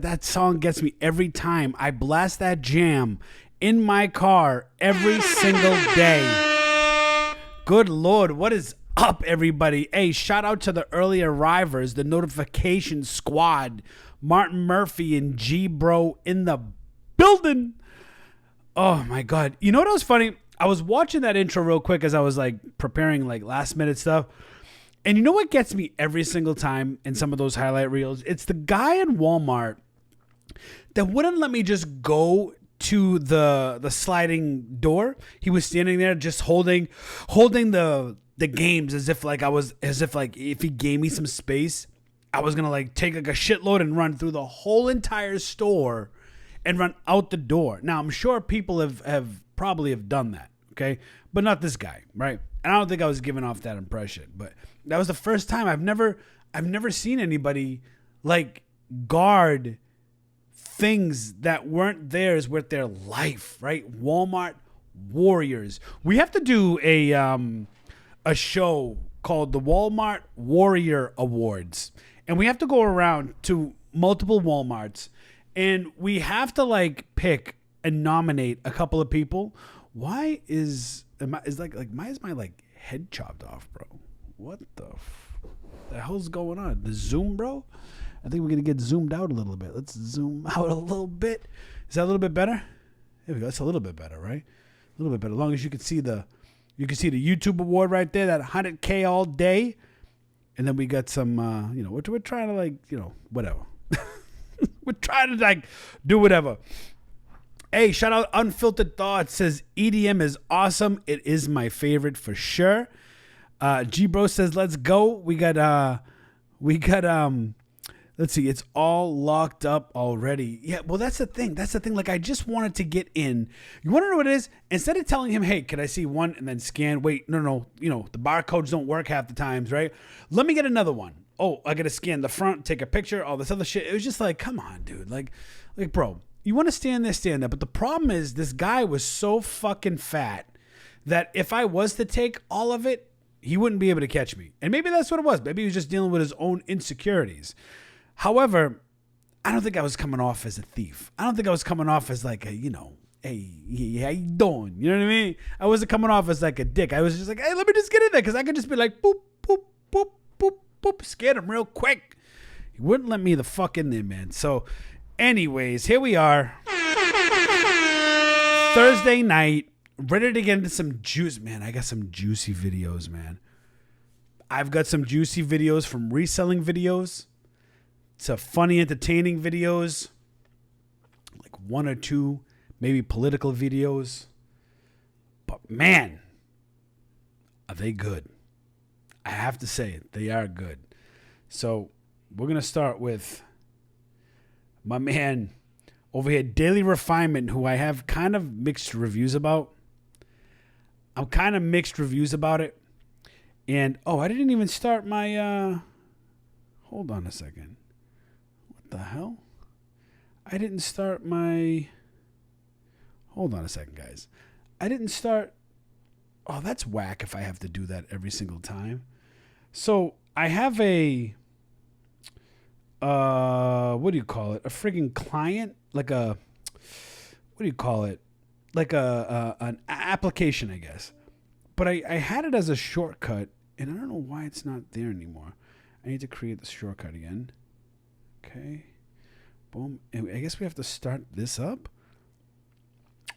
That song gets me every time. I blast that jam in my car every single day. Good Lord, what is up, everybody? Hey, shout out to the early arrivers, the notification squad, Martin Murphy and G Bro in the building. Oh my God. You know what was funny? I was watching that intro real quick as I was like preparing like last minute stuff. And you know what gets me every single time in some of those highlight reels? It's the guy in Walmart that wouldn't let me just go to the sliding door. He was standing there just holding the games as if if he gave me some space, I was gonna like take like a shitload and run through the whole entire store and run out the door. Now I'm sure people have probably done that, okay? But not this guy, right? And I don't think I was giving off that impression, but that was the first time. I've never seen anybody like guard things that weren't theirs with their life, right? Walmart warriors. We have to do a show called the Walmart Warrior Awards, and we have to go around to multiple Walmarts, and we have to like pick and nominate a couple of people. Why is my like head chopped off, bro? What the hell's going on? The Zoom, bro? I think we're gonna get zoomed out a little bit. Let's zoom out a little bit. Is that a little bit better? There we go. That's a little bit better, right? A little bit better. As long as you can see the YouTube award right there, that 100K all day. And then we got some, we're trying to like, whatever. We're trying to like do whatever. Hey, shout out Unfiltered Thoughts, says EDM is awesome. It is my favorite for sure. G Bro says let's go. We got let's see, it's all locked up already. Yeah, well that's the thing. Like I just wanted to get in. You want to know what it is? Instead of telling him, hey, can I see one and then scan? Wait, no. The barcodes don't work half the times, right? Let me get another one. Oh, I gotta scan the front, take a picture, all this other shit. It was just like, come on, dude. Like bro, you want to stand there. But the problem is this guy was so fucking fat that if I was to take all of it, he wouldn't be able to catch me. And maybe that's what it was. Maybe he was just dealing with his own insecurities. However, I don't think I was coming off as a thief. I don't think I was coming off as like a, hey, how you doing? You know what I mean? I wasn't coming off as like a dick. I was just like, hey, let me just get in there. Because I could just be like, boop, boop, boop, boop, boop. Scared him real quick. He wouldn't let me the fuck in there, man. So anyways, here we are. Thursday night. Ready to get into some juice. Man, I got some juicy videos, man. I've got some juicy videos from reselling videos to funny, entertaining videos. Like one or two, maybe political videos. But man, are they good. I have to say it. They are good. So we're going to start with my man over here, Daily Refinement, who I have kind of mixed reviews about. I'm kind of mixed reviews about it. And, I didn't even start my, hold on a second. What the hell? I didn't start my, hold on a second, guys. I didn't start, that's whack if I have to do that every single time. So, I have a, what do you call it? A friggin' client? Like a, what do you call it? Like an application, I guess. But I had it as a shortcut, and I don't know why it's not there anymore. I need to create the shortcut again. Okay. Boom. And I guess we have to start this up,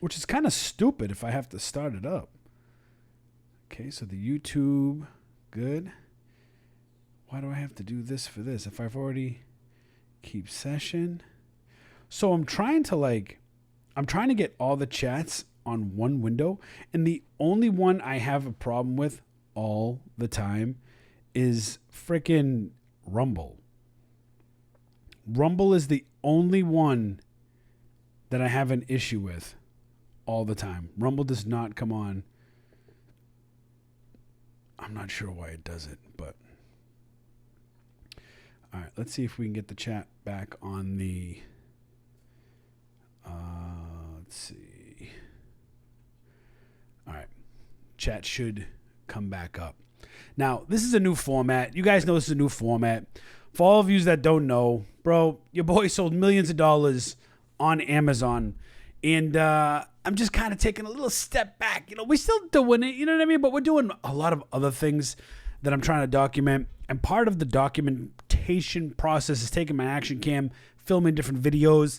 which is kind of stupid if I have to start it up. Okay, so the YouTube, good. Why do I have to do this for this? If I've already keep session. So I'm trying to get all the chats on one window, and the only one I have a problem with all the time is freaking Rumble. Rumble is the only one that I have an issue with all the time. Rumble does not come on. I'm not sure why it doesn't, but all right, let's see if we can get the chat back on the let's see. All right. Chat should come back up. Now, this is a new format. You guys know this is a new format. For all of you that don't know, bro, your boy sold millions of dollars on Amazon. And I'm just kind of taking a little step back. We're still doing it, you know what I mean? But we're doing a lot of other things that I'm trying to document. And part of the documentation process is taking my action cam, filming different videos.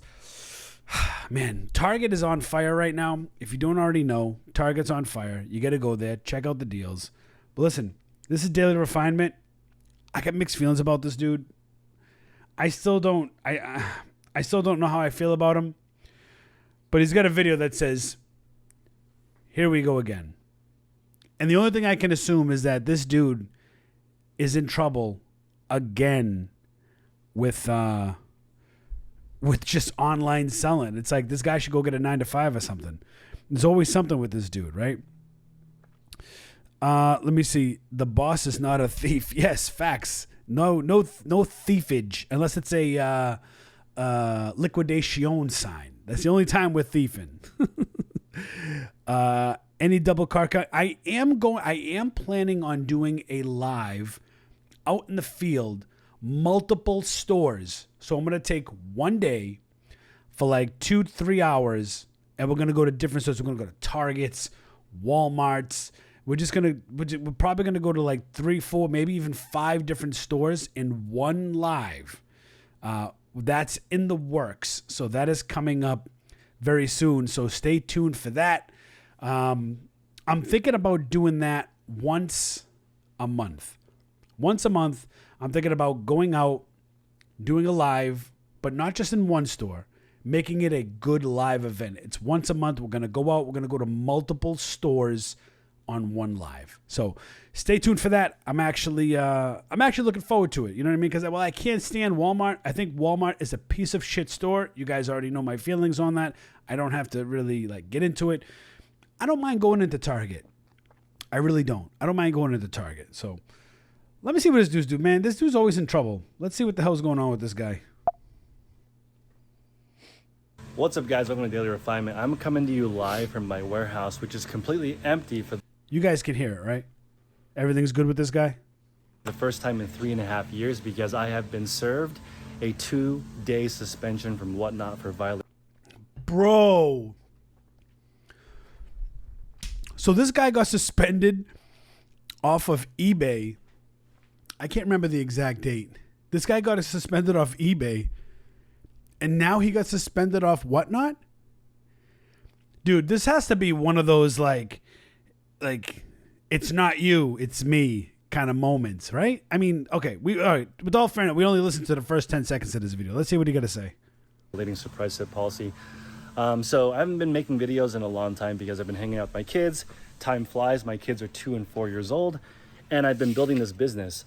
Man, Target is on fire right now. If you don't already know, Target's on fire. You got to go there, check out the deals. But listen, this is Daily Refinement. I got mixed feelings about this dude. I still don't know how I feel about him. But he's got a video that says, "Here we go again." And the only thing I can assume is that this dude is in trouble again with just online selling. It's like this guy should go get a 9-to-5 or something. There's always something with this dude, right? Let me see. The boss is not a thief. Yes, facts. No thiefage unless it's a liquidation sign. That's the only time we're thieving. Any double car cut? I am planning on doing a live out in the field, multiple stores. So I'm gonna take one day for like 2-3 hours, and we're gonna go to different stores. We're gonna go to Targets, Walmarts. We're probably gonna go to like 3, 4, maybe even 5 different stores in one live. That's in the works. So that is coming up very soon. So stay tuned for that. I'm thinking about doing that once a month. Once a month, I'm thinking about going out, doing a live, but not just in one store, making it a good live event. It's once a month. We're going to go out. We're going to go to multiple stores on one live. So stay tuned for that. I'm actually looking forward to it. You know what I mean? Because I can't stand Walmart. I think Walmart is a piece of shit store. You guys already know my feelings on that. I don't have to really get into it. I don't mind going into Target. I really don't. I don't mind going into Target. So let me see what this dude's do, man. This dude's always in trouble. Let's see what the hell's going on with this guy. What's up, guys? Welcome to Daily Refinement. I'm coming to you live from my warehouse, which is completely empty for you guys can hear it, right? Everything's good with this guy? the first time in 3.5 years because I have been served a 2-day suspension from Whatnot for violating. Bro. So this guy got suspended off of eBay. I can't remember the exact date. This guy got suspended off eBay. And now he got suspended off Whatnot? Dude, this has to be one of those like it's not you, it's me kind of moments, right? I mean, okay, all right, with all fairness, we only listened to the first 10 seconds of this video. Let's see what he got to say. Relating surprise set policy. So I haven't been making videos in a long time because I've been hanging out with my kids. Time flies. My kids are 2 and 4 years old, and I've been building this business.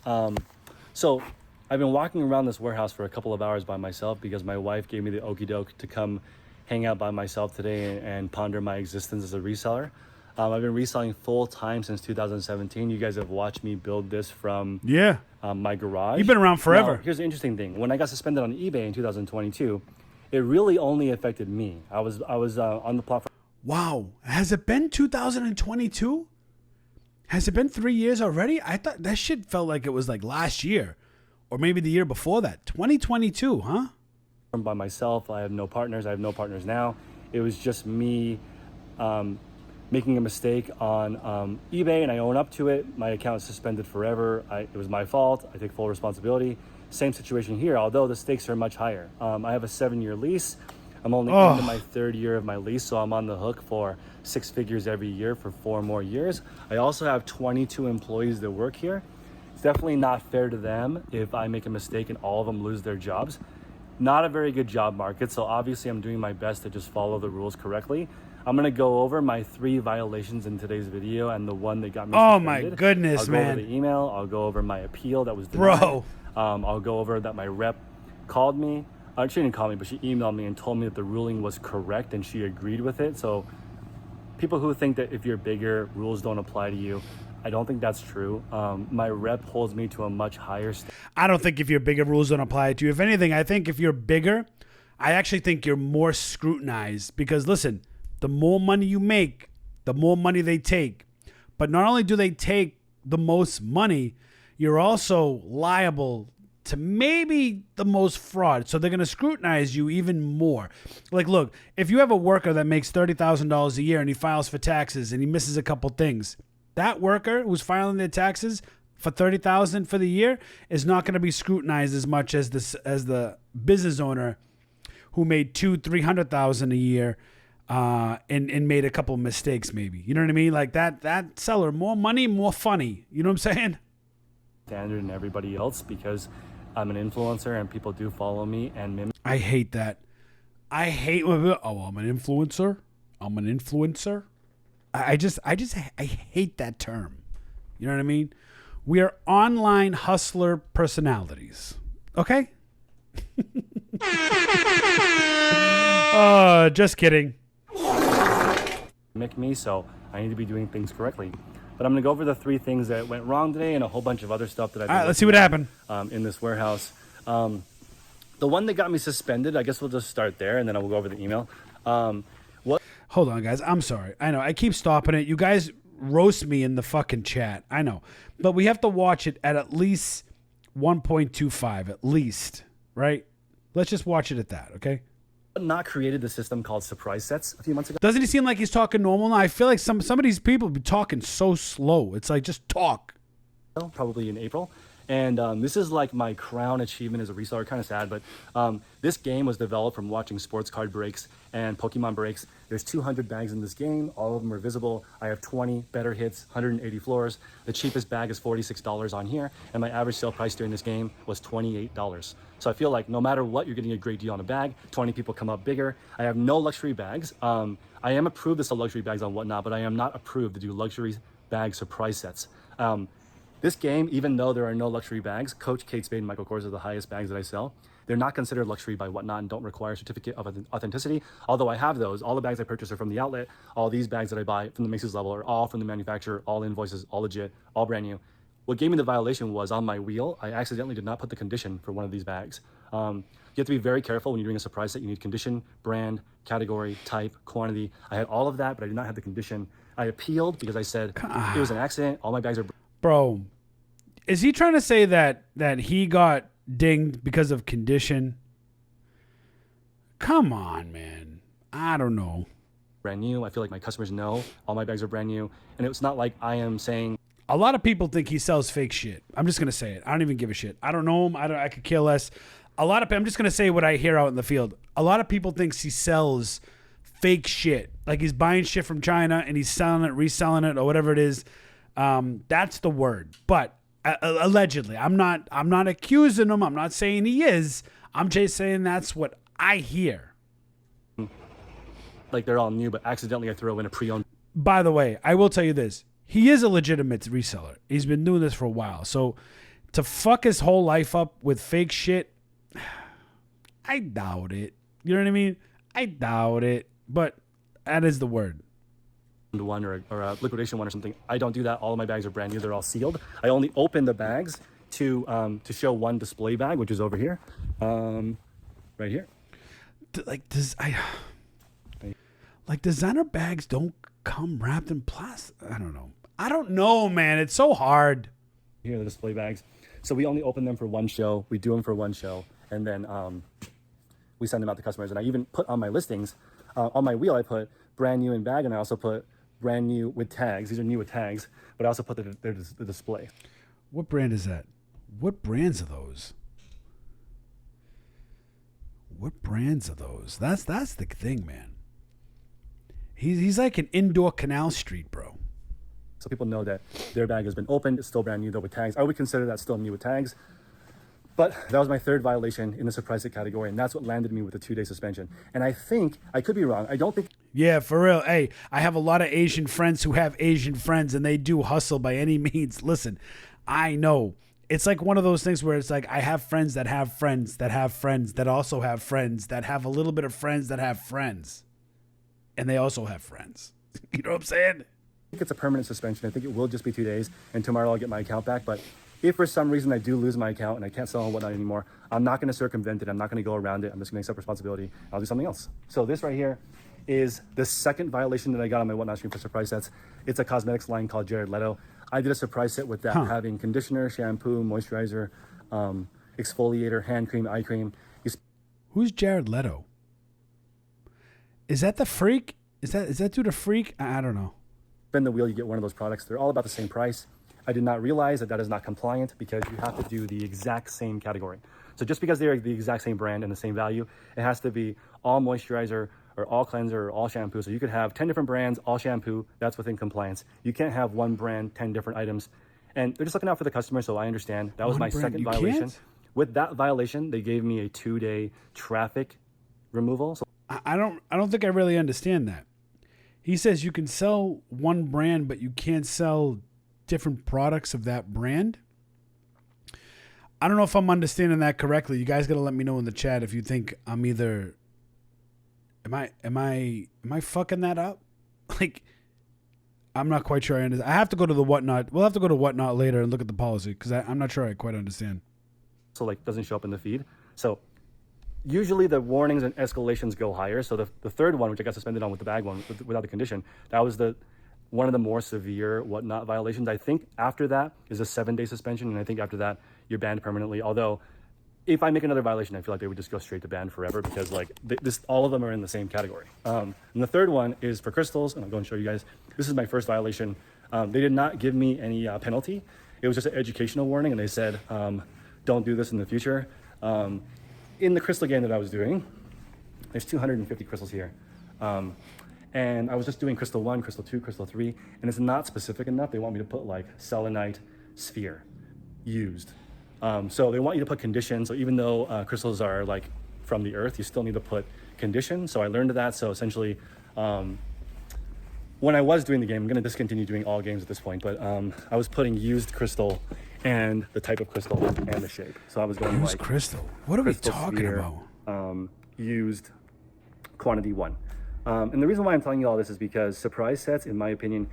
So I've been walking around this warehouse for a couple of hours by myself because my wife gave me the okie doke to come hang out by myself today and ponder my existence as a reseller. I've been reselling full time since 2017. You guys have watched me build this from my garage. You've been around forever. Now, here's the interesting thing. When I got suspended on eBay in 2022, it really only affected me. I was on the platform. Wow. Has it been 2022? Has it been 3 years already? I thought that shit felt like it was like last year or maybe the year before that. 2022, huh? By myself. I have no partners. I have no partners now. It was just me making a mistake on eBay, and I own up to it. My account is suspended forever. It was my fault. I take full responsibility. Same situation here, although the stakes are much higher. I have a 7-year lease. I'm only into my 3rd year of my lease, so I'm on the hook for 6 figures every year for 4 more years. I also have 22 employees that work here. It's definitely not fair to them if I make a mistake and all of them lose their jobs. Not a very good job market, so obviously I'm doing my best to just follow the rules correctly. I'm going to go over my 3 violations in today's video and the one that got me suspended. Oh my goodness, man. I'll go over the email. I'll go over my appeal that was denied. Bro. I'll go over that my rep called me. She didn't call me, but she emailed me and told me that the ruling was correct and she agreed with it. So people who think that if you're bigger, rules don't apply to you, I don't think that's true. My rep holds me to a much higher standard. I don't think if you're bigger, rules don't apply to you. If anything, I think if you're bigger, I actually think you're more scrutinized because listen, the more money you make, the more money they take. But not only do they take the most money, you're also liable to maybe the most fraud. So they're going to scrutinize you even more. Like, look, if you have a worker that makes $30,000 a year and he files for taxes and he misses a couple things, that worker who's filing their taxes for $30,000 for the year is not going to be scrutinized as much as the business owner who made $200,000-$300,000 a year and made a couple mistakes maybe. You know what I mean? Like that seller, more money, more funny. You know what I'm saying? Standard and everybody else because I'm an influencer and people do follow me and mimic. I hate that. I hate I'm an influencer. I'm an influencer. I hate that term. You know what I mean? We are online hustler personalities. Okay? Just kidding. Mimic me, so I need to be doing things correctly. But I'm going to go over the 3 things that went wrong today and a whole bunch of other stuff that I've All right, let's see what happened. In this warehouse. The one that got me suspended, I guess we'll just start there and then I will go over the email. Hold on, guys. I'm sorry. I know. I keep stopping it. You guys roast me in the fucking chat. I know. But we have to watch it at least 1.25, at least, right? Let's just watch it at that, okay? Not created the system called surprise sets a few months ago. Doesn't he seem like he's talking normal now? I feel like some of these people be talking so slow. It's like, just talk. Probably in April. And this is like my crown achievement as a reseller. Kind of sad, but this game was developed from watching sports card breaks and Pokemon breaks. There's 200 bags in this game. All of them are visible. I have 20 better hits, 180 floors. The cheapest bag is $46 on here. And my average sale price during this game was $28. So I feel like no matter what, you're getting a great deal on a bag. 20 people come up bigger. I have no luxury bags. I am approved to sell luxury bags on whatnot, but I am not approved to do luxury bag surprise sets. This game, even though there are no luxury bags, Coach, Kate Spade, and Michael Kors are the highest bags that I sell. They're not considered luxury by whatnot and don't require a certificate of authenticity. Although I have those, all the bags I purchase are from the outlet. All these bags that I buy from the Macy's level are all from the manufacturer, all invoices, all legit, all brand new. What gave me the violation was on my wheel, I accidentally did not put the condition for one of these bags. You have to be very careful when you're doing a surprise set. You need condition, brand, category, type, quantity. I had all of that, but I did not have the condition. I appealed because I said it was an accident. All my bags are... Bro, is he trying to say that he got dinged because of condition? Come on, man. I don't know. Brand new. I feel like my customers know all my bags are brand new. And it's not like I am saying... A lot of people think he sells fake shit. I'm just going to say it. I don't even give a shit. I don't know him. I could care less. I'm just going to say what I hear out in the field. A lot of people thinks he sells fake shit. Like he's buying shit from China and he's selling it, reselling it, or whatever it is. That's the word. But allegedly, I'm not accusing him. I'm not saying he is. I'm just saying that's what I hear. Like they're all new, but accidentally I throw in a pre-owned. By the way, I will tell you this. He is a legitimate reseller. He's been doing this for a while. So to fuck his whole life up with fake shit, I doubt it. You know what I mean? I doubt it. But that is the word. One or a liquidation one or something. I don't do that. All of my bags are brand new. They're all sealed. I only open the bags to show one display bag, which is over here, right here. Designer bags don't come wrapped in plastic. I don't know, man. It's so hard. Here are the display bags. So we only open them for one show. We do them for one show, and then we send them out to customers. And I even put on my listings, on my wheel, I put brand new in bag, and I also put brand new with tags. These are new with tags, but I also put the display. What brand is that? What brands are those? What brands are those? That's the thing, man. He's like an indoor Canal Street, bro. So people know that their bag has been opened. It's still brand new, though, with tags. I would consider that still new with tags. But that was my third violation in the surprise hit category, and that's what landed me with a 2-day suspension. And I think, I could be wrong, I don't think... Yeah, for real. Hey, I have a lot of Asian friends who have Asian friends, and they do hustle by any means. Listen, I know. It's like one of those things where it's like I have friends that have friends that have friends that also have friends that have a little bit of friends that have friends. And they also have friends. You know what I'm saying? I think it's a permanent suspension. I think it will just be 2 days, and tomorrow I'll get my account back. But if for some reason I do lose my account and I can't sell and whatnot anymore, I'm not going to circumvent it. I'm not going to go around it. I'm just going to accept responsibility. I'll do something else. So this right here is the second violation that I got on my whatnot stream for surprise sets. It's a cosmetics line called Jared Leto. I did a surprise set with that, having conditioner, shampoo, moisturizer, exfoliator, hand cream, eye cream. You Who's Jared Leto? Is that the Freak? Is that dude a freak? I don't know. spin the wheel, you get one of those products. They're all about the same price. I did not realize that that is not compliant because you have to do the exact same category. So just because they're the exact same brand and the same value, it has to be all moisturizer or all cleanser or all shampoo. So you could have 10 different brands, all shampoo, that's within compliance. You can't have one brand, 10 different items. And they're just looking out for the customer, so I understand. That was my second violation. With that violation, they gave me a 2-day traffic removal. So I don't think I really understand that. He says you can sell one brand, but you can't sell different products of that brand. I don't know if I'm understanding that correctly. You guys got to let me know in the chat if you think I'm either am I fucking that up? Like, I'm not quite sure I understand. I have to go to the Whatnot. We'll have to go to Whatnot later and look at the policy because I'm not sure I quite understand. So like doesn't show up in the feed. So usually the warnings and escalations go higher. So the third one, which I got suspended on with the bag one without the condition, that was one of the more severe Whatnot violations. I think after that is a 7-day suspension, and I think after that you're banned permanently. Although if I make another violation, I feel like they would just go straight to ban forever because like all of them are in the same category. And the third one is for crystals, and I'll go and show you guys. This is my first violation. They did not give me any penalty. It was just an educational warning, and they said, don't do this in the future. In the crystal game that I was doing, there's 250 crystals here. And I was just doing crystal 1, crystal 2, crystal 3, and it's not specific enough. They want me to put like selenite, sphere, used. So they want you to put condition. So even though crystals are like from the earth, you still need to put condition. So I learned that. So essentially, when I was doing the game, I'm going to discontinue doing all games at this point, but I was putting used crystal and the type of crystal and the shape. So I was going Used like crystal. What are we crystal talking sphere, about? Used quantity 1. And the reason why I'm telling you all this is because surprise sets, in my opinion,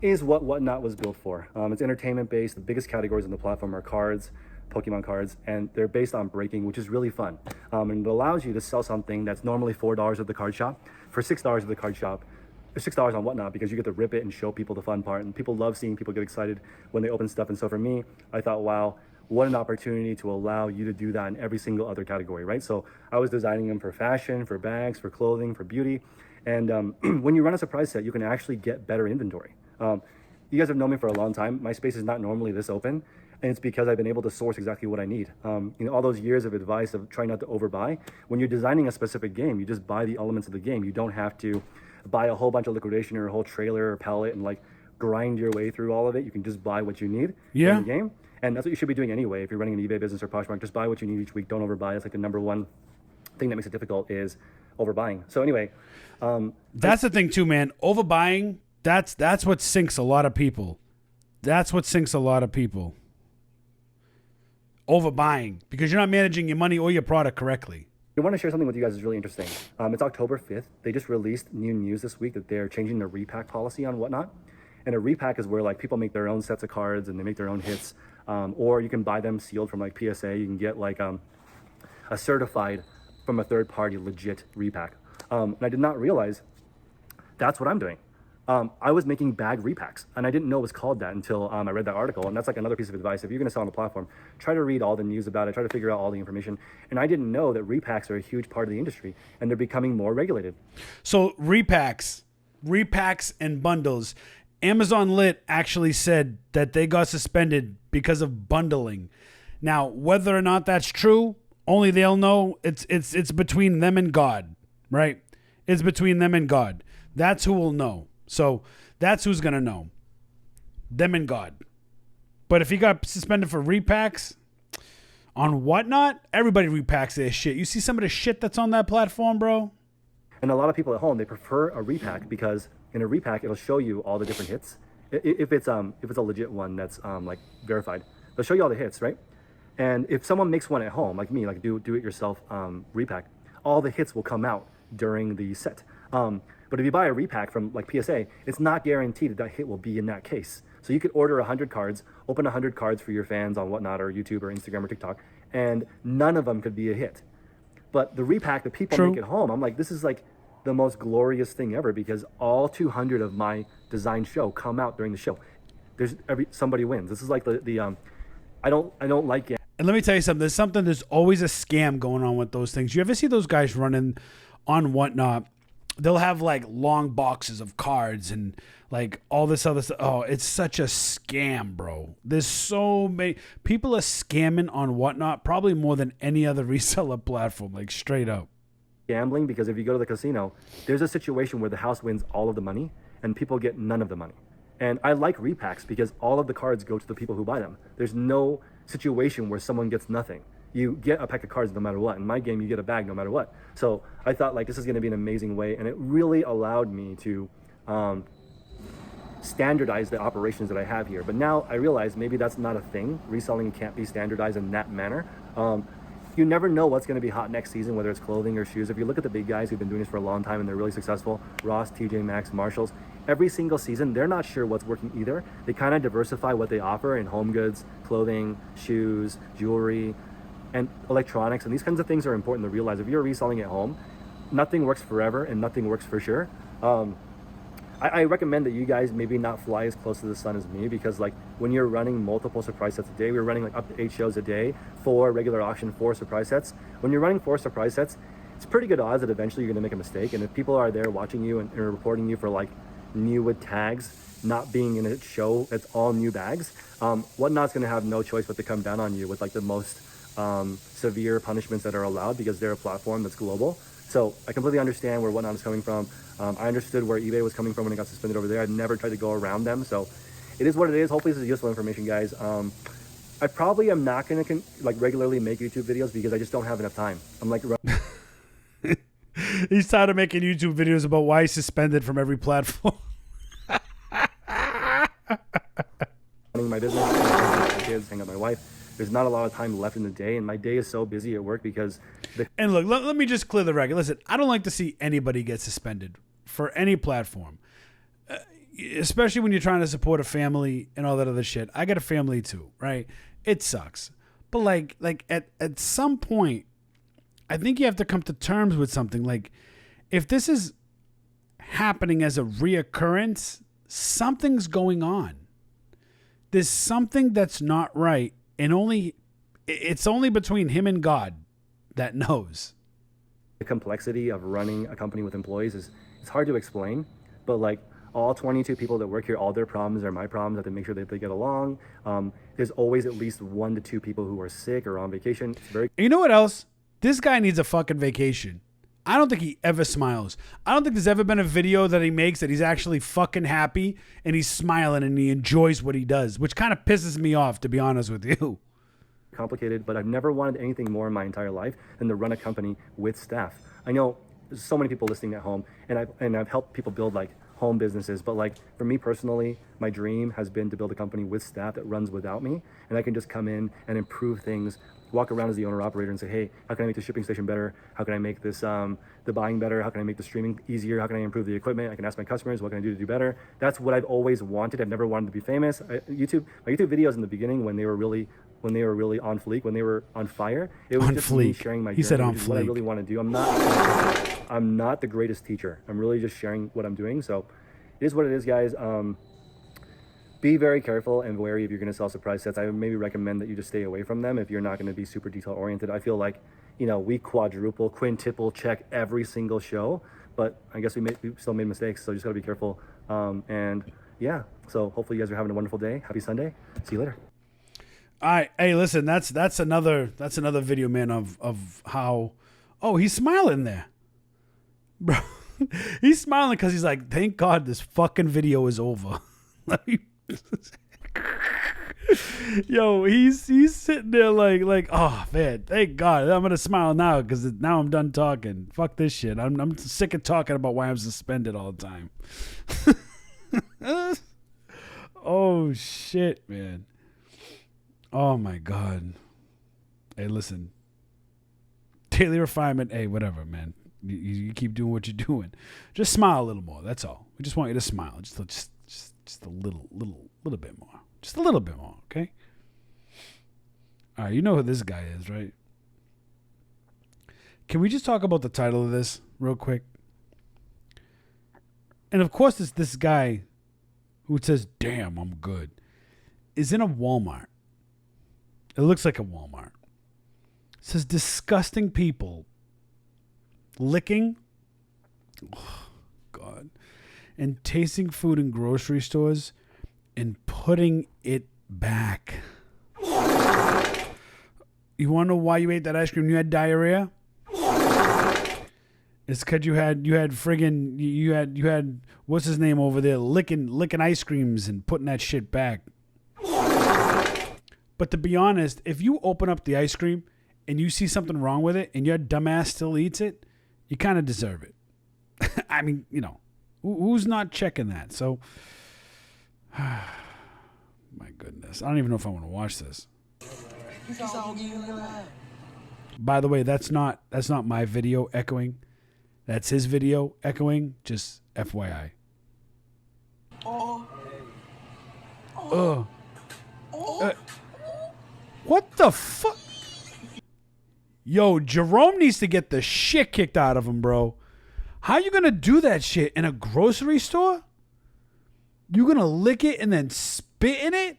is what Whatnot was built for. It's entertainment based. The biggest categories on the platform are cards, Pokemon cards, and they're based on breaking, which is really fun. And it allows you to sell something that's normally $4 at the card shop for $6 at the card shop. $6 on Whatnot because you get to rip it and show people the fun part, and people love seeing people get excited when they open stuff. And so for me, I thought, wow, what an opportunity to allow you to do that in every single other category, right? So I was designing them for fashion, for bags, for clothing, for beauty. And when you run a surprise set, you can actually get better inventory. You guys have known me for a long time. My space is not normally this open, and it's because I've been able to source exactly what I need. All those years of advice of trying not to overbuy. When you're designing a specific game, you just buy the elements of the game. You don't have to buy a whole bunch of liquidation or a whole trailer or palette and like grind your way through all of it. You can just buy what you need in the game. And that's what you should be doing anyway. If you're running an eBay business or Poshmark, just buy what you need each week. Don't overbuy. It's like the number one thing that makes it difficult is overbuying. So anyway, that's the thing too, man. Overbuying, that's what sinks a lot of people. That's what sinks a lot of people. Overbuying because you're not managing your money or your product correctly. I want to share something with you guys that's really interesting. It's October 5th. They just released new news this week that they're changing the repack policy on Whatnot. And a repack is where like people make their own sets of cards and they make their own hits. Or you can buy them sealed from like PSA. You can get like a certified from a third party legit repack. And I did not realize that's what I'm doing. I was making bag repacks, and I didn't know it was called that until I read that article. And that's like another piece of advice. If you're going to sell on the platform, try to read all the news about it, try to figure out all the information. And I didn't know that repacks are a huge part of the industry, and they're becoming more regulated. So repacks and bundles. Amazon Lit actually said that they got suspended because of bundling. Now, whether or not that's true, only they'll know. It's between them and God, right? It's between them and God. That's who will know. So that's who's going to know. Them and God. But if he got suspended for repacks on Whatnot, everybody repacks their shit. You see some of the shit that's on that platform, bro? And a lot of people at home, they prefer a repack because in a repack, it'll show you all the different hits. If it's a legit one that's like verified, they'll show you all the hits, right? And if someone makes one at home, like me, like do it yourself repack, all the hits will come out during the set. But if you buy a repack from like PSA, it's not guaranteed that hit will be in that case. So you could order 100 cards, open 100 cards for your fans on Whatnot or YouTube or Instagram or TikTok, and none of them could be a hit. But the repack that people make at home, I'm like, this is like the most glorious thing ever because all 200 of my design show come out during the show. Somebody wins. This is like the I don't like it. And let me tell you something. There's always a scam going on with those things. You ever see those guys running on Whatnot? They'll have like long boxes of cards and like all this other stuff. Oh, it's such a scam, bro. There's so many people are scamming on Whatnot, probably more than any other reseller platform, like straight up. Gambling, because if you go to the casino, there's a situation where the house wins all of the money and people get none of the money. And I like repacks because all of the cards go to the people who buy them. There's no situation where someone gets nothing. You get a pack of cards no matter what. In my game, you get a bag no matter what. So I thought like this is going to be an amazing way, and it really allowed me to standardize the operations that I have here. But now I realize maybe that's not a thing. Reselling can't be standardized in that manner. You never know what's going to be hot next season, whether it's clothing or shoes. If you look at the big guys who've been doing this for a long time and they're really successful, Ross, TJ Maxx, Marshalls, every single season, they're not sure what's working either. They kind of diversify what they offer in home goods, clothing, shoes, jewelry, and electronics. And these kinds of things are important to realize. If you're reselling at home, nothing works forever and nothing works for sure. I recommend that you guys maybe not fly as close to the sun as me, because like when you're running multiple surprise sets a day, we're running like up to 8 shows a day, 4 regular auction, 4 surprise sets. When you're running 4 surprise sets, it's pretty good odds that eventually you're gonna make a mistake. And if people are there watching you and reporting you for like new with tags, not being in a show that's all new bags, Whatnot's gonna have no choice but to come down on you with like the most severe punishments that are allowed, because they're a platform that's global. So I completely understand where Whatnot is coming from. I understood where eBay was coming from when it got suspended over there. I'd never tried to go around them. So it is what it is. Hopefully this is useful information, guys. I probably am not going to like regularly make YouTube videos because I just don't have enough time. I'm like... He's tired of making YouTube videos about why he's suspended from every platform. Running my business, my kids, hang out with my wife. There's not a lot of time left in the day, and my day is so busy at work because... And look, let me just clear the record. Listen, I don't like to see anybody get suspended for any platform, especially when you're trying to support a family and all that other shit. I got a family too, right? It sucks. But like at some point, I think you have to come to terms with something. Like, if this is happening as a reoccurrence, something's going on. There's something that's not right. And it's only between him and God that knows. The complexity of running a company with employees it's hard to explain, but like all 22 people that work here, all their problems are my problems. I have to make sure that they get along. There's always at least 1 to 2 people who are sick or on vacation. It's very... You know what else? This guy needs a fucking vacation. I don't think he ever smiles. I don't think there's ever been a video that he makes that he's actually fucking happy and he's smiling and he enjoys what he does, which kind of pisses me off, to be honest with you. Complicated, but I've never wanted anything more in my entire life than to run a company with staff. I know there's so many people listening at home, and I've helped people build like home businesses, but like for me personally, my dream has been to build a company with staff that runs without me, and I can just come in and improve things, walk around as the owner operator and say, hey, how can I make the shipping station better? How can I make this the buying better? How can I make the streaming easier? How can I improve the equipment? I can ask my customers, what can I do to do better? That's what I've always wanted. I've never wanted to be famous. My YouTube videos in the beginning, when they were really on fleek, when they were on fire, it was on just fleek. Me sharing my journey. He said on fleek. fleek. What I really want to do. I'm not the greatest teacher. I'm really just sharing what I'm doing. So it is what it is, guys. Be very careful and wary if you're going to sell surprise sets. I would maybe recommend that you just stay away from them if you're not going to be super detail oriented. I feel like, we quadruple, quintuple check every single show, but I guess we still made mistakes. So just got to be careful. And yeah, so hopefully you guys are having a wonderful day. Happy Sunday. See you later. All right. Hey, listen, that's another video, man, of how, oh, he's smiling there, bro. He's smiling because he's like, thank God this fucking video is over. Yo, he's sitting there like, oh man, thank God. I'm gonna smile now because now I'm done talking. Fuck this shit. I'm sick of talking about why I'm suspended all the time. Oh shit, man. Oh my God. Hey, listen. Daily Refinement. Hey, whatever, man. You keep doing what you're doing. Just smile a little more. That's all. We just want you to smile. Just a little bit more. Just a little bit more, okay? All right, you know who this guy is, right? Can we just talk about the title of this real quick? And of course, this guy who says, damn, I'm good, is in a Walmart. It looks like a Walmart. It says disgusting people licking, oh, God, and tasting food in grocery stores and putting it back. You want to know why you ate that ice cream? You had diarrhea? It's because you had friggin' you had what's his name over there licking ice creams and putting that shit back. But to be honest, if you open up the ice cream and you see something wrong with it and your dumbass still eats it, you kind of deserve it. I mean, you know, who's not checking that? So, my goodness, I don't even know if I want to watch this. By the way, that's not my video echoing. That's his video echoing. Just FYI. What the fuck? Yo, Jerome needs to get the shit kicked out of him, bro. How you gonna do that shit in a grocery store? You gonna lick it and then spit in it?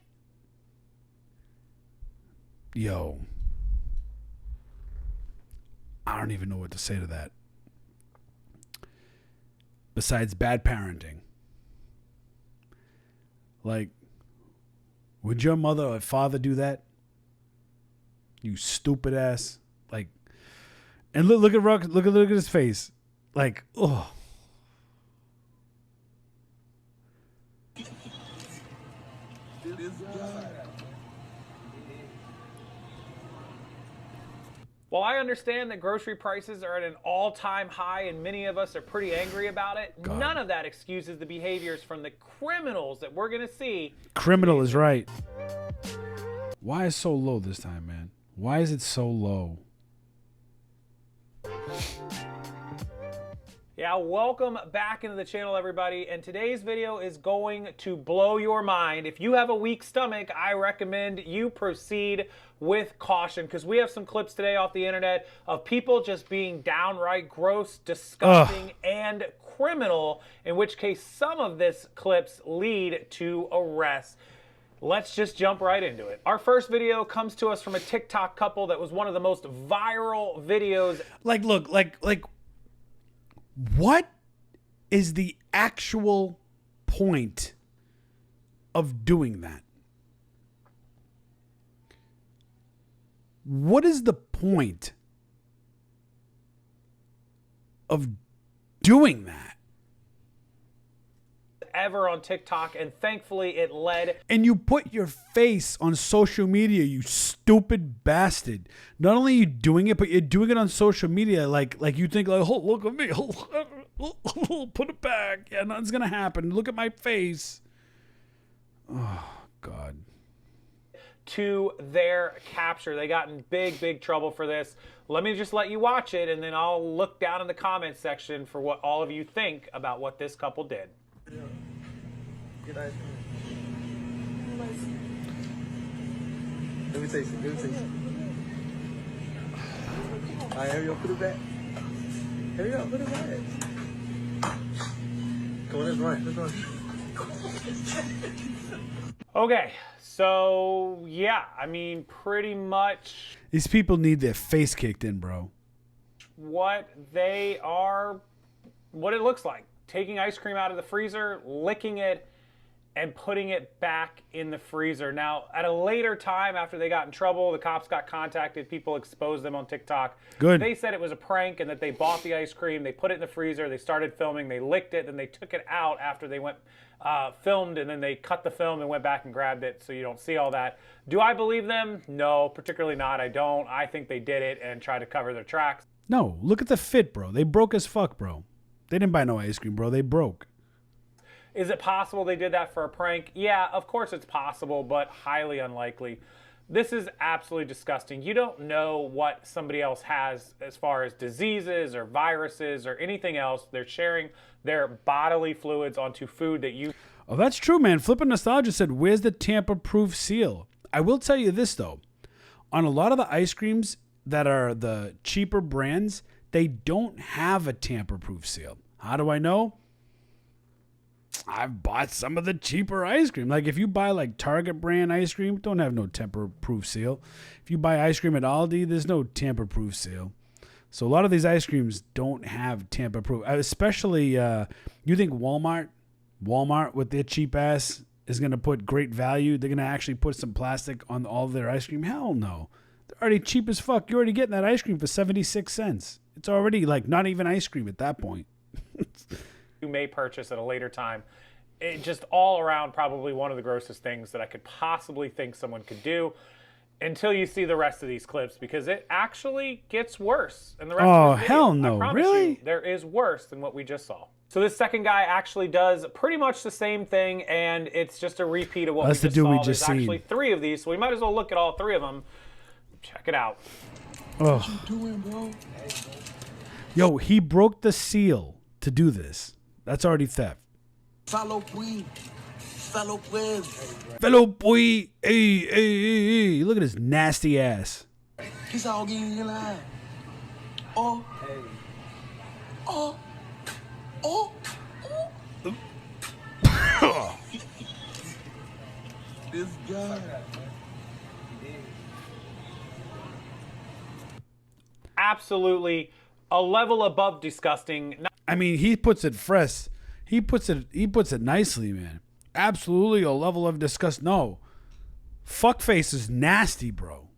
Yo. I don't even know what to say to that. Besides bad parenting. Like, would your mother or father do that? You stupid ass. Like, and look at his face. Like, oh. While I understand that grocery prices are at an all-time high and many of us are pretty angry about it, none of that excuses the behaviors from the criminals that we're going to see. Criminal is right. Why is it so low this time, man? Why is it so low? Yeah, welcome back into the channel, everybody. And today's video is going to blow your mind. If you have a weak stomach, I recommend you proceed with caution, because we have some clips today off the internet of people just being downright gross, disgusting, and criminal, in which case some of this clips lead to arrests. Let's just jump right into it. Our first video comes to us from a TikTok couple that was one of the most viral videos. Like, look, like, what is the actual point of doing that? What is the point of doing that? Ever on TikTok, and thankfully it led. And you put your face on social media, you stupid bastard. Not only are you doing it, but you're doing it on social media like you think, like, oh, look at me. Put it back. Yeah, nothing's gonna happen. Look at my face. Oh, God. To their capture. They got in big trouble for this. Let me just let you watch it, and then I'll look down in the comments section for what all of you think about what this couple did. Good ice Let me taste it. All right, hurry up, put it back. Hurry up, put it back. Come on, let's run. Okay, so yeah, I mean, pretty much These people need their face kicked in, bro. what it looks like. Taking ice cream out of the freezer, licking it, and putting it back in the freezer. Now, at a later time, after they got in trouble, the cops got contacted, people exposed them on TikTok. Good. They said it was a prank and that they bought the ice cream, they put it in the freezer, they started filming, they licked it, then they took it out after they went filmed, and then they cut the film and went back and grabbed it, so you don't see all that. Do I believe them? No, particularly not. I don't. I think they did it and tried to cover their tracks. No, look at the fit, bro. They broke as fuck, bro. They didn't buy no ice cream, bro. They broke. Is it possible they did that for a prank? Yeah, of course it's possible, but highly unlikely. This is absolutely disgusting. You don't know what somebody else has as far as diseases or viruses or anything else. They're sharing their bodily fluids onto food that you... Oh, that's true, man. Flippin' Nostalgia said, where's the tamper-proof seal? I will tell you this, though. On a lot of the ice creams that are the cheaper brands, they don't have a tamper-proof seal. How do I know? I've bought some of the cheaper ice cream. Like if you buy like Target brand ice cream, don't have no tamper-proof seal. If you buy ice cream at Aldi, there's no tamper-proof seal. So a lot of these ice creams don't have tamper-proof. Especially, you think Walmart with their cheap ass is going to put great value? They're going to actually put some plastic on all of their ice cream? Hell no. They're already cheap as fuck. You're already getting that ice cream for 76 cents. It's already like not even ice cream at that point. You may purchase at a later time. It just all around probably one of the grossest things that I could possibly think someone could do until you see the rest of these clips, because it actually gets worse. And the rest of this video, hell no. I promise Really? you, there is worse than what we just saw. So this second guy actually does pretty much the same thing, and it's just a repeat of what That's we the just dude saw. we There's just actually seen. 3 of these, so we might as well look at all 3 of them. Check it out. Oh. What you doing, bro? Yo, he broke the seal to do this. That's already theft. Follow Queen. Follow Queen. Fellow boy, hey, look at his nasty ass. He's all getting in line. Oh. Oh. Oh. Oh. This guy. Absolutely a level above disgusting. I mean, he puts it fresh. He puts it nicely, man. Absolutely a level of disgust. No. Fuckface is nasty, bro.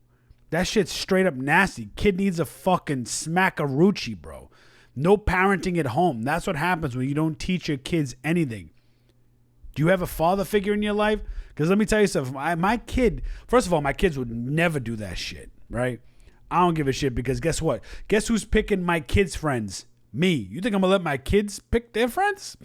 That shit's straight up nasty. Kid needs a fucking smackarucci, bro. No parenting at home. That's what happens when you don't teach your kids anything. Do you have a father figure in your life? Because let me tell you something. My kid, first of all, my kids would never do that shit, right? I don't give a shit because guess what? Guess who's picking my kids' friends? Me. You think I'm going to let my kids pick their friends?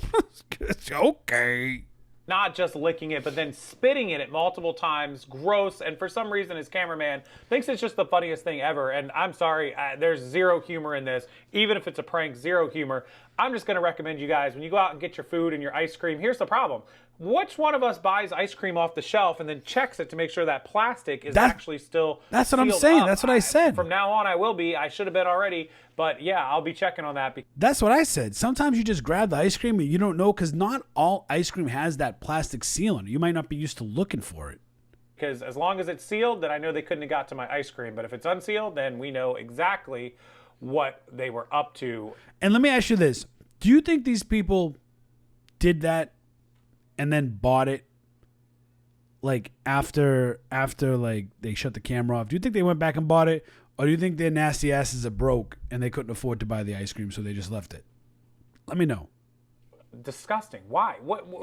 Okay. Not just licking it, but then spitting in it multiple times. Gross. And for some reason, his cameraman thinks it's just the funniest thing ever. And I'm sorry, there's zero humor in this. Even if it's a prank, zero humor. I'm just going to recommend you guys, when you go out and get your food and your ice cream, here's the problem. Which one of us buys ice cream off the shelf and then checks it to make sure that plastic is actually still That's what I'm sealed saying. up? That's what I said. From now on, I will be. I should have been already. But yeah, I'll be checking on that. That's what I said. Sometimes you just grab the ice cream and you don't know because not all ice cream has that plastic seal on it. You might not be used to looking for it. Because as long as it's sealed, then I know they couldn't have got to my ice cream. But if it's unsealed, then we know exactly what they were up to. And let me ask you this. Do you think these people did that and then bought it like after like they shut the camera off? Do you think they went back and bought it? Or do you think their nasty asses are broke and they couldn't afford to buy the ice cream, so they just left it? Let me know. Disgusting. Why?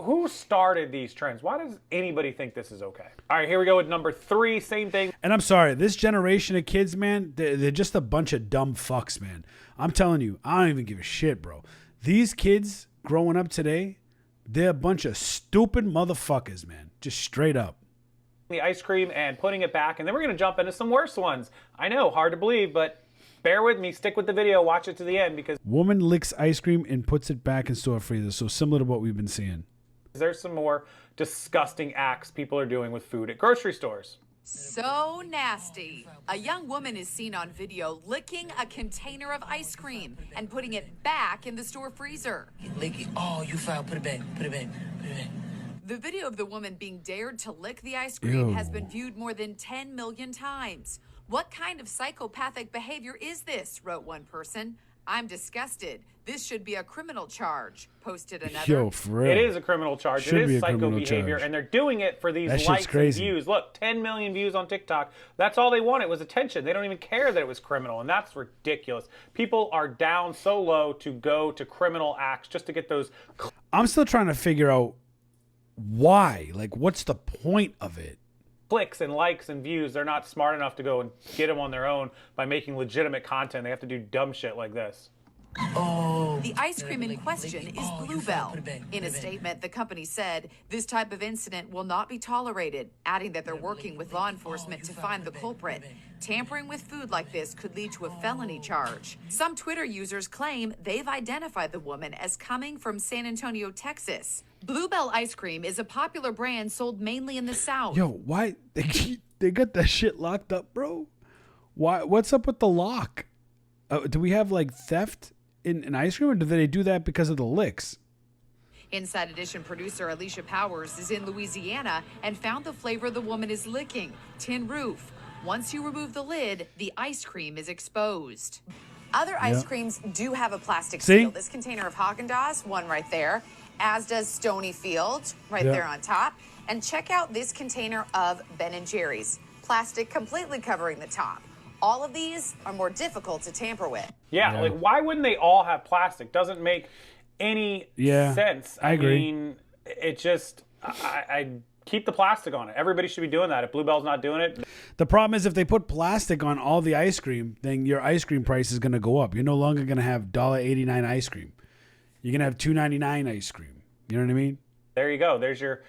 Who started these trends? Why does anybody think this is okay? All right, here we go with number 3. Same thing. And I'm sorry, this generation of kids, man, they're just a bunch of dumb fucks, man. I'm telling you, I don't even give a shit, bro. These kids growing up today, they're a bunch of stupid motherfuckers, man. Just straight up. The ice cream and putting it back, and then we're going to jump into some worse ones. I know, hard to believe, but bear with me. Stick with the video. Watch it to the end, because Woman licks ice cream and puts it back in store freezer. So similar to what we've been seeing. there's some more disgusting acts people are doing with food at grocery stores. So nasty. A young woman is seen on video licking a container of ice cream and putting it back in the store freezer. Lick it. Oh, you foul. Put it back. Put it back. Put it back. The video of the woman being dared to lick the ice cream has been viewed more than 10 million times. What kind of psychopathic behavior is this, wrote one person. I'm disgusted. This should be a criminal charge, posted another. Yo, for real. It is a criminal charge. Should It be is a psycho criminal behavior, charge. and they're doing it for these That shit's likes crazy. and views. Look, 10 million views on TikTok. That's all they wanted was attention. They don't even care that it was criminal, and that's ridiculous. People are down so low to go to criminal acts just to get those. I'm still trying to figure out why. Like, what's the point of it? Clicks and likes and views. They're not smart enough to go and get them on their own by making legitimate content. They have to do dumb shit like this. Oh. The ice cream in question is Oh, you Bluebell. put it back, put In a it back. statement, the company said this type of incident will not be tolerated, adding that they're working with law enforcement to find the culprit. Tampering with food like this could lead to a felony charge. Some Twitter users claim they've identified the woman as coming from San Antonio, Texas. Bluebell ice cream is a popular brand sold mainly in the South. Yo, why they got that shit locked up, bro? Why? What's up with the lock? Do we have like theft in ice cream, or do they do that because of the licks? Inside Edition producer Alicia Powers is in Louisiana and found the flavor the woman is licking, tin roof. Once you remove the lid, the ice cream is exposed. Other ice creams do have a plastic seal. This container of Haagen-Dazs, one right there, as does Stonyfield, right there on top. And check out this container of Ben & Jerry's. Plastic completely covering the top. All of these are more difficult to tamper with. Yeah, like why wouldn't they all have plastic? Doesn't make any sense. I agree. Mean, it just, I keep the plastic on it. Everybody should be doing that. If Bluebell's not doing it. The problem is if they put plastic on all the ice cream, then your ice cream price is going to go up. You're no longer going to have $1.89 ice cream. You're going to have $2.99 ice cream. You know what I mean? There you go. There's your...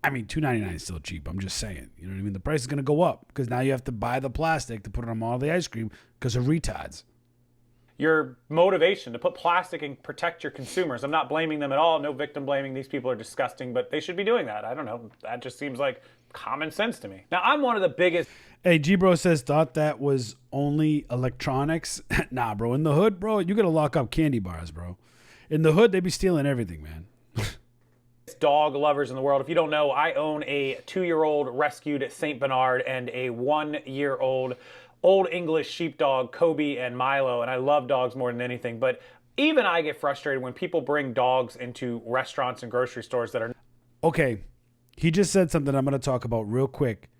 I mean, $2.99 is still cheap. I'm just saying. You know what I mean? The price is going to go up because now you have to buy the plastic to put on all the ice cream because of retards. Your motivation to put plastic and protect your consumers. I'm not blaming them at all. No victim blaming. These people are disgusting, but they should be doing that. I don't know. That just seems like common sense to me. Now, I'm one of the biggest... Hey, G-Bro says, thought that was only electronics. Nah, bro. In the hood, bro, you got to lock up candy bars, bro. In the hood, they be stealing everything, man. Dog lovers in the world. If you don't know, I own a 2-year-old rescued Saint Bernard and a 1-year-old Old English sheepdog, Kobe and Milo, and I love dogs more than anything, but even I get frustrated when people bring dogs into restaurants and grocery stores that are... Okay, he just said something I'm going to talk about real quick.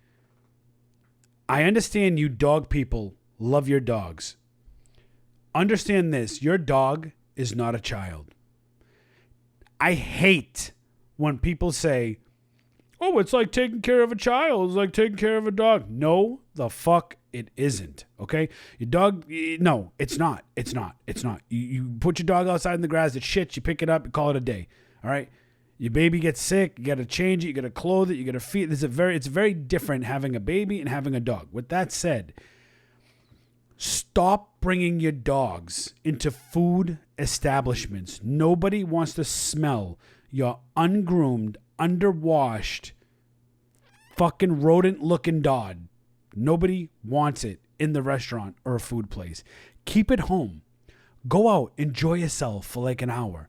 I understand you dog people love your dogs. Understand this, your dog is not a child. I hate when people say, oh, it's like taking care of a child. It's like taking care of a dog. No, the fuck it isn't, okay? Your dog, no, it's not. It's not. It's not. You put your dog outside in the grass, it shits, you pick it up, you call it a day, all right? Your baby gets sick, you got to change it, you got to clothe it, you got to feed it. It's very different having a baby and having a dog. With that said, stop bringing your dogs into food establishments. Nobody wants to smell your ungroomed, underwashed, fucking rodent-looking dog. Nobody wants it in the restaurant or a food place. Keep it home. Go out, enjoy yourself for like an hour.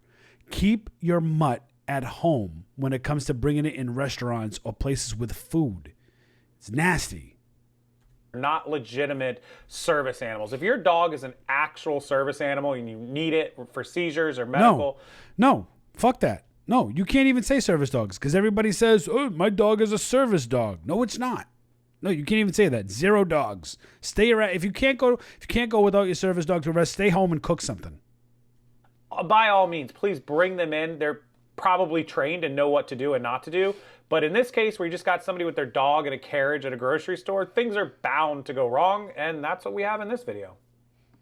Keep your mutt at home when it comes to bringing it in restaurants or places with food. It's nasty. Not legitimate service animals. If your dog is an actual service animal and you need it for seizures or medical... No, fuck that. No, you can't even say service dogs because everybody says, oh, my dog is a service dog. No, it's not. No, you can't even say that. 0 dogs. Stay around. If you can't go without your service dog to rest, stay home and cook something. By all means, please bring them in. They're probably trained and know what to do and not to do. But in this case, where you just got somebody with their dog in a carriage at a grocery store, things are bound to go wrong, and that's what we have in this video.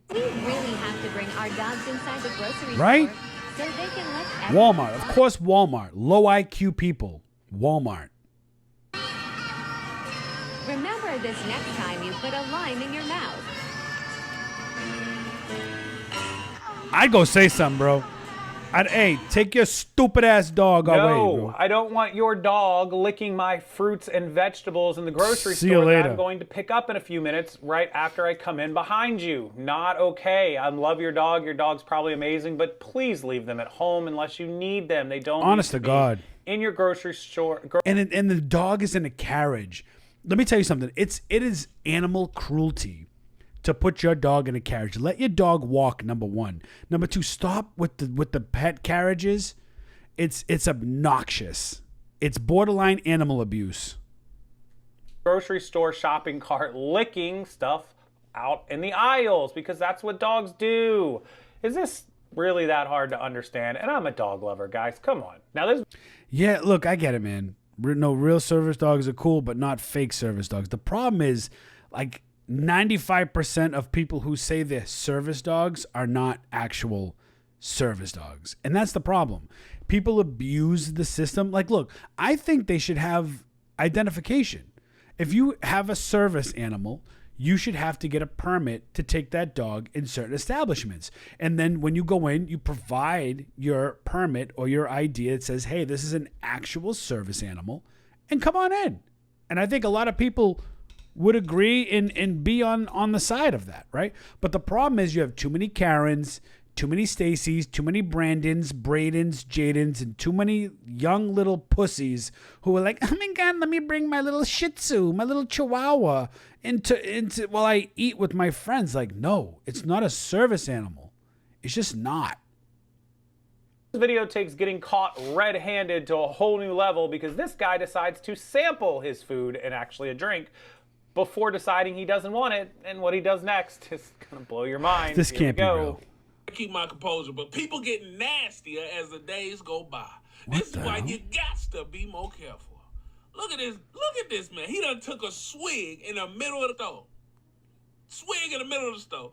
We really have to bring our dogs inside the grocery right? store so they can let Walmart. Of course, Walmart. Low IQ people. Walmart. Remember this next time you put a lime in your mouth. I'd go say something, bro. Hey, take your stupid ass dog away, bro. No, I don't want your dog licking my fruits and vegetables in the grocery See you store that later. I'm going to pick up in a few minutes right after I come in behind you. Not okay. I love your dog. Your dog's probably amazing, but please leave them at home unless you need them. They don't Honest need to be God. in your grocery store. And the dog is in a carriage. Let me tell you something. It is animal cruelty to put your dog in a carriage. Let your dog walk, number one. Number two, stop with the pet carriages. It's obnoxious. It's borderline animal abuse. Grocery store shopping cart licking stuff out in the aisles because that's what dogs do. Is this really that hard to understand? And I'm a dog lover, guys. Come on. Now this... Yeah, look, I get it, man. No, real service dogs are cool, but not fake service dogs. The problem is, like, 95% of people who say they're service dogs are not actual service dogs. And that's the problem. People abuse the system. Like, look, I think they should have identification. If you have a service animal, you should have to get a permit to take that dog in certain establishments. And then when you go in, you provide your permit or your ID that says, hey, this is an actual service animal, and come on in. And I think a lot of people would agree and be on the side of that, right? But the problem is you have too many Karens, too many Stacys, too many Brandons, Bradens, Jadens, and too many young little pussies who are like, oh my God, let me bring my little Shih Tzu, my little Chihuahua into while I eat with my friends. Like, no, it's not a service animal. It's just not. This video takes getting caught red-handed to a whole new level because this guy decides to sample his food and actually a drink before deciding he doesn't want it, and what he does next is gonna blow your mind. This can't be real. I keep my composure, but people get nastier as the days go by. This is why you got to be more careful. Look at this. Look at this, man. He done took a swig in the middle of the stove. Swig in the middle of the stove.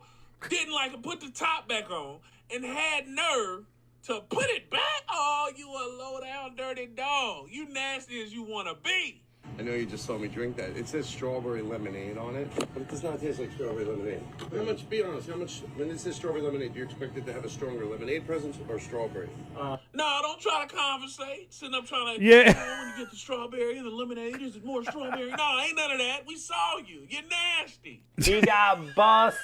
Didn't like to put the top back on and had nerve to put it back. Oh, you a low down dirty dog. You nasty as you want to be. I know you just saw me drink that. It says strawberry lemonade on it, but it does not taste like strawberry lemonade. How much, be honest, how much, when it says strawberry lemonade, do you expect it to have a stronger lemonade presence or strawberry? No, don't try to conversate. Sitting up trying to, Yeah. when you get the strawberry and the lemonade, is it more strawberry? No, ain't none of that. We saw you. You're nasty. He got bust.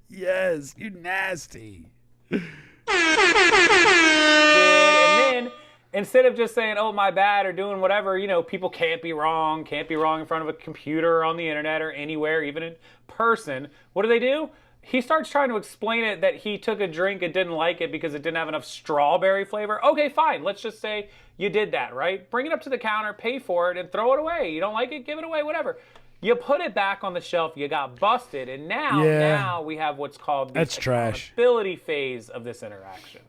Yes, you nasty. And then instead of just saying, oh, my bad, or doing whatever, you know, people can't be wrong in front of a computer or on the internet or anywhere, even in person. What do? He starts trying to explain it that he took a drink and didn't like it because it didn't have enough strawberry flavor. Okay, fine. Let's just say you did that, right? Bring it up to the counter, pay for it, and throw it away. You don't like it? Give it away, whatever. You put it back on the shelf, you got busted, and now we have what's called the accountability phase of this interaction.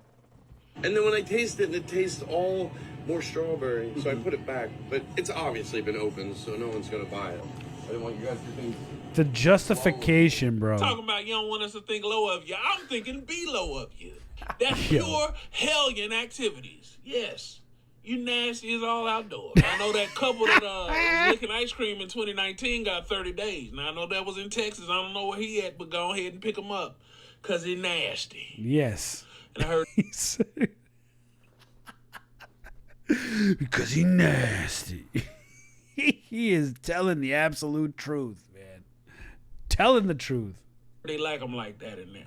And then when I taste it tastes all more strawberry, so I put it back. But it's obviously been opened, so no one's going to buy it. I didn't want you guys to think... The justification, bro. Talking about you don't want us to think low of you. I'm thinking below of you. That's pure hellion activities. Yes. You nasty as all outdoors. I know that couple that was licking ice cream in 2019 got 30 days. Now, I know that was in Texas. I don't know where he at, but go ahead and pick him up because he nasty. Yes. And I heard... Because he nasty. He is telling the absolute truth, man. Telling the truth. They like him like that in there.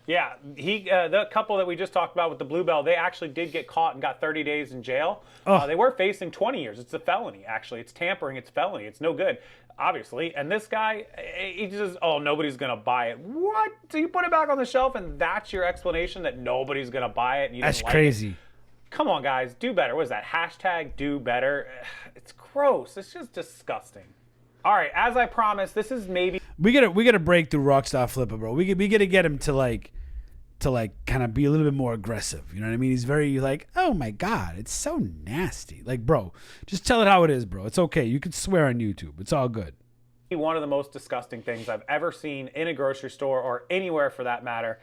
Yeah, the couple that we just talked about with the Bluebell, they actually did get caught and got 30 days in jail. They were facing 20 years. It's a felony, actually. It's tampering. It's felony. It's no good, obviously. And this guy, he just, oh, nobody's going to buy it. What? So you put it back on the shelf and that's your explanation that nobody's going to buy it? And you that's didn't like crazy. It? Come on, guys. Do better. What is that? Hashtag do better. It's gross. It's just disgusting. All right, as I promised, this is maybe... We gotta break through Rockstar Flipper, bro. We gotta get him to kind of be a little bit more aggressive. You know what I mean? He's very like, oh my God, it's so nasty. Like, bro, just tell it how it is, bro. It's okay. You can swear on YouTube. It's all good. One of the most disgusting things I've ever seen in a grocery store or anywhere for that matter.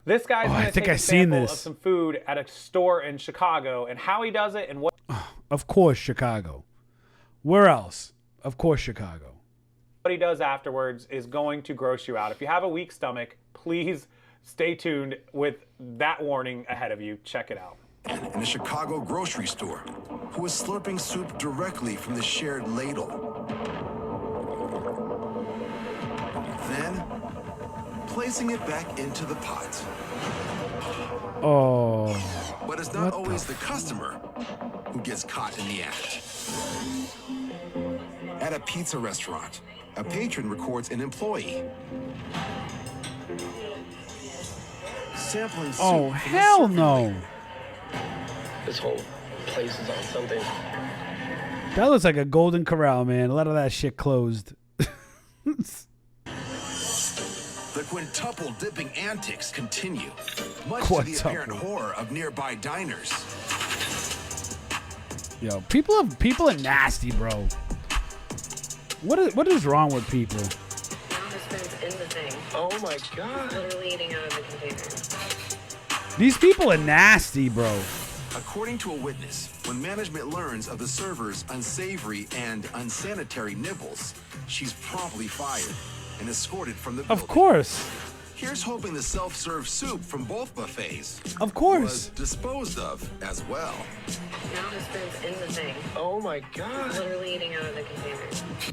This guy's going to take a sample of some food at a store in Chicago, and how he does it and what... Of course, Chicago. Where else? Of course, Chicago. What he does afterwards is going to gross you out. If you have a weak stomach, please stay tuned with that warning ahead of you. Check it out. In a Chicago grocery store, who is slurping soup directly from the shared ladle. Then, placing it back into the pot. Oh. But it's not always the customer who gets caught in the act. At a pizza restaurant, a patron records an employee sampling soup. Oh, hell no. This whole place is on something. That looks like a Golden Corral, man. A lot of that shit closed. The quintuple dipping antics continue, much to the apparent horror of nearby diners. Yo, people are nasty, bro. What is wrong with people? In the thing. Oh my God. Literally eating out of the container. These people are nasty, bro. According to a witness, when management learns of the server's unsavory and unsanitary nibbles, she's promptly fired and escorted from the building. Of course. Here's hoping the self-serve soup from both buffets Of course. was disposed of as well. Now his friend's in the thing. Oh my God. Literally eating out of the container.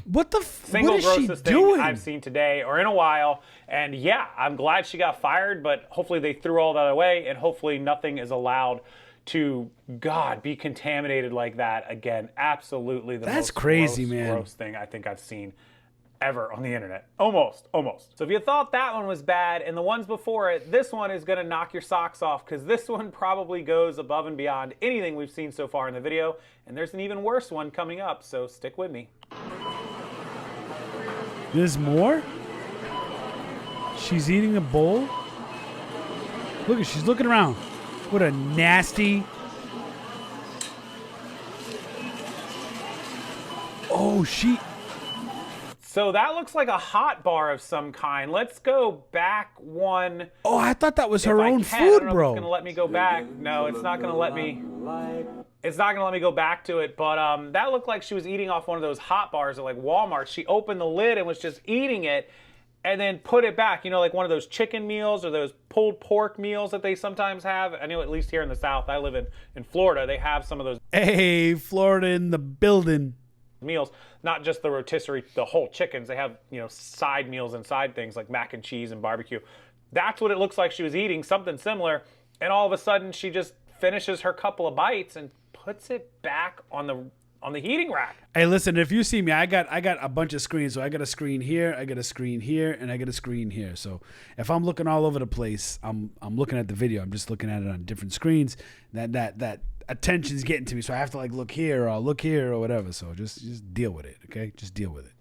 What the Single what is she grossest thing doing? I've seen today or in a while. And yeah, I'm glad she got fired, but hopefully they threw all that away and hopefully nothing is allowed to, God, be contaminated like that again. Absolutely the That's most crazy, gross, man. gross thing I think I've seen ever on the internet. Almost. So if you thought that one was bad and the ones before it, this one is gonna knock your socks off because this one probably goes above and beyond anything we've seen so far in the video. And there's an even worse one coming up, so stick with me. There's more? She's eating a bowl? Look, she's looking around. What a nasty... Oh, she... So that looks like a hot bar of some kind. Let's go back one. Oh, I thought that was her If I own can. I don't food, know if bro. It's gonna let me go back. No, it's not gonna let me. It's not gonna let me go back to it. But that looked like she was eating off one of those hot bars at like Walmart. She opened the lid and was just eating it, and then put it back. You know, like one of those chicken meals or those pulled pork meals that they sometimes have. I know at least here in the South. I live in Florida. They have some of those Hey, Florida in the building. meals, not just the rotisserie, the whole chickens. They have, you know, side meals inside things like mac and cheese and barbecue. That's what it looks like she was eating, something similar. And all of a sudden she just finishes her couple of bites and puts it back on the heating rack. Hey, listen, if you see me, I got a bunch of screens. So I got a screen here, I got a screen here, and I got a screen here. So if I'm looking all over the place, I'm looking at the video. I'm just looking at it on different screens. That attention's getting to me, so I have to like look here or whatever. So just deal with it, okay? Just deal with it.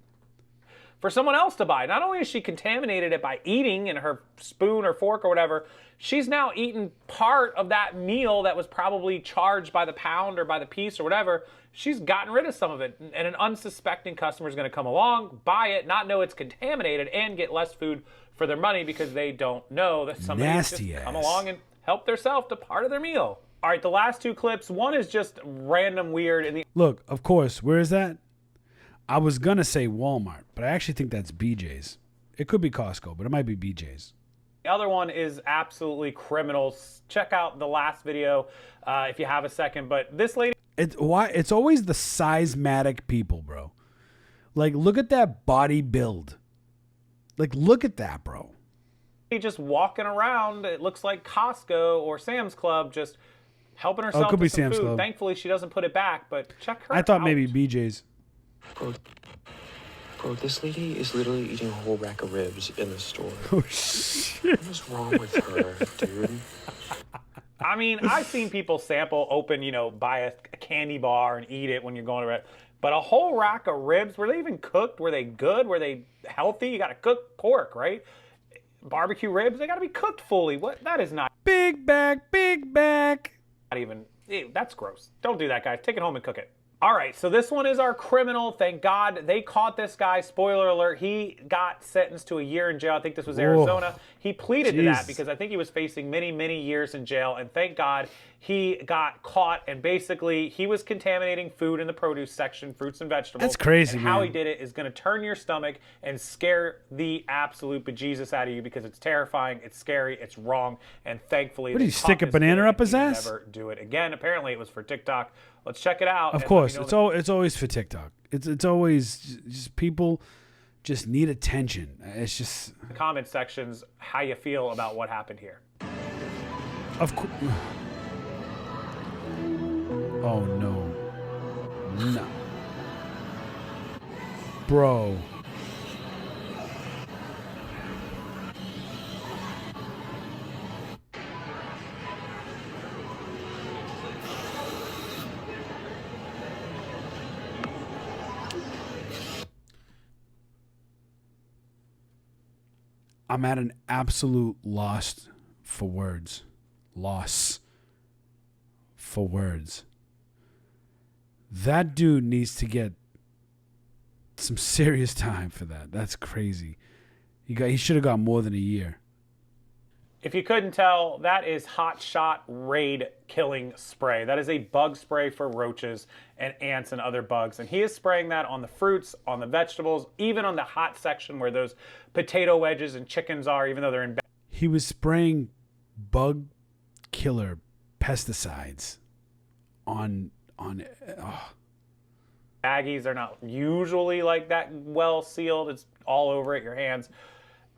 For someone else to buy. Not only is she contaminated it by eating in her spoon or fork or whatever, she's now eaten part of that meal that was probably charged by the pound or by the piece or whatever. She's gotten rid of some of it, and an unsuspecting customer is going to come along, buy it, not know it's contaminated, and get less food for their money because they don't know that somebody's just come along and helped themselves to part of their meal. All right, the last two clips, one is just random weird. And Look, of course, where is that? I was going to say Walmart, but I actually think that's BJ's. It could be Costco, but it might be BJ's. the other one is absolutely criminal. Check out the last video if you have a second. But this lady... It's always the seismatic people, bro. Like, look at that body build. Like, look at that, bro. Just walking around, it looks like Costco or Sam's Club, just helping herself could be with some Sam's food. Club. Thankfully, she doesn't put it back, but check her I thought out. maybe BJ's. Bro, this lady is literally eating a whole rack of ribs in the store. Oh, shit. What is wrong with her, dude? I mean, I've seen people sample, open, buy a candy bar and eat it when you're going to it. But a whole rack of ribs, were they even cooked? Were they good? Were they healthy? You got to cook pork, right? Barbecue ribs, they got to be cooked fully. What? That is not... Big back, big back. Not even... Ew, that's gross. Don't do that, guys. Take it home and cook it. All right, so this one is our criminal. Thank God they caught this guy. Spoiler alert, he got sentenced to a year in jail. I think this was Arizona. He pleaded to that because I think he was facing many, many years in jail. And thank God he got caught. And basically, he was contaminating food in the produce section, fruits and vegetables. That's crazy, and how man. he did it is going to turn your stomach and scare the absolute bejesus out of you because it's terrifying, it's scary, it's wrong. And thankfully, What, did they he caught stick a this banana kid up his and ass? Never do it again. Apparently, it was for TikTok. Let's check it out. Of and course, let me know it's always for TikTok. It's always just people just need attention. It's just in the comment sections how you feel about what happened here. of course. Oh no, no, bro. I'm at an absolute loss for words. Loss for words. That dude needs to get some serious time for that. That's crazy. He should have got more than a year. If you couldn't tell, that is Hot Shot Raid Killing Spray. That is a bug spray for roaches and ants and other bugs. And he is spraying that on the fruits, on the vegetables, even on the hot section where those potato wedges and chickens are, even though they're in he was spraying bug killer pesticides on Baggies, they're not usually like that well sealed. It's all over at your hands.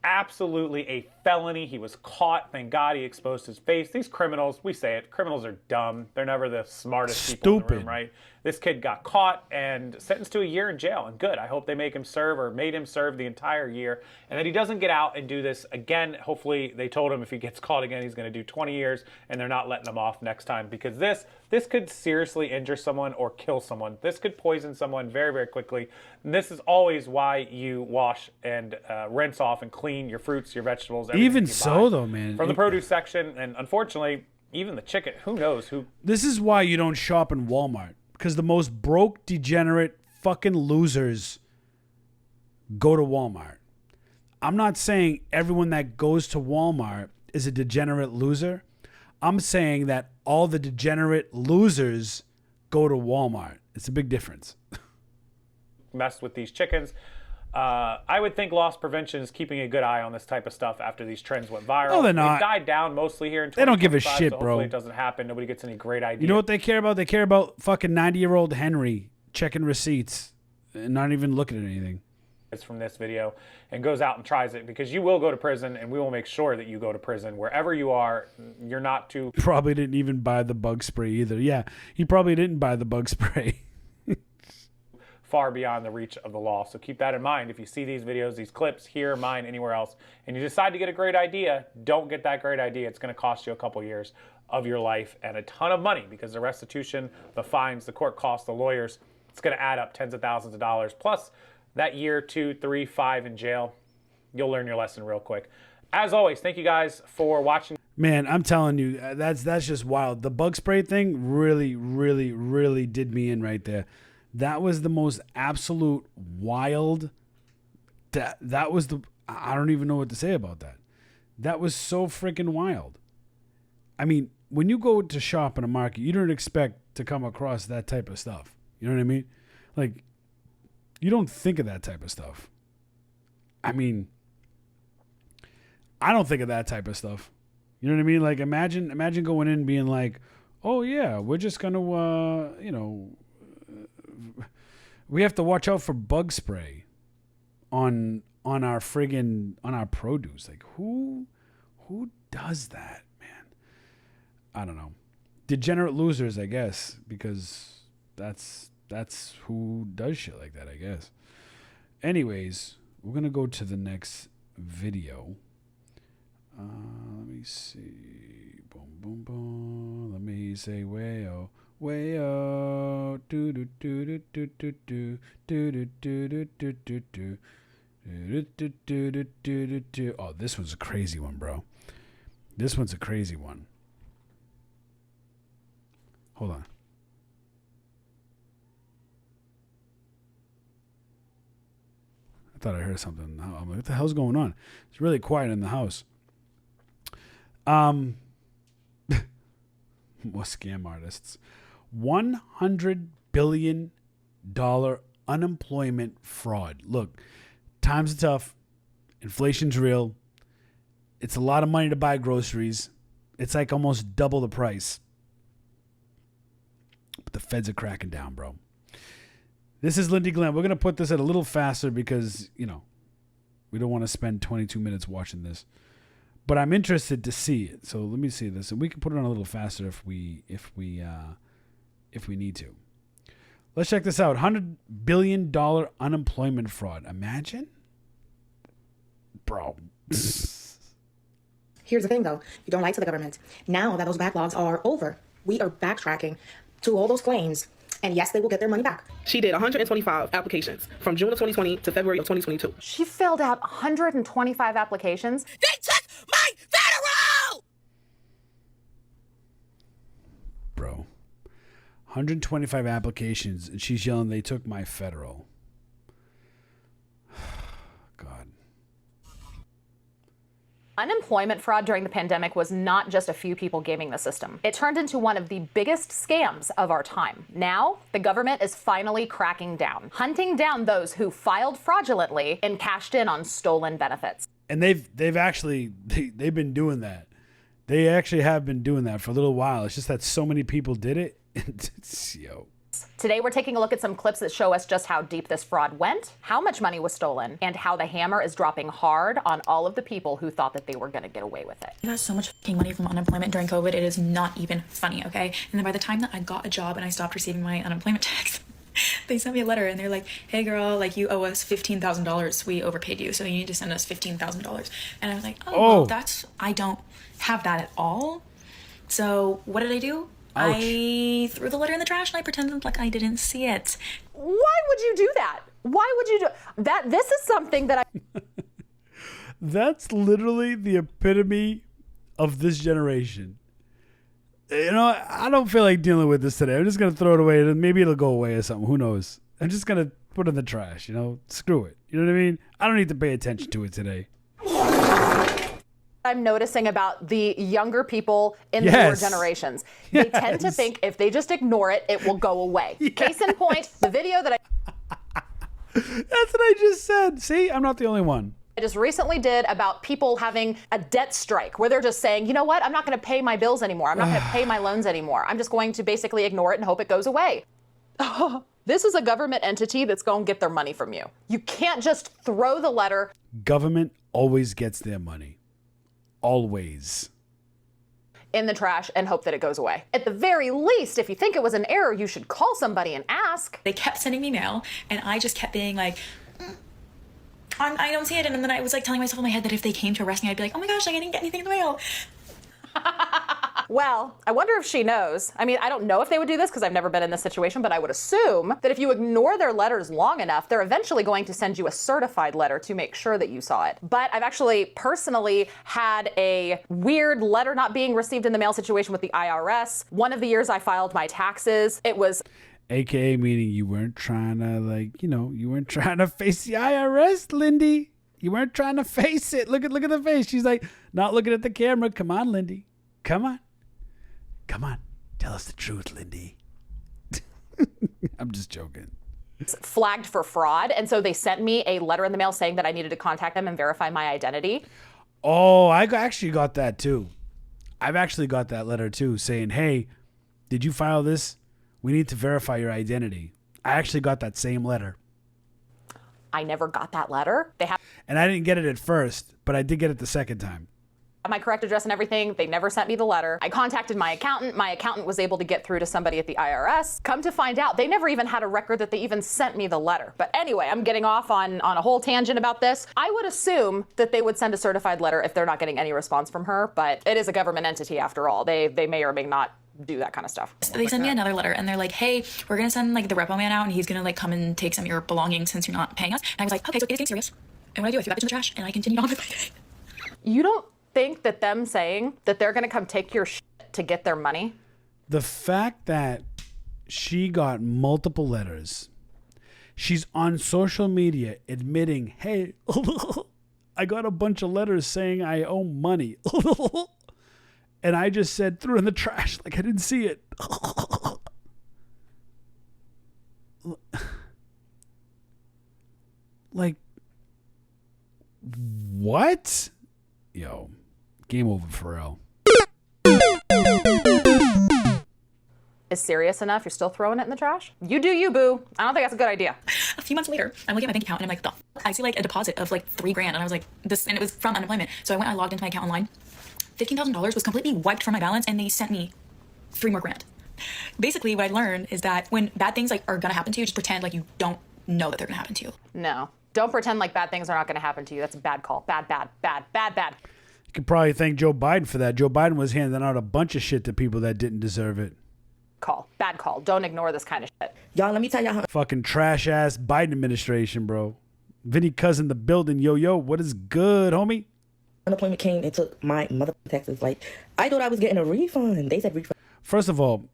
Absolutely a felony. He was caught. Thank God he exposed his face. These criminals, we say it, criminals are dumb. They're never the smartest people in the room, right? This kid got caught and sentenced to a year in jail. And good. I hope they make him serve or made him serve the entire year. And that he doesn't get out and do this again. Hopefully they told him if he gets caught again, he's going to do 20 years and they're not letting him off next time, because this could seriously injure someone or kill someone. This could poison someone very, very quickly. And this is always why you wash and rinse off and clean your fruits, your vegetables. Even so, though, man. From the produce section, and unfortunately, even the chicken. Who knows who? This is why you don't shop in Walmart, because the most broke, degenerate, fucking losers go to Walmart. I'm not saying everyone that goes to Walmart is a degenerate loser. I'm saying that all the degenerate losers go to Walmart. It's a big difference. Messed with these chickens. I would think loss prevention is keeping a good eye on this type of stuff after these trends went viral. No, they're not. They've died down mostly here in 2025. They don't give a shit, so bro. Hopefully it doesn't happen. Nobody gets any great ideas. You know what they care about? They care about fucking 90-year-old Henry checking receipts and not even looking at anything. It's from this video and goes out and tries it, because you will go to prison, and we will make sure that you go to prison wherever you are. You're not too probably didn't even buy the bug spray either. Yeah, he probably didn't buy the bug spray. far beyond the reach of the law. So keep that in mind. If you see these videos, these clips here, mine, anywhere else, and you decide to get a great idea, don't get that great idea. It's going to cost you a couple years of your life and a ton of money, because the restitution, the fines, the court costs, the lawyers, it's going to add up tens of thousands of dollars. Plus that year, 2, 3, 5 in jail. You'll learn your lesson real quick. As always, thank you guys for watching. Man, I'm telling you, that's just wild. The bug spray thing really, really, really did me in right there. That was the most absolute wild. That was the, I don't even know what to say about that. That was so freaking wild. I mean, when you go to shop in a market, you don't expect to come across that type of stuff. You know what I mean? Like, you don't think of that type of stuff. I mean, I don't think of that type of stuff. You know what I mean? Like, imagine going in and being like, oh yeah, we're just gonna, we have to watch out for bug spray on our produce. Like, who does that, man? I don't know. Degenerate losers, I guess, because that's who does shit like that, I guess. Anyways, we're gonna go to the next video. Let me see. Boom, boom, boom. Let me say way-o, way-o. Do do do do do do do do do do do do do do. Oh, this one's a crazy one, bro. This one's a crazy one. Hold on. I thought I heard something. I'm like, what the hell's going on? It's really quiet in the house. More scam artists. $100 billion unemployment fraud. Look, times are tough. Inflation's real. It's a lot of money to buy groceries. It's like almost double the price. But the feds are cracking down, bro. This is Lindy Glenn. We're going to put this at a little faster because, we don't want to spend 22 minutes watching this. But I'm interested to see it. So let me see this. And we can put it on a little faster if we need to. Let's check this out. $100 billion unemployment fraud. Imagine? Bro. Here's the thing, though. You don't lie to the government. Now that those backlogs are over, we are backtracking to all those claims. And yes, they will get their money back. She did 125 applications from June of 2020 to February of 2022. She filled out 125 applications. They took my federal! Bro. 125 applications, and she's yelling, they took my federal. God. Unemployment fraud during the pandemic was not just a few people gaming the system. It turned into one of the biggest scams of our time. Now, the government is finally cracking down, hunting down those who filed fraudulently and cashed in on stolen benefits. And they've been doing that. They actually have been doing that for a little while. It's just that so many people did it. Yo. Today, we're taking a look at some clips that show us just how deep this fraud went, how much money was stolen, and how the hammer is dropping hard on all of the people who thought that they were going to get away with it. I got so much fucking money from unemployment during COVID. It is not even funny, okay? And then by the time that I got a job and I stopped receiving my unemployment checks, they sent me a letter and they're like, hey girl, like you owe us $15,000. We overpaid you, so you need to send us $15,000. And I was like, well, I don't have that at all. So what did I do? Ouch. I threw the letter in the trash and I pretended like I didn't see it. Why would you do that? Why would you do that? This is something that I... That's literally the epitome of this generation. You know, I don't feel like dealing with this today. I'm just going to throw it away and maybe it'll go away or something. Who knows? I'm just going to put it in the trash, you know? Screw it. You know what I mean? I don't need to pay attention to it today. I'm noticing about the younger people in the newer generations. They tend to think if they just ignore it, it will go away. Case in point, the video that That's what I just said. See, I'm not the only one. I just recently did about people having a debt strike where they're just saying, you know what, I'm not going to pay my bills anymore. I'm not going to pay my loans anymore. I'm just going to basically ignore it and hope it goes away. This is a government entity that's going to get their money from you. You can't just throw the letter. Government always gets their money. Always. In the trash and hope that it goes away. At the very least, if you think it was an error, you should call somebody and ask. They kept sending me mail and I just kept being like, I don't see it. And then I was like telling myself in my head that if they came to arrest me, I'd be like, oh my gosh, like, I didn't get anything in the mail. Well, I wonder if she knows. I mean, I don't know if they would do this because I've never been in this situation, but I would assume that if you ignore their letters long enough, they're eventually going to send you a certified letter to make sure that you saw it. But I've actually personally had a weird letter not being received in the mail situation with the IRS. One of the years I filed my taxes, it was... AKA meaning you weren't trying to, like, you know, you weren't trying to face the IRS, Lindy. You weren't trying to face it. Look at the face. She's like, not looking at the camera. Come on, Lindy. Come on. Come on. Tell us the truth, Lindy. I'm just joking. Flagged for fraud. And so they sent me a letter in the mail saying that I needed to contact them and verify my identity. Oh, I actually got that too. I've actually got that letter too saying, hey, did you file this? We need to verify your identity. I actually got that same letter. I never got that letter. And I didn't get it at first, but I did get it the second time. My correct address and everything. They never sent me the letter. I contacted my accountant. My accountant was able to get through to somebody at the IRS. Come to find out, they never even had a record that they even sent me the letter. But anyway, I'm getting off on a whole tangent about this. I would assume that they would send a certified letter if they're not getting any response from her, but it is a government entity after all. They may or may not do that kind of stuff. So they send me another letter and they're like, hey, we're going to send like the repo man out and he's going to like come and take some of your belongings since you're not paying us. And I was like, okay, so it is getting serious. And what do? I threw that bitch in the trash and I continued on with my day. You don't think that them saying that they're going to come take your shit to get their money? The fact that she got multiple letters, she's on social media admitting, hey, I got a bunch of letters saying I owe money. And I just said, threw it in the trash like I didn't see it. Like, what? Yo, game over for Pharrell. Is serious enough? You're still throwing it in the trash? You do you, boo. I don't think that's a good idea. A few months later, I'm looking at my bank account and I'm like, the f-? I see like a deposit of like $3,000 and I was like, this, and it was from unemployment. So I logged into my account online. $15,000 was completely wiped from my balance and they sent me $3 more grand. Basically, what I learned is that when bad things like are gonna happen to you, just pretend like you don't know that they're gonna happen to you. No, don't pretend like bad things are not gonna happen to you. That's a bad call. Bad. You could probably thank Joe Biden for that. Joe Biden was handing out a bunch of shit to people that didn't deserve it. Bad call. Don't ignore this kind of shit. Y'all, let me tell y'all. Fucking trash ass Biden administration, bro. Vinny Cousin the building. Yo, what is good, homie? Unemployment came and took my mother taxes. Like, I thought I was getting a refund. They said refund. First of all,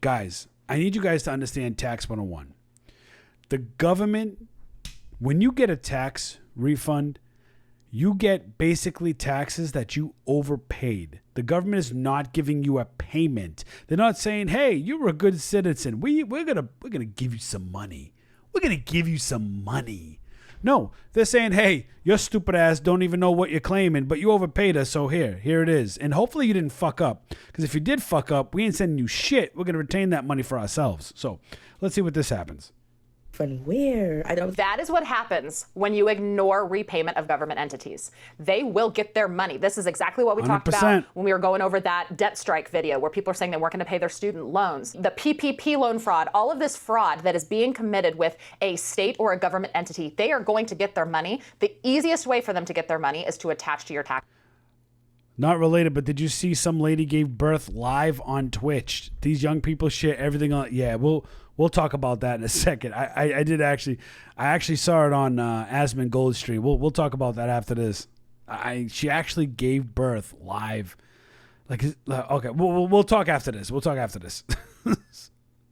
guys, I need you guys to understand tax 101. The government, when you get a tax refund, you get basically taxes that you overpaid. The government is not giving you a payment. They're not saying, "Hey, you were a good citizen. We're gonna give you some money. We're gonna give you some money." No, they're saying, hey, your stupid ass don't even know what you're claiming, but you overpaid us, so here it is. And hopefully you didn't fuck up. Because if you did fuck up, we ain't sending you shit. We're going to retain that money for ourselves. So let's see what this happens. From where? I don't. That is what happens when you ignore repayment of government entities. They will get their money. This is exactly what we talked 100%. about when we were going over that debt strike video where people are saying they weren't going to pay their student loans. The PPP loan fraud, all of this fraud that is being committed with a state or a government entity, they are going to get their money. The easiest way for them to get their money is to attach to your tax. Not related, but did you see some lady gave birth live on Twitch? These young people share everything on. Yeah, we'll talk about that in a second. I actually saw it on Asmon Goldstream. We'll talk about that after this. She actually gave birth live. Okay, we'll talk after this. We'll talk after this.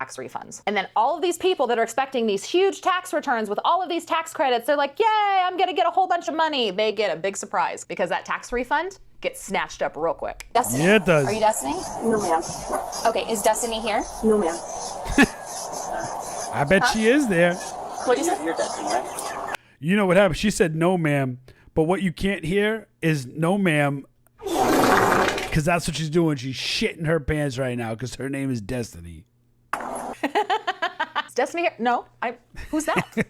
Tax refunds. And then all of these people that are expecting these huge tax returns with all of these tax credits, they're like, yay, I'm going to get a whole bunch of money. They get a big surprise because that tax refund gets snatched up real quick. Destiny. Yeah, it does. Are you Destiny? No, ma'am. Okay, is Destiny here? No, ma'am. I bet she is there. What did you say? You're Destiny, right? You know what happened? She said no, ma'am. But what you can't hear is no, ma'am. Because that's what she's doing. She's shitting her pants right now because her name is Destiny. Is Destiny here? No. Who's that?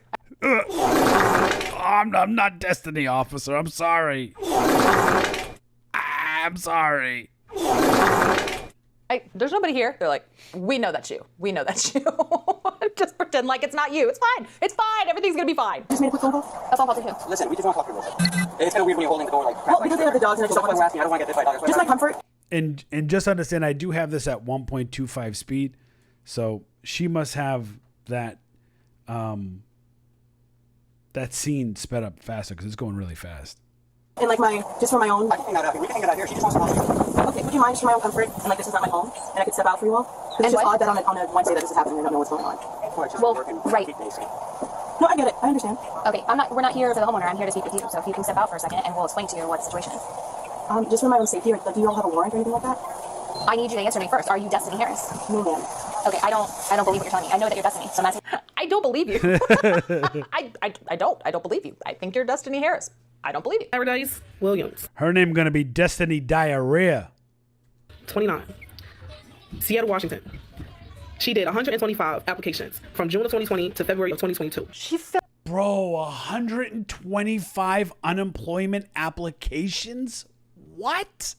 I'm not Destiny, officer. I'm sorry. I'm sorry. There's nobody here. They're like, we know that's you. We know that's you. Just pretend like it's not you. It's fine. It's fine. Everything's going to be fine. Just made a quick phone call. A phone call to who? Listen, we just want to talk to you a little bit. It's kind of weird when you're holding the door like. Well, because they have the dogs and I just don't want to. I don't want to get bit by dogs. Just my comfort. And just understand, I do have this at 1.25 speed, so she must have that that scene sped up faster because it's going really fast. And like just for my own. I can hang out out here. We can hang out out here. She just wants to talk to you. Okay, would you mind just for my own comfort? And like this is not my home, and I could step out for you all. Because it's just odd that on a Wednesday that this is happening. I don't know what's going on. Well, right. No, I get it. I understand. Okay, we're not here for the homeowner. I'm here to speak with you. So if you can step out for a second and we'll explain to you what the situation is. Just for my own safety, like, do you all have a warrant or anything like that? I need you to answer me first. Are you Destiny Harris? No, ma'am. Okay, I don't believe what you're telling me. I know that you're Destiny, so I'm asking. I don't believe you. I don't believe you. I think you're Destiny Harris. I don't believe you. Paradise Williams. Her name going to be Destiny Diarrhea. 29. Seattle, Washington. She did 125 applications from June of 2020 to February of 2022. Bro, 125 unemployment applications? What?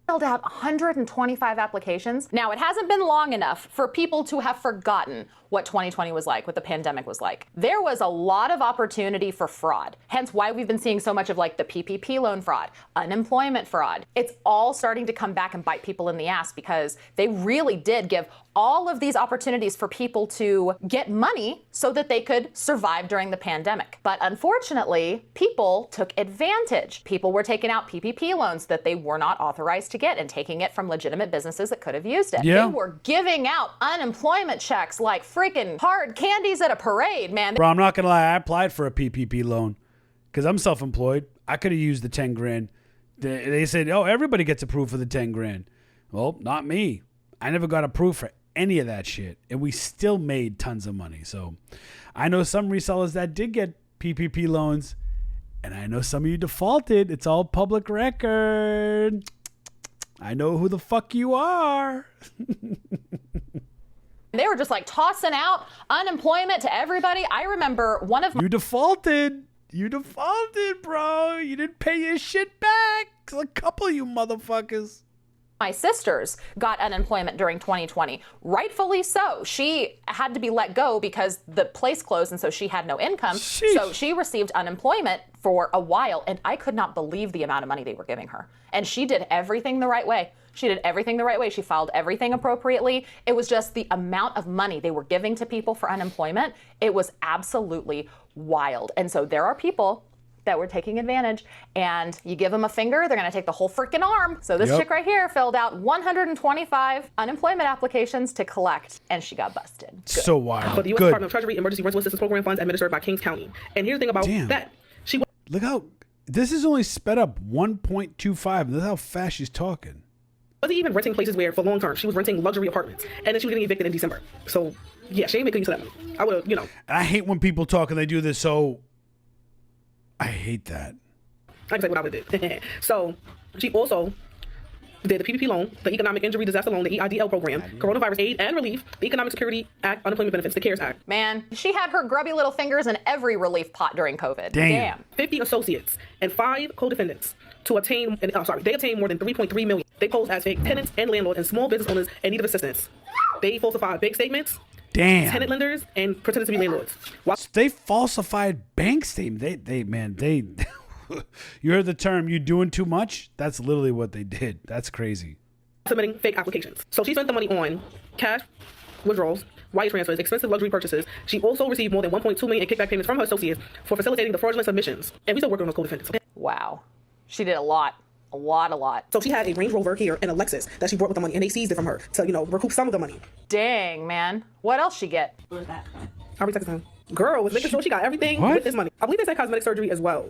Filled out 125 applications. Now, it hasn't been long enough for people to have forgotten what 2020 was like, what the pandemic was like. There was a lot of opportunity for fraud, hence why we've been seeing so much of like the PPP loan fraud, unemployment fraud. It's all starting to come back and bite people in the ass because they really did give all of these opportunities for people to get money so that they could survive during the pandemic. But unfortunately, people took advantage. People were taking out PPP loans that they were not authorized to get and taking it from legitimate businesses that could have used it. Yeah. They were giving out unemployment checks like freaking hard candies at a parade, man. Bro, I'm not going to lie. I applied for a PPP loan because I'm self-employed. I could have used the 10 grand. They said, oh, everybody gets approved for the 10 grand. Well, not me. I never got approved for any of that shit. And we still made tons of money. So I know some resellers that did get PPP loans. And I know some of you defaulted. It's all public record. I know who the fuck you are. They were just like tossing out unemployment to everybody. I remember one of my... You defaulted. You defaulted, bro. You didn't pay your shit back. A couple of you motherfuckers. My sisters got unemployment during 2020. Rightfully so. She had to be let go because the place closed and so she had no income. Sheesh. So she received unemployment for a while and I could not believe the amount of money they were giving her. And she did everything the right way. She did everything the right way. She filed everything appropriately. It was just the amount of money they were giving to people for unemployment. It was absolutely wild. And so there are people that were taking advantage, and you give them a finger, they're going to take the whole freaking arm. So this chick right here filled out 125 unemployment applications to collect, and she got busted. Good. So wild. But the U.S. Department of Treasury Emergency Rental Assistance Program funds administered by Kings County. And here's the thing about that. Look how this is only sped up 1.25. Look how fast she's talking. Wasn't even renting places where for long term. She was renting luxury apartments, and then she was getting evicted in December. So yeah, she ain't making use of that money. I would have, And I hate when people talk and they do this. So I hate that. I can say what I would do. So she also did the PPP loan, the Economic Injury Disaster Loan, the EIDL program, Coronavirus Aid and Relief, the Economic Security Act, Unemployment Benefits, the CARES Act. Man, she had her grubby little fingers in every relief pot during COVID. Damn. 50 associates and 5 co-defendants they obtained more than $3.3 million. They posed as fake tenants and landlords and small business owners in need of assistance. They falsified bank statements, tenant lenders, and pretended to be landlords. They falsified bank statements. They you heard the term, you doing too much? That's literally what they did. That's crazy. Submitting fake applications. So she spent the money on cash withdrawals, wire transfers, expensive luxury purchases. She also received more than $1.2 million in kickback payments from her associates for facilitating the fraudulent submissions. And we still working on those co-defendants. Wow. She did a lot. A lot. So she had a Range Rover here and a Lexus that she brought with the money, and they seized it from her to, recoup some of the money. Dang, man. What else she get? What was that? I'll be texting him. Girl was making sure she got everything with this money. I believe they said cosmetic surgery as well.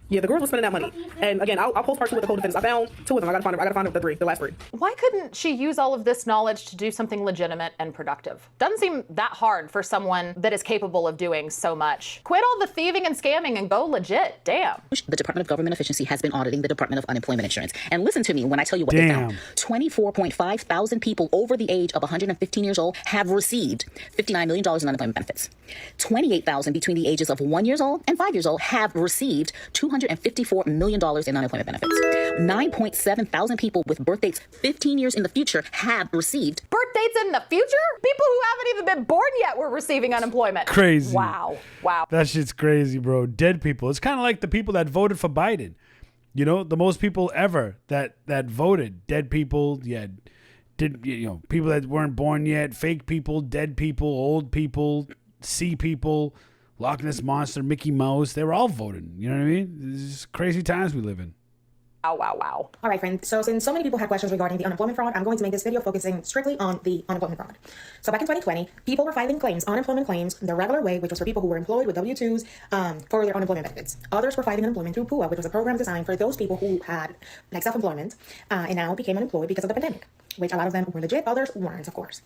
Yeah, the girls were spending that money. And again, I'll post part 2 with the co-defendants. I found 2 of them. I gotta find the last 3. Why couldn't she use all of this knowledge to do something legitimate and productive? Doesn't seem that hard for someone that is capable of doing so much. Quit all the thieving and scamming and go legit. Damn. The Department of Government Efficiency has been auditing the Department of Unemployment Insurance. And listen to me when I tell you what they found. 24.5 thousand people over the age of 115 years old have received $59 million in unemployment benefits. 28,000 between the ages of 1 year old and 5 years old have received $254 million in unemployment benefits. 9.7 thousand people with birth dates 15 years in the future have received. Birth dates in the future? People who haven't even been born yet were receiving unemployment. Crazy. Wow. That shit's crazy, bro. Dead people. It's kind of like the people that voted for Biden. The most people ever that voted. Dead people. Yeah. People that weren't born yet. Fake people. Dead people. Old people. Sea people. Loch Ness Monster, Mickey Mouse, they were all voting. You know what I mean? This is crazy times we live in. Wow. All right, friends. So since so many people had questions regarding the unemployment fraud, I'm going to make this video focusing strictly on the unemployment fraud. So back in 2020, people were filing claims, unemployment claims, the regular way, which was for people who were employed with W-2s for their unemployment benefits. Others were filing unemployment through PUA, which was a program designed for those people who had self-employment and now became unemployed because of the pandemic, which a lot of them were legit, others weren't, of course.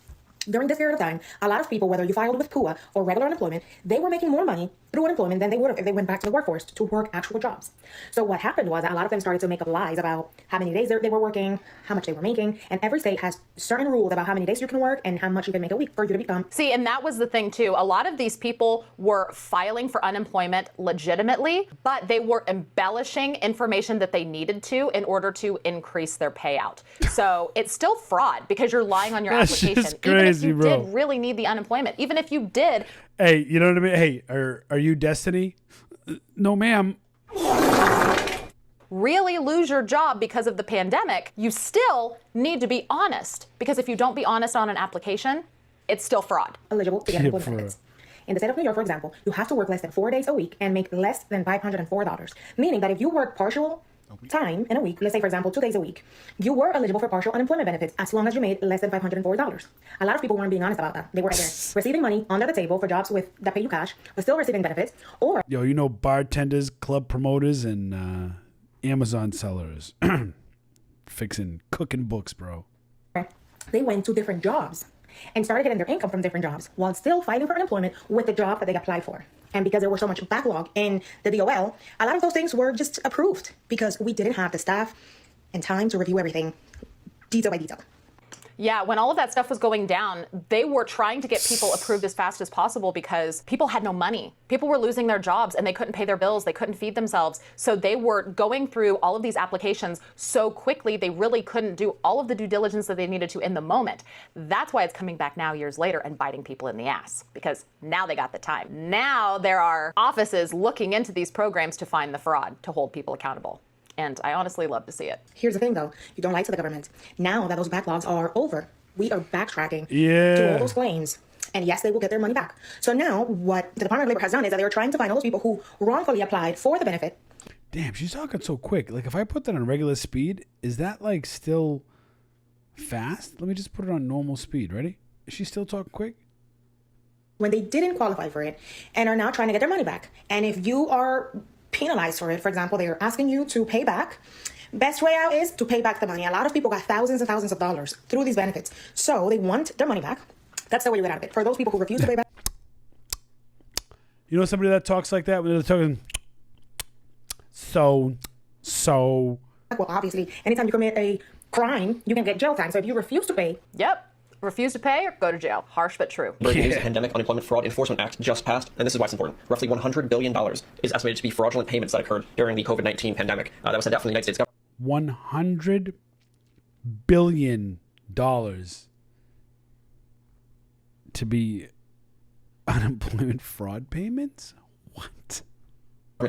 During this period of time, a lot of people, whether you filed with PUA or regular unemployment, they were making more money through unemployment than they would have if they went back to the workforce to work actual jobs. So what happened was that a lot of them started to make up lies about how many days they were working, how much they were making, and every state has certain rules about how many days you can work and how much you can make a week for you to become. See, and that was the thing too. A lot of these people were filing for unemployment legitimately, but they were embellishing information that they needed to in order to increase their payout. So it's still fraud because you're lying on your application. Even if you did really need the unemployment, even if you did. Hey, you know what I mean? Hey, are you Destiny? No, ma'am. Really lose your job because of the pandemic, you still need to be honest. Because if you don't be honest on an application, it's still fraud. Eligible to get unemployment benefits. In the state of New York, for example, you have to work less than 4 days a week and make less than $504. Meaning that if you work partial time in a week, let's say, for example, 2 days a week, you were eligible for partial unemployment benefits as long as you made less than $504. A lot of people weren't being honest about that. They were either receiving money under the table for jobs that pay you cash, but still receiving benefits, or bartenders, club promoters, and Amazon sellers fixing cooking books, bro. They went to different jobs and started getting their income from different jobs while still fighting for unemployment with the job that they applied for. And because there was so much backlog in the DOL, a lot of those things were just approved because we didn't have the staff and time to review everything detail by detail. Yeah, when all of that stuff was going down, they were trying to get people approved as fast as possible because people had no money. People were losing their jobs and they couldn't pay their bills. They couldn't feed themselves. So they were going through all of these applications so quickly, they really couldn't do all of the due diligence that they needed to in the moment. That's why it's coming back now years later and biting people in the ass, because now they got the time. Now there are offices looking into these programs to find the fraud, to hold people accountable. And I honestly love to see it. Here's the thing, though. You don't lie to the government. Now that those backlogs are over, we are backtracking to all those claims. And yes, they will get their money back. So now what the Department of Labor has done is that they're trying to find all those people who wrongfully applied for the benefit. Damn, she's talking so quick. Like, if I put that on regular speed, is that, like, still fast? Let me just put it on normal speed. Ready? Is she still talking quick? When they didn't qualify for it and are now trying to get their money back. And if you are penalized for it, for example, they are asking you to pay back. Best way out is to pay back the money. A lot of people got thousands and thousands of dollars through these benefits. So they want their money back. That's the way you get out of it. For those people who refuse to pay back. You know somebody that talks like that when they're talking, So. Well, obviously, anytime you commit a crime, you can get jail time. So if you refuse to pay. Yep. Refuse to pay or go to jail. Harsh but true. Breaking news, the Pandemic Unemployment Fraud Enforcement Act just passed, and this is why it's important. Roughly $100 billion is estimated to be fraudulent payments that occurred during the COVID-19 pandemic that was sent out from the United States government. $100 billion to be unemployment fraud payments? What?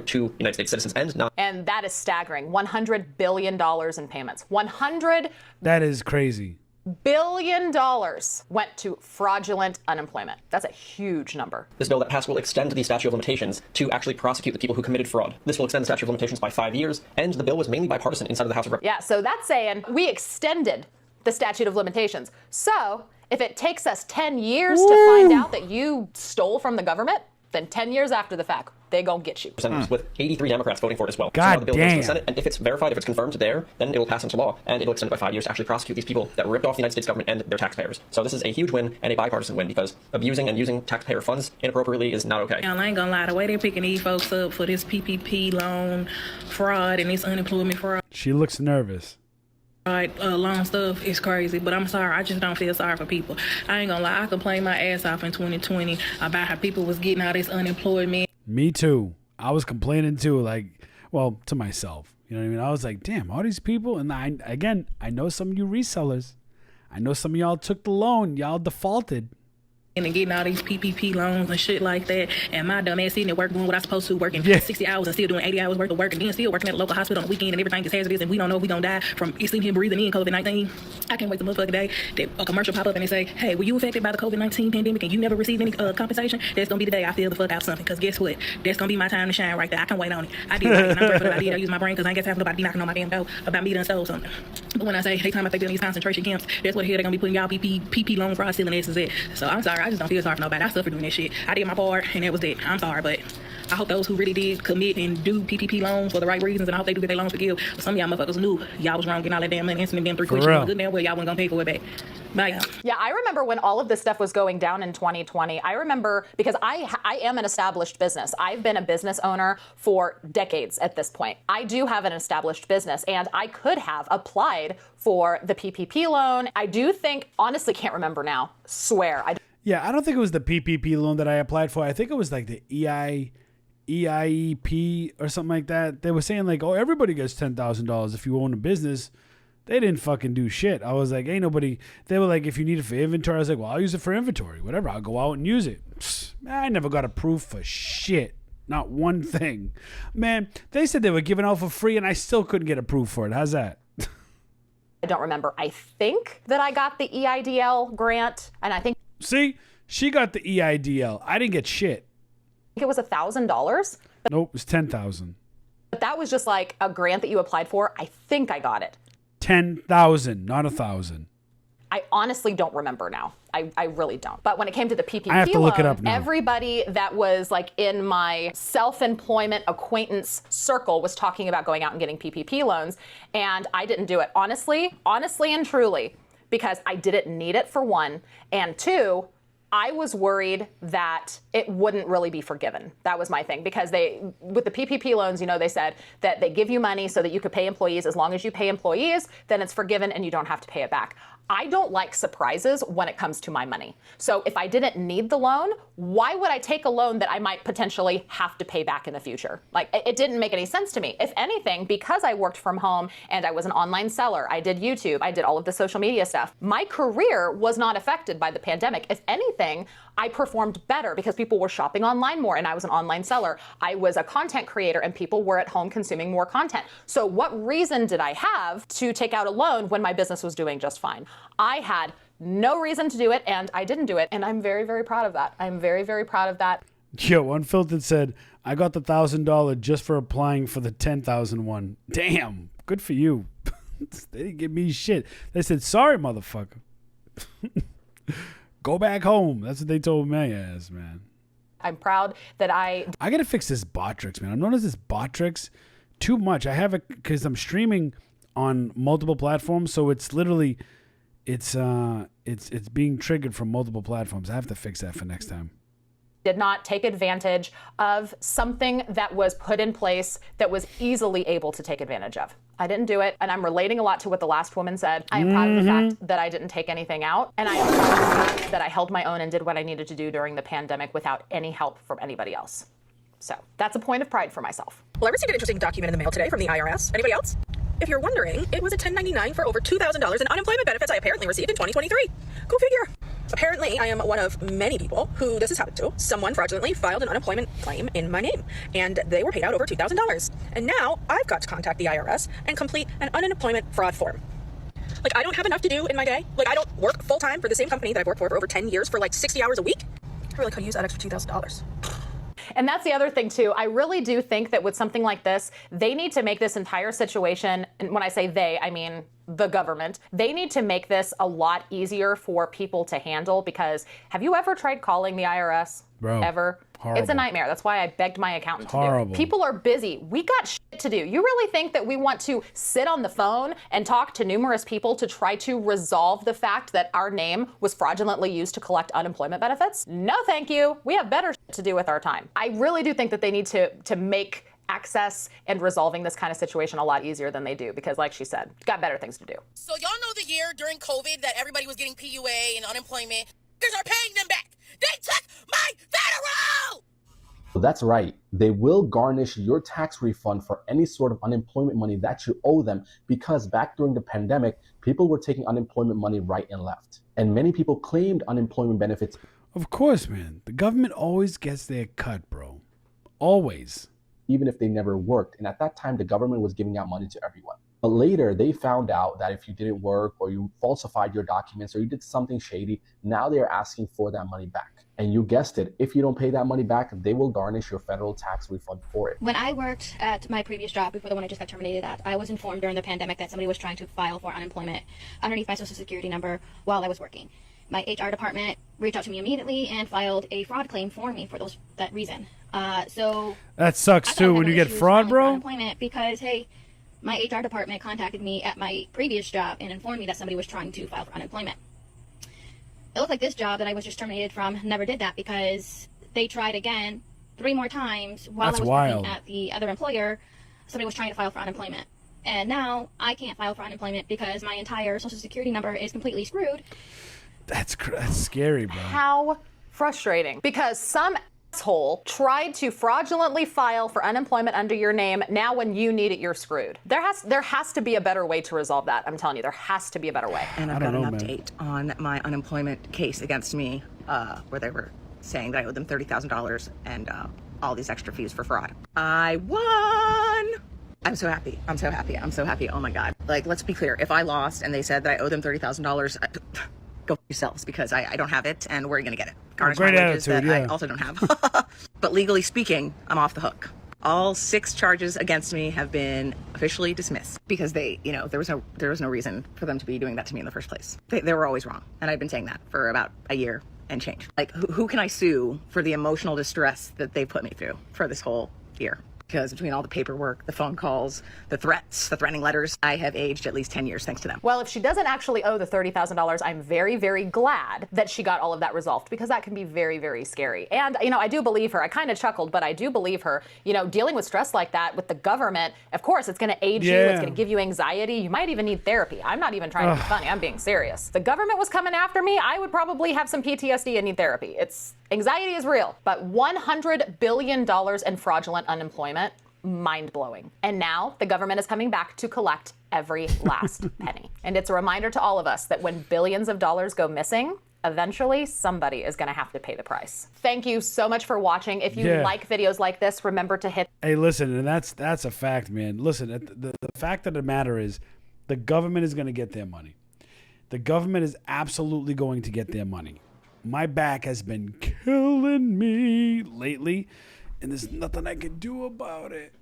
To United States citizens and not. And that is staggering. $100 billion in payments. $100 That is crazy. billion went to fraudulent unemployment. That's a huge number. This bill that passed will extend the statute of limitations to actually prosecute the people who committed fraud. This will extend the statute of limitations by 5 years, and the bill was mainly bipartisan inside of the House of Representatives. Yeah, so that's saying we extended the statute of limitations. So if it takes us 10 years to find out that you stole from the government, then 10 years after the fact, they gonna get you. With 83 Democrats voting for it as well. God so now the bill goes to damn. the Senate, and if it's verified, if it's confirmed there, then it will pass into law, and it'll extend it by 5 years to actually prosecute these people that ripped off the United States government and their taxpayers. So this is a huge win and a bipartisan win, because abusing and using taxpayer funds inappropriately is not okay. Now, I ain't gonna lie, the way they're picking these folks up for this PPP loan fraud and this unemployment fraud. She looks nervous. Loan stuff is crazy, but I'm sorry, I just don't feel sorry for people. I ain't gonna lie, I complained my ass off in 2020 about how people was getting all this unemployment. Me too. I was complaining too, like, well, to myself. You know what I mean? I was like, damn, all these people. And I know some of you resellers. I know some of y'all took the loan. Y'all defaulted. And getting all these PPP loans and shit like that. And my dumb ass sitting at work doing what I'm supposed to, working 60 hours and still doing 80 hours worth of work, and then still working at a local hospital on the weekend, and everything is hazardous, and we don't know if we gonna die from sitting here breathing in COVID-19. I can't wait the motherfucking day that a commercial pop up and they say, hey, were you affected by the COVID-19 pandemic and you never received any compensation? That's gonna be the day I feel the fuck out something, because guess what? That's gonna be my time to shine right there. I can wait on it. I did right, and I'm grateful that I did. I use my brain, because I ain't got time for nobody be knocking on my damn door about me done stole something. But when I say, hey, time I think these concentration camps, that's what the hell they're gonna be putting y'all PP loan fraud stealing asses at. So I'm sorry, I just don't feel sorry for nobody. I suffered doing that shit. I did my part, and that was it. I'm sorry, but I hope those who really did commit and do PPP loans for the right reasons, and I hope they do get their loans forgive. Some of y'all motherfuckers knew y'all was wrong getting all that damn money, answering them 3 questions. Good damn well y'all wasn't gonna pay for it back. Bye, y'all. Yeah, I remember when all of this stuff was going down in 2020. I remember, because I am an established business. I've been a business owner for decades at this point. I do have an established business, and I could have applied for the PPP loan. I do think, honestly, can't remember now. Swear. Yeah, I don't think it was the PPP loan that I applied for. I think it was like the EIEP or something like that. They were saying like, oh, everybody gets $10,000 if you own a business. They didn't fucking do shit. I was like, ain't nobody. They were like, if you need it for inventory, I was like, well, I'll use it for inventory. Whatever, I'll go out and use it. Psst, I never got approved for shit. Not one thing. Man, they said they were giving out for free and I still couldn't get approved for it. How's that? I don't remember. I think that I got the EIDL grant, and I think. See, she got the EIDL. I didn't get shit. I think it was $1,000. Nope, it was $10,000. But that was just like a grant that you applied for. I think I got it. 10,000, not 1,000. I honestly don't remember now. I really don't. But when it came to the PPP I have to look it loan, up now. Everybody that was like in my self-employment acquaintance circle was talking about going out and getting PPP loans, and I didn't do it. Honestly and truly, because I didn't need it, for one, and two, I was worried that it wouldn't really be forgiven. That was my thing, because with the PPP loans, you know, they said that they give you money so that you could pay employees. As long as you pay employees, then it's forgiven and you don't have to pay it back. I don't like surprises when it comes to my money. So if I didn't need the loan, why would I take a loan that I might potentially have to pay back in the future? Like, it didn't make any sense to me. If anything, because I worked from home and I was an online seller, I did YouTube, I did all of the social media stuff, my career was not affected by the pandemic. If anything, I performed better because people were shopping online more, and I was an online seller. I was a content creator and people were at home consuming more content. So what reason did I have to take out a loan when my business was doing just fine? I had no reason to do it, and I didn't do it, and I'm very, very proud of that. I'm very, very proud of that. Yo, Unfiltered said, I got the $1,000 just for applying for the 10,000 one. Damn, good for you. They didn't give me shit. They said, sorry, motherfucker. Go back home. That's what they told my ass, man. I'm proud that I got to fix this Botrix, man. I'm known as this Botrix too much. I have it because I'm streaming on multiple platforms, so it's literally, it's being triggered from multiple platforms. I have to fix that for next time. did not take advantage of something that was put in place that was easily able to take advantage of. I didn't do it, and I'm relating a lot to what the last woman said. I am proud of the fact that I didn't take anything out, and I am proud of the fact that I held my own and did what I needed to do during the pandemic without any help from anybody else. So that's a point of pride for myself. Well, I received an interesting document in the mail today from the IRS. Anybody else? If you're wondering, it was a 1099 for over $2,000 in unemployment benefits I apparently received in 2023. Go figure. Apparently, I am one of many people who this has happened to. Someone fraudulently filed an unemployment claim in my name, and they were paid out over $2,000. And now I've got to contact the IRS and complete an unemployment fraud form. Like, I don't have enough to do in my day. Like, I don't work full-time for the same company that I've worked for over 10 years for like 60 hours a week. I really could use that extra $2,000. And that's the other thing too. I really do think that with something like this, they need to make this entire situation, and when I say they, I mean the government, they need to make this a lot easier for people to handle, because have you ever tried calling the IRS? Bro, ever? horrible. It's a nightmare. That's why I begged my accountant to do Horrible. it. People are busy. We got shit to do. You really think that we want to sit on the phone and talk to numerous people to try to resolve the fact that our name was fraudulently used to collect unemployment benefits? No, thank you. We have better shit to do with our time. I really do think that they need to make access and resolving this kind of situation a lot easier than they do, because like she said, got better things to do. So y'all know the year during COVID that everybody was getting PUA and unemployment. Fuckers are paying them back. They took my federal! That's right. They will garnish your tax refund for any sort of unemployment money that you owe them, because back during the pandemic, people were taking unemployment money right and left. And many people claimed unemployment benefits. Of course, man. The government always gets their cut, bro. Always. Even if they never worked. And at that time, the government was giving out money to everyone. But later, they found out that if you didn't work or you falsified your documents or you did something shady, now they're asking for that money back. And you guessed it, if you don't pay that money back, they will garnish your federal tax refund for it. When I worked at my previous job, before the one I just got terminated at, I was informed during the pandemic that somebody was trying to file for unemployment underneath my social security number while I was working. My HR department reached out to me immediately and filed a fraud claim for me for that reason. So that sucks too when you get fraud, bro. Unemployment because, hey, my HR department contacted me at my previous job and informed me that somebody was trying to file for unemployment. It looked like this job that I was just terminated from never did that, because they tried again 3 more times while I was working at the other employer. Somebody was trying to file for unemployment. And now I can't file for unemployment because my entire social security number is completely screwed. That's scary, bro. How frustrating. Because some asshole tried to fraudulently file for unemployment under your name. Now when you need it, you're screwed. There has to be a better way to resolve that. I'm telling you, there has to be a better way. And I've got an update on my unemployment case against me, where they were saying that I owed them $30,000 and all these extra fees for fraud. I won! I'm so happy. I'm so happy. I'm so happy. Oh my God. Like, let's be clear. If I lost and they said that I owe them $30,000, go for yourselves, because I don't have it, and where are you going to get it? Garnish my wages that I also don't have. But legally speaking, I'm off the hook. All 6 charges against me have been officially dismissed because there was no reason for them to be doing that to me in the first place. They were always wrong, and I've been saying that for about a year and change. Like, who can I sue for the emotional distress that they put me through for this whole year? Because between all the paperwork, the phone calls, the threats, the threatening letters, I have aged at least 10 years thanks to them. Well, if she doesn't actually owe the $30,000, I'm very, very glad that she got all of that resolved, because that can be very, very scary. And, I do believe her. I kind of chuckled, but I do believe her. Dealing with stress like that with the government, of course, it's going to age you. It's going to give you anxiety. You might even need therapy. I'm not even trying to be funny. I'm being serious. The government was coming after me. I would probably have some PTSD and need therapy. Anxiety is real. But $100 billion in fraudulent unemployment, mind-blowing. And now the government is coming back to collect every last penny. And it's a reminder to all of us that when billions of dollars go missing, eventually somebody is going to have to pay the price. Thank you so much for watching. If you like videos like this, remember to hit. Hey, listen, and that's a fact, man. Listen, the fact of the matter is the government is going to get their money. The government is absolutely going to get their money. My back has been killing me lately, and there's nothing I can do about it.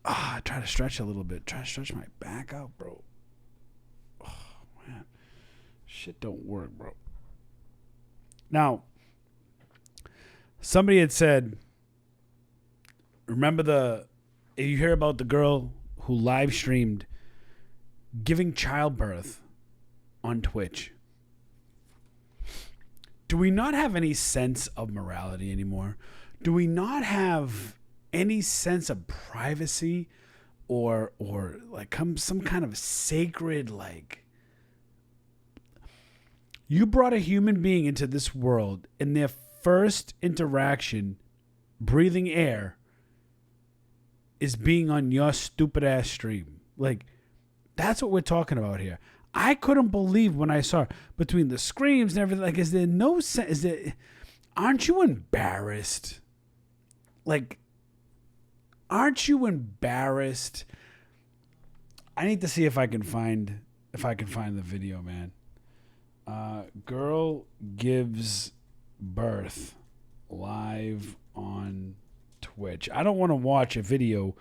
I try to stretch a little bit. Try to stretch my back out, bro. Oh, man. Shit don't work, bro. Now, somebody had said, remember you hear about the girl who live streamed giving childbirth on Twitch. do we not have any sense of morality anymore? Do we not have any sense of privacy or like some kind of sacred, like, you brought a human being into this world and their first interaction breathing air is being on your stupid ass stream. Like, that's what we're talking about here. I couldn't believe when I saw between the screams and everything. Like, is there no sense? Aren't you embarrassed? Like, aren't you embarrassed? I need to see if I can find the video, man. Girl gives birth live on Twitch. I don't want to watch a video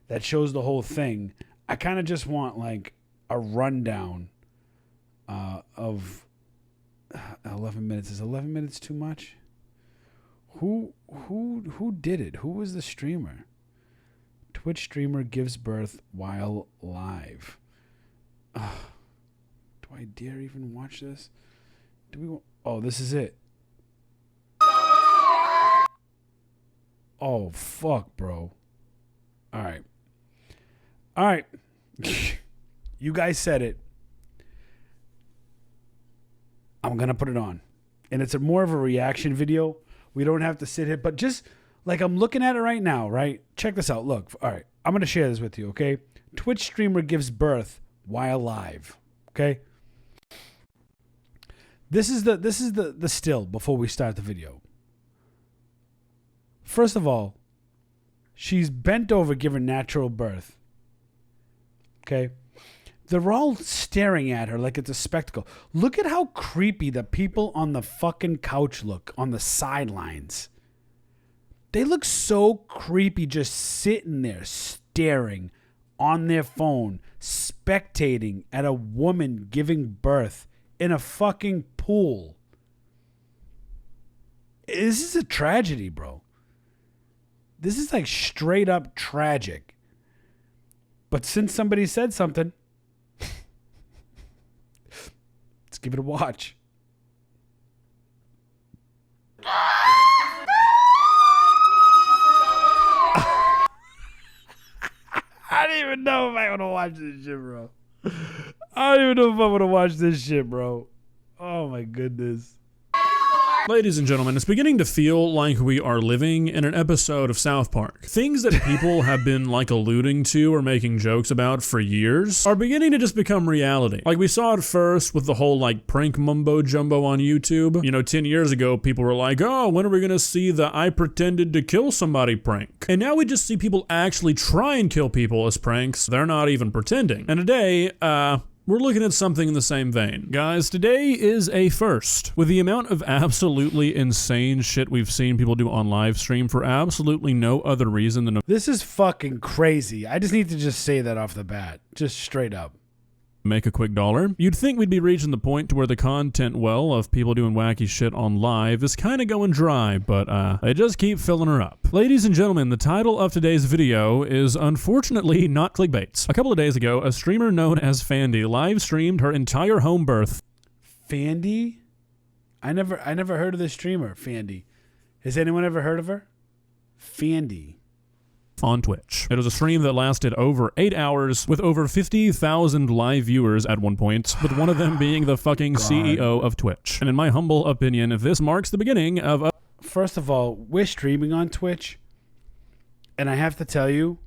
that shows the whole thing. I kind of just want like a rundown of 11 minutes. Is 11 minutes too much? Who did it? Who was the streamer? Twitch streamer gives birth while live. Do I dare even watch this? Oh, this is it. Oh, fuck, bro. All right. You guys said it. I'm going to put it on. And it's more of a reaction video. We don't have to sit here. But just like I'm looking at it right now, right? Check this out. Look. All right. I'm going to share this with you, okay? Twitch streamer gives birth while live. Okay? This is the still before we start the video. First of all, she's bent over giving natural birth. Okay? They're all staring at her like it's a spectacle. Look at how creepy the people on the fucking couch look on the sidelines. They look so creepy just sitting there staring on their phone, spectating at a woman giving birth in a fucking pool. This is a tragedy, bro. This is like straight up tragic. But since somebody said something, let's give it a watch. I don't even know if I want to watch this shit, bro. I don't even know if I want to watch this shit, bro. Oh my goodness. Ladies and gentlemen, it's beginning to feel like we are living in an episode of South Park. Things that people have been like alluding to or making jokes about for years are beginning to just become reality. Like we saw it first with the whole like prank mumbo jumbo on YouTube. You know, 10 years ago, people were like, oh, when are we going to see the I pretended to kill somebody prank? And now we just see people actually try and kill people as pranks. They're not even pretending. And today, we're looking at something in the same vein. Guys, today is a first. With the amount of absolutely insane shit we've seen people do on live stream for absolutely no other reason than... This is fucking crazy. I just need to just say that off the bat. Just straight up. Make a quick dollar. You'd think we'd be reaching the point to where the content well of people doing wacky shit on live is kind of going dry, but they just keep filling her up. Ladies and gentlemen, the title of today's video is unfortunately not clickbait. A couple of days ago, a streamer known as Fandy live streamed her entire home birth. Fandy? I never heard of this streamer, Fandy. Has anyone ever heard of her? Fandy. On Twitch. It was a stream that lasted over 8 hours with over 50,000 live viewers at one point, with one of them being the fucking CEO of Twitch. And in my humble opinion, this marks the beginning of a... First of all, we're streaming on Twitch, and I have to tell you,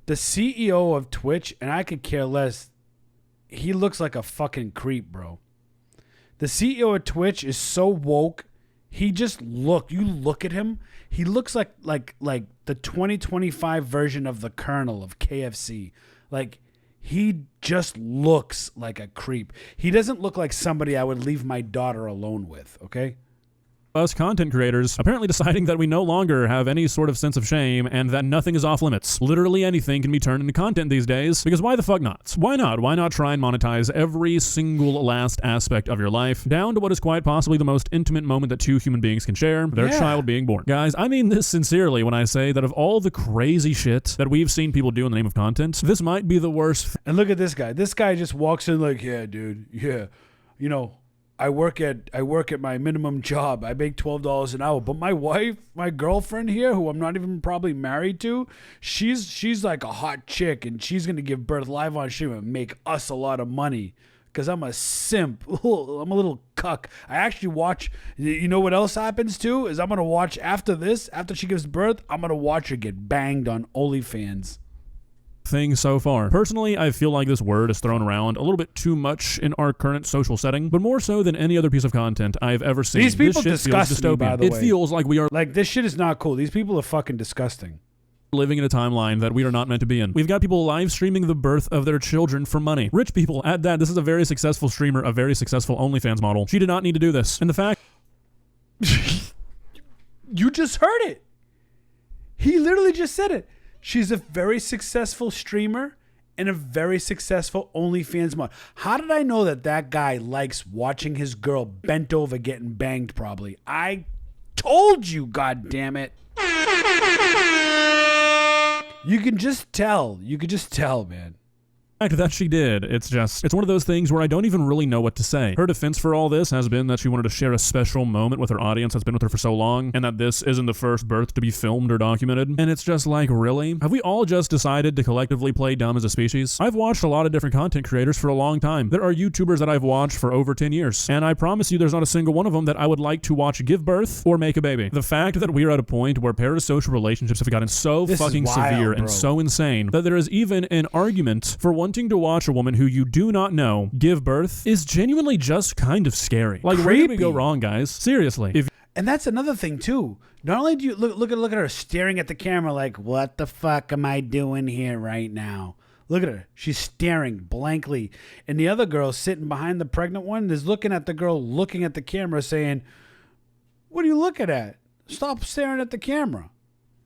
the CEO of Twitch, and I could care less, he looks like a fucking creep, bro. The CEO of Twitch is so woke. He just you look at him, he looks like the 2025 version of the Colonel of KFC. Like, he just looks like a creep. He doesn't look like somebody I would leave my daughter alone with, okay? Us content creators apparently deciding that we no longer have any sort of sense of shame and that nothing is off limits. Literally anything can be turned into content these days, because why the fuck not? Why not? Why not try and monetize every single last aspect of your life, down to what is quite possibly the most intimate moment that two human beings can share, their child being born. Guys, I mean this sincerely when I say that of all the crazy shit that we've seen people do in the name of content, this might be the worst. And look at this guy. This guy just walks in like, yeah, dude, yeah, you know, I work at my minimum job. I make $12 an hour. But my wife, my girlfriend here, who I'm not even probably married to, she's like a hot chick, and she's gonna give birth live on stream and make us a lot of money. Because I'm a simp. I'm a little cuck. I actually watch. You know what else happens too? Is I'm gonna watch after this. After she gives birth, I'm gonna watch her get banged on OnlyFans. Thing so far. Personally, I feel like this word is thrown around a little bit too much in our current social setting, but more so than any other piece of content I've ever seen. These people this shit disgust feels me, by dystopian. the It way. feels like we are like this shit is not cool. These people are fucking disgusting. Living in a timeline that we are not meant to be in. We've got people live streaming the birth of their children for money. Rich people at that. This is a very successful streamer, a very successful OnlyFans model. She did not need to do this. And the fact you just heard it. He literally just said it. She's a very successful streamer and a very successful OnlyFans model. How did I know that guy likes watching his girl bent over getting banged? Probably. I told you, God damn it. You can just tell. You could just tell, man. that she did, it's one of those things where I don't even really know what to say. Her defense for all this has been that she wanted to share a special moment with her audience that's been with her for so long, and that this isn't the first birth to be filmed or documented. And it's just like, really? Have we all just decided to collectively play dumb as a species? I've watched a lot of different content creators for a long time. There are YouTubers that I've watched for over 10 years, and I promise you there's not a single one of them that I would like to watch give birth or make a baby. The fact that we are at a point where parasocial relationships have gotten so fucking severe and so insane that there is even an argument for wanting to watch a woman who you do not know give birth is genuinely just kind of scary. Like, where did we go wrong, guys? Seriously. And that's another thing too. Not only do you look at her staring at the camera like, what the fuck am I doing here right now? Look at her. She's staring blankly. And the other girl sitting behind the pregnant one is looking at the girl looking at the camera saying, what are you looking at? Stop staring at the camera.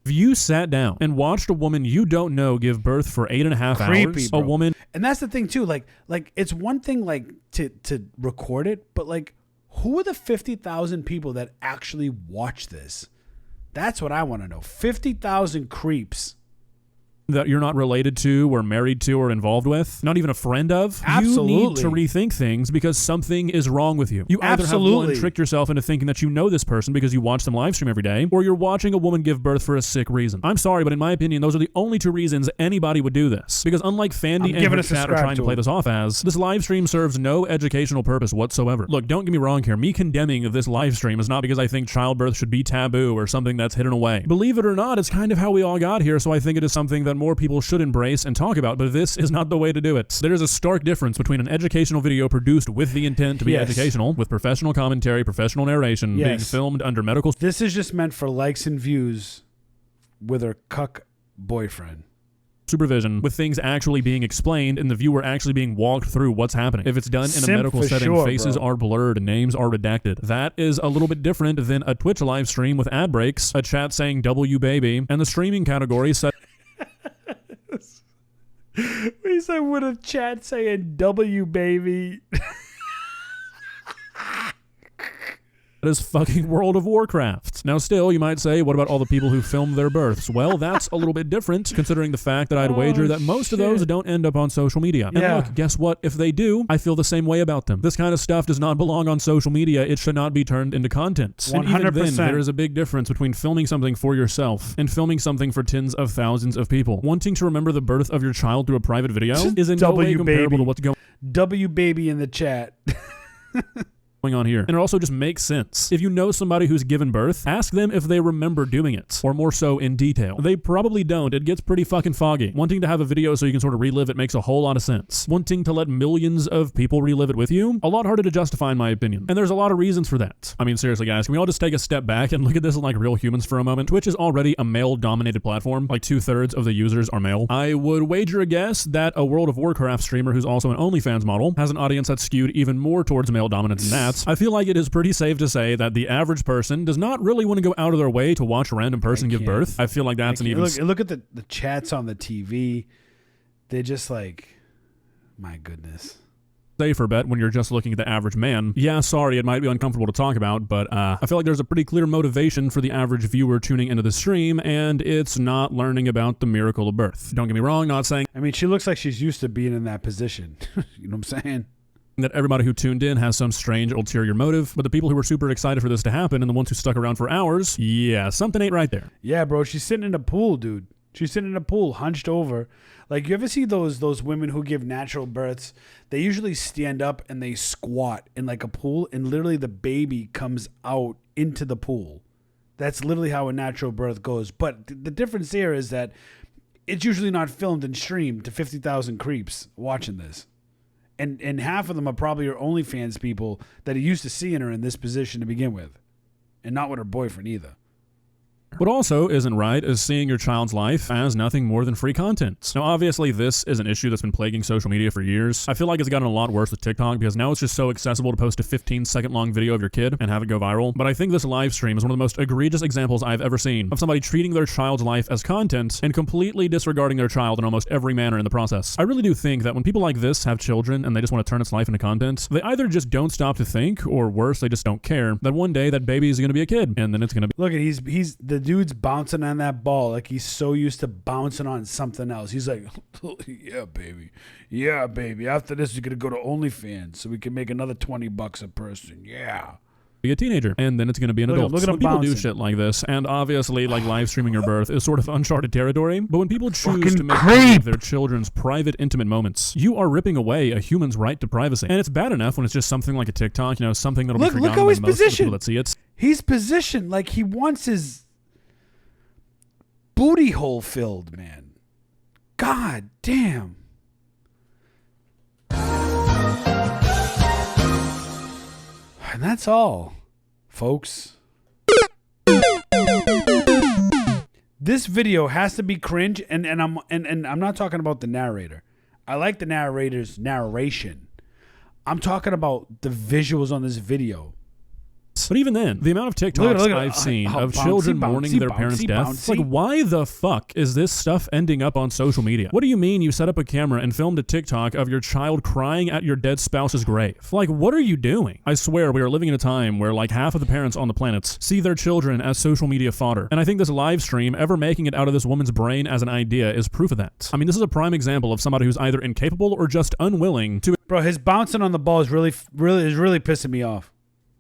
If you sat down and watched a woman you don't know give birth for 8.5 hours, bro. a woman... And that's the thing too, like it's one thing like to record it, but like who are the 50,000 people that actually watch this? That's what I want to know. 50,000 creeps that you're not related to or married to or involved with, not even a friend of. Absolutely. You need to rethink things because something is wrong with you. You either have one, tricked yourself into thinking that you know this person because you watch them live stream every day, or you're watching a woman give birth for a sick reason. I'm sorry, but in my opinion, those are the only two reasons anybody would do this. Because unlike Fandy and her chat are trying to play this off as, this live stream serves no educational purpose whatsoever. Look, don't get me wrong here. Me condemning this live stream is not because I think childbirth should be taboo or something that's hidden away. Believe it or not, it's kind of how we all got here, so I think it is something that more people should embrace and talk about, but this is not the way to do it. There is a stark difference between an educational video produced with the intent to be educational, with professional commentary, professional narration, being filmed under medical... This is just meant for likes and views with her cuck boyfriend. Supervision, with things actually being explained and the viewer actually being walked through what's happening. If it's done in a medical setting, faces are blurred and names are redacted. That is a little bit different than a Twitch live stream with ad breaks, a chat saying W baby, and the streaming category set... We said with a chat saying W baby. That is fucking World of Warcraft. Now still, you might say, what about all the people who filmed their births? Well, that's a little bit different, considering the fact that I'd wager that most of those don't end up on social media. And look, guess what? If they do, I feel the same way about them. This kind of stuff does not belong on social media. It should not be turned into content. 100%. And even then, there is a big difference between filming something for yourself and filming something for tens of thousands of people. Wanting to remember the birth of your child through a private video is in no way comparable to what's going on. W baby in the chat. On here. And it also just makes sense. If you know somebody who's given birth, ask them if they remember doing it, or more so in detail. They probably don't. It gets pretty fucking foggy. Wanting to have a video so you can sort of relive it makes a whole lot of sense. Wanting to let millions of people relive it with you, a lot harder to justify in my opinion. And there's a lot of reasons for that. I mean, seriously guys, can we all just take a step back and look at this like real humans for a moment? Twitch is already a male-dominated platform. Like 2/3 of the users are male. I would wager a guess that a World of Warcraft streamer who's also an OnlyFans model has an audience that's skewed even more towards male dominance than that. I feel like it is pretty safe to say that the average person does not really want to go out of their way to watch a random person give birth. I feel like that's an even... Look at the chats on the TV. They're just like, my goodness. Safer bet when you're just looking at the average man. Yeah, sorry, it might be uncomfortable to talk about, but I feel like there's a pretty clear motivation for the average viewer tuning into the stream, and it's not learning about the miracle of birth. Don't get me wrong, not saying... I mean, she looks like she's used to being in that position. You know what I'm saying? that everybody who tuned in has some strange ulterior motive, but the people who were super excited for this to happen and the ones who stuck around for hours, yeah, something ain't right there. Yeah, bro, she's sitting in a pool, dude. She's sitting in a pool, hunched over. Like, you ever see those women who give natural births? They usually stand up and they squat in like a pool, and literally the baby comes out into the pool. That's literally how a natural birth goes. But the difference here is that it's usually not filmed and streamed to 50,000 creeps watching this. And half of them are probably your OnlyFans people that are used to seeing her in this position to begin with. And not with her boyfriend either. What also isn't right is seeing your child's life as nothing more than free content. Now, obviously, this is an issue that's been plaguing social media for years. I feel like it's gotten a lot worse with TikTok because now it's just so accessible to post a 15-second long video of your kid and have it go viral. But I think this live stream is one of the most egregious examples I've ever seen of somebody treating their child's life as content and completely disregarding their child in almost every manner in the process. I really do think that when people like this have children and they just want to turn its life into content, they either just don't stop to think, or worse, they just don't care that one day that baby is going to be a kid and then it's going to be... Look, he's the dude's bouncing on that ball like he's so used to bouncing on something else. He's like, yeah, baby. Yeah, baby. After this, we're going to go to OnlyFans so we can make another $20 a person. Yeah. Be a teenager, and then it's going to be an adult. Look at when people bouncing. do shit like this, and obviously like live streaming your birth is sort of uncharted territory, but when people choose to make their children's private, intimate moments, you are ripping away a human's right to privacy. And it's bad enough when it's just something like a TikTok, you know, something that'll be forgotten look how by he's most of the positioned. people that see it. He's positioned like he wants his booty hole filled, man. God damn. And that's all, folks. This video has to be cringe, and I'm not talking about the narrator. I like the narrator's narration. I'm talking about the visuals on this video. But even then, the amount of TikToks I've seen of children mourning their parents' death, it's like, why the fuck is this stuff ending up on social media? What do you mean you set up a camera and filmed a TikTok of your child crying at your dead spouse's grave? Like, what are you doing? I swear we are living in a time where like half of the parents on the planet see their children as social media fodder. And I think this live stream ever making it out of this woman's brain as an idea is proof of that. I mean, this is a prime example of somebody who's either incapable or just unwilling to... Bro, his bouncing on the ball is really pissing me off.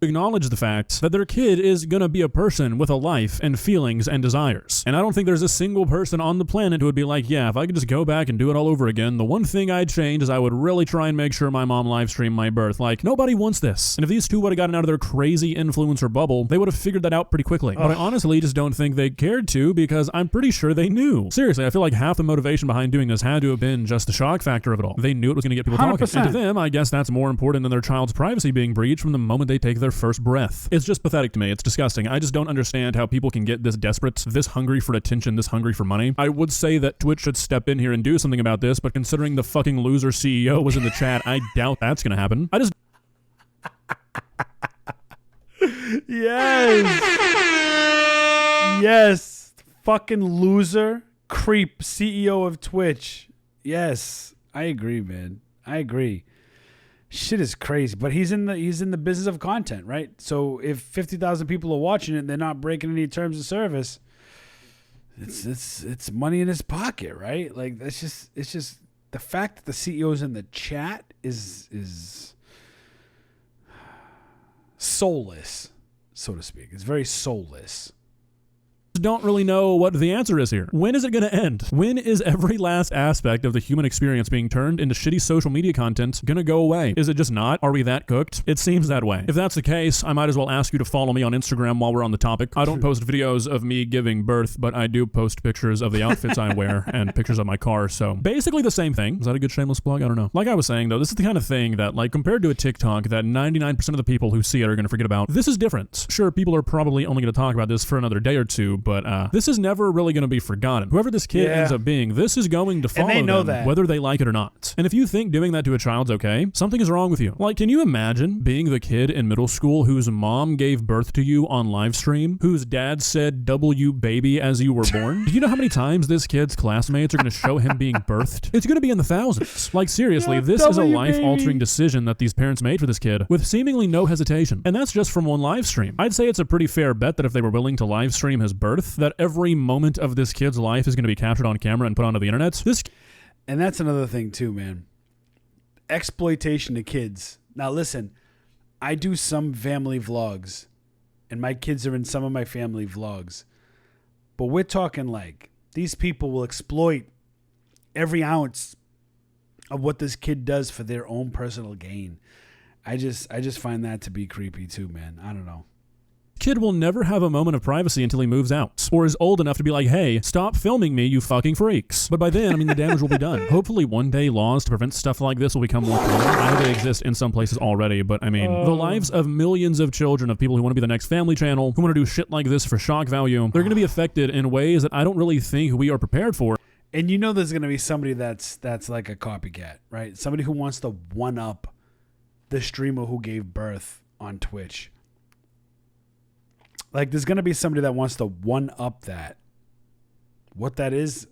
Acknowledge the fact that their kid is gonna be a person with a life and feelings and desires. And I don't think there's a single person on the planet who would be like, yeah, if I could just go back and do it all over again, the one thing I'd change is I would really try and make sure my mom live streamed my birth. Like, nobody wants this. And if these two would have gotten out of their crazy influencer bubble, they would have figured that out pretty quickly. But I honestly just don't think they cared to, because I'm pretty sure they knew. Seriously, I feel like half the motivation behind doing this had to have been just the shock factor of it all. They knew it was gonna get people 100%. talking. And to them, I guess that's more important than their child's privacy being breached from the moment they take their first breath. It's just pathetic to me. It's disgusting. I just don't understand how people can get this desperate, this hungry for attention, this hungry for money. I would say that Twitch should step in here and do something about this, but considering the fucking loser CEO was in the chat, I doubt that's gonna happen. I just... Yes. Fucking loser, creep, CEO of Twitch. Yes. I agree, man. I agree. Shit is crazy, but he's in the business of content, right? So if 50,000 people are watching it and they're not breaking any terms of service, it's money in his pocket, right? Like it's just the fact that the CEO's in the chat is soulless, so to speak. It's very soulless. Don't really know what the answer is here. When is it going to end? When is every last aspect of the human experience being turned into shitty social media content going to go away? Is it just not? Are we that cooked? It seems that way. If that's the case, I might as well ask you to follow me on Instagram while we're on the topic. I don't post videos of me giving birth, but I do post pictures of the outfits I wear and pictures of my car. So basically the same thing. Is that a good shameless plug? I don't know. Like I was saying though, this is the kind of thing that, like, compared to a TikTok that 99% of the people who see it are going to forget about. This is different. Sure, people are probably only going to talk about this for another day or two, but this is never really going to be forgotten. Whoever this kid ends up being, this is going to follow them, whether they like it or not. And if you think doing that to a child's okay, something is wrong with you. Like, can you imagine being the kid in middle school whose mom gave birth to you on live stream, whose dad said W baby as you were born? Do you know how many times this kid's classmates are going to show him being birthed? It's going to be in the thousands. Like, seriously, this is a life-altering decision that these parents made for this kid with seemingly no hesitation. And that's just from one live stream. I'd say it's a pretty fair bet that if they were willing to live stream his birth, that every moment of this kid's life is going to be captured on camera and put onto the internet. And that's another thing too, man. Exploitation of kids. Now listen, I do some family vlogs, and my kids are in some of my family vlogs. But we're talking like these people will exploit every ounce of what this kid does for their own personal gain. I just find that to be creepy too, man. I don't know. Kid will never have a moment of privacy until he moves out, or is old enough to be like, hey, stop filming me, you fucking freaks. But by then, I mean, the damage will be done. Hopefully one day laws to prevent stuff like this will become more common. I know they exist in some places already, but I mean, the lives of millions of children, of people who want to be the next family channel, who want to do shit like this for shock value, they're going to be affected in ways that I don't really think we are prepared for. And you know there's going to be somebody that's like a copycat, right? Somebody who wants to one-up the streamer who gave birth on Twitch. Like, there's going to be somebody that wants to one-up that. What that is,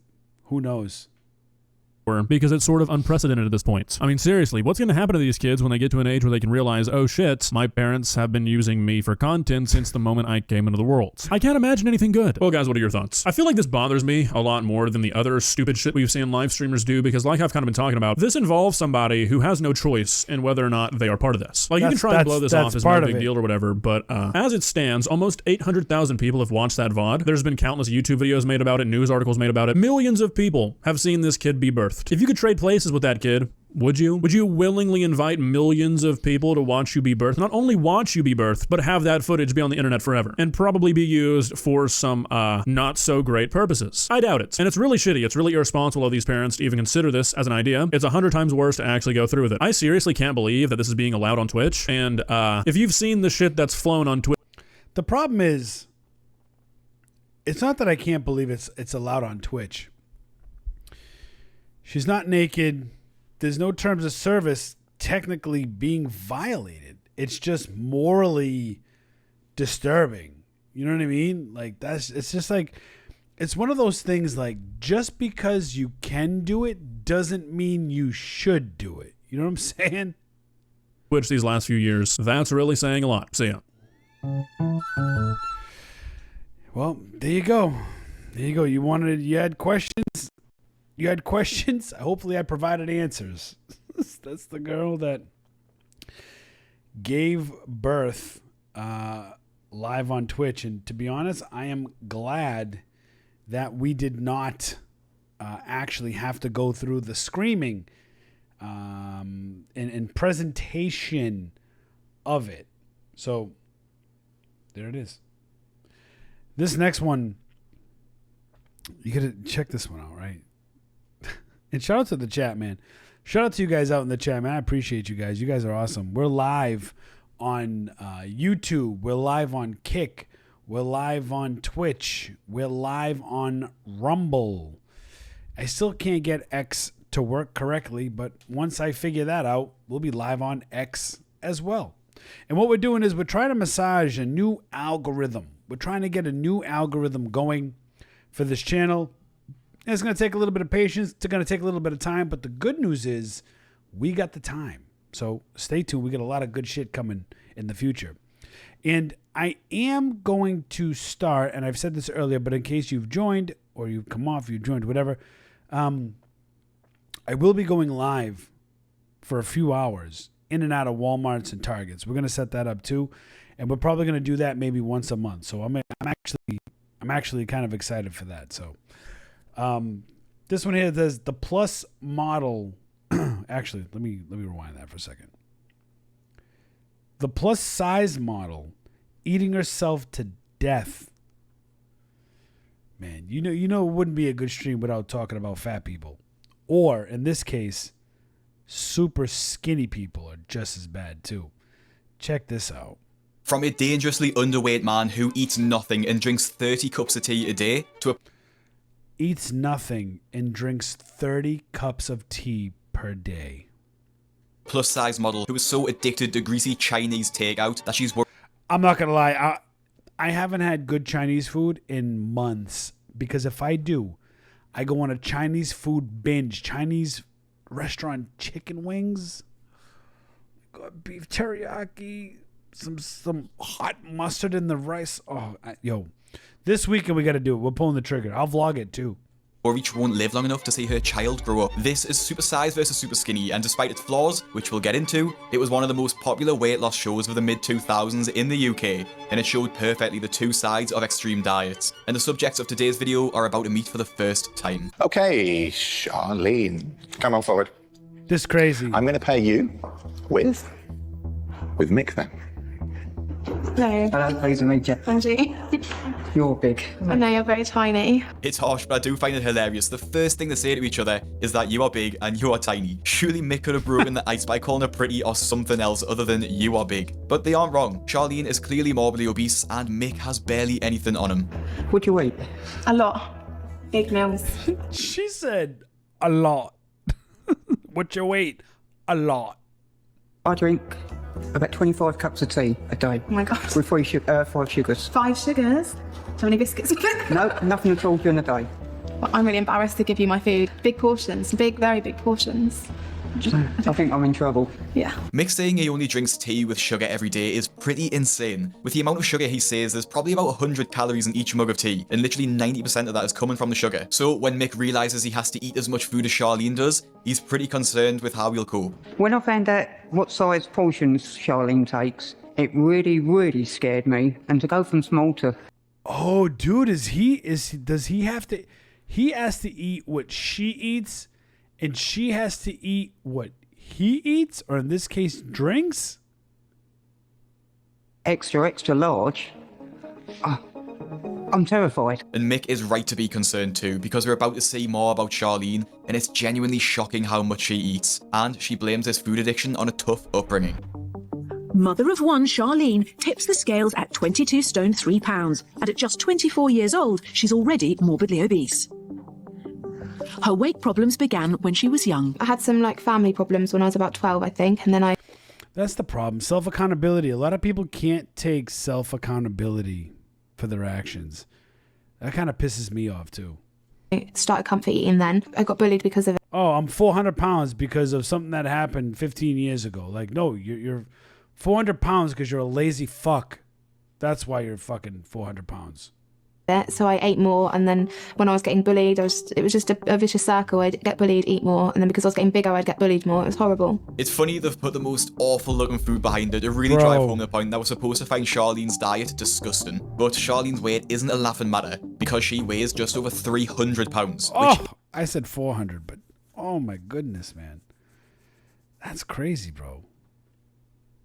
who knows? Because it's sort of unprecedented at this point. I mean, seriously, what's going to happen to these kids when they get to an age where they can realize, oh shit, my parents have been using me for content since the moment I came into the world? I can't imagine anything good. Well, guys, what are your thoughts? I feel like this bothers me a lot more than the other stupid shit we've seen live streamers do, because like I've kind of been talking about, this involves somebody who has no choice in whether or not they are part of this. Like, you can try and blow this off as no big deal or whatever, but as it stands, almost 800,000 people have watched that VOD. There's been countless YouTube videos made about it, news articles made about it. Millions of people have seen this kid be birthed. If you could trade places with that kid, would you? Would you willingly invite millions of people to watch you be birthed? Not only watch you be birthed, but have that footage be on the internet forever and probably be used for some not so great purposes. I doubt it. And it's really shitty. It's really irresponsible of these parents to even consider this as an idea. It's 100 times worse to actually go through with it. I seriously can't believe that this is being allowed on Twitch. And if you've seen the shit that's flown on Twitch. The problem is, it's not that I can't believe it's allowed on Twitch. She's not naked. There's no terms of service technically being violated. It's just morally disturbing. You know what I mean? Like, it's just like, it's one of those things like, just because you can do it doesn't mean you should do it. You know what I'm saying? Twitch these last few years. That's really saying a lot. See ya. Well, there you go. There you go. You had questions? You had questions? Hopefully I provided answers. That's the girl that gave birth live on Twitch. And to be honest, I am glad that we did not actually have to go through the screaming and presentation of it. So there it is. This next one, you gotta check this one out, right? And shout out to the chat, man. Shout out to you guys out in the chat, man. I appreciate you guys. You guys are awesome. We're live on YouTube. We're live on Kick. We're live on Twitch. We're live on Rumble. I still can't get X to work correctly, but once I figure that out, we'll be live on X as well. And what we're doing is we're trying to massage a new algorithm. We're trying to get a new algorithm going for this channel. It's going to take a little bit of patience. It's going to take a little bit of time. But the good news is we got the time. So stay tuned. We got a lot of good shit coming in the future. And I am going to start, and I've said this earlier, but in case you've joined or you've come off, you've joined, whatever, I will be going live for a few hours in and out of Walmarts and Targets. We're going to set that up too. And we're probably going to do that maybe once a month. So I'm actually kind of excited for that. So this one here says the Plus model. Actually, let me rewind that for a second. The plus size model eating herself to death. Man, you know it wouldn't be a good stream without talking about fat people. Or in this case, super skinny people are just as bad too. Check this out. From a dangerously underweight man who eats nothing and drinks 30 cups of tea a day to a eats nothing and drinks 30 cups of tea per day. Plus size model who is so addicted to greasy Chinese takeout that she's I'm not gonna lie, I haven't had good Chinese food in months, because if I do, I go on a Chinese food binge. Chinese restaurant chicken wings, got beef teriyaki, some hot mustard in the rice. Oh, yo, this weekend we got to do it. We're pulling the trigger. I'll vlog it too. or each won't live long enough to see her child grow up. This is Super Size versus Super Skinny, and despite its flaws, which we'll get into, it was one of the most popular weight loss shows of the mid-2000s in the UK, and it showed perfectly the two sides of extreme diets. And the subjects of today's video are about to meet for the first time. Okay, Charlene, come on forward. This is crazy. I'm going to pay you with Mick then. Hello. Hello, pleased to meet you. Angie. You're big. I know you're very tiny. It's harsh, but I do find it hilarious. The first thing they say to each other is that you are big and you are tiny. Surely Mick could have broken the ice by calling her pretty or something else other than you are big. But they aren't wrong. Charlene is clearly morbidly obese and Mick has barely anything on him. What do you eat? A lot. Big meals. She said a lot. What you eat? A lot. I drink about 25 cups of tea a day. Oh my God. With 5 sugars. 5 sugars? How many biscuits? No, nothing at all during the day. Well, I'm really embarrassed to give you my food. Big portions, very big portions. I think I'm in trouble. Yeah. Mick saying he only drinks tea with sugar every day is pretty insane. With the amount of sugar he says, there's probably about 100 calories in each mug of tea, and literally 90% of that is coming from the sugar. So when Mick realizes he has to eat as much food as Charlene does, he's pretty concerned with how he'll cope. When I found out what size portions Charlene takes, it really, really scared me. And to go from small to... Oh, dude, does he have to... He has to eat what she eats, and she has to eat what he eats, or in this case, drinks? Extra large? I'm terrified. And Mick is right to be concerned too, because we're about to see more about Charlene, and it's genuinely shocking how much she eats. And she blames this food addiction on a tough upbringing. Mother of one, Charlene, tips the scales at 22 stone 3 pounds, and at just 24 years old, she's already morbidly obese. Her weight problems began when she was young. I had some family problems when I was about 12, I think, and then That's the problem. Self-accountability. A lot of people can't take self-accountability for their actions. That kind of pisses me off too. I started comfort eating then. I got bullied because of it. Oh, I'm 400 pounds because of something that happened 15 years ago. Like, no, you're 400 pounds because you're a lazy fuck. That's why you're fucking 400 pounds. So I ate more, and then when I was getting bullied, it was just a vicious circle. I'd get bullied, eat more, and then because I was getting bigger, I'd get bullied more. It was horrible. It's funny they've put the most awful looking food behind it to really drive home the point that we're supposed to find Charlene's diet disgusting. But Charlene's weight isn't a laughing matter, because she weighs just over 300 pounds. Oh, I said 400, but oh my goodness, man. That's crazy, bro.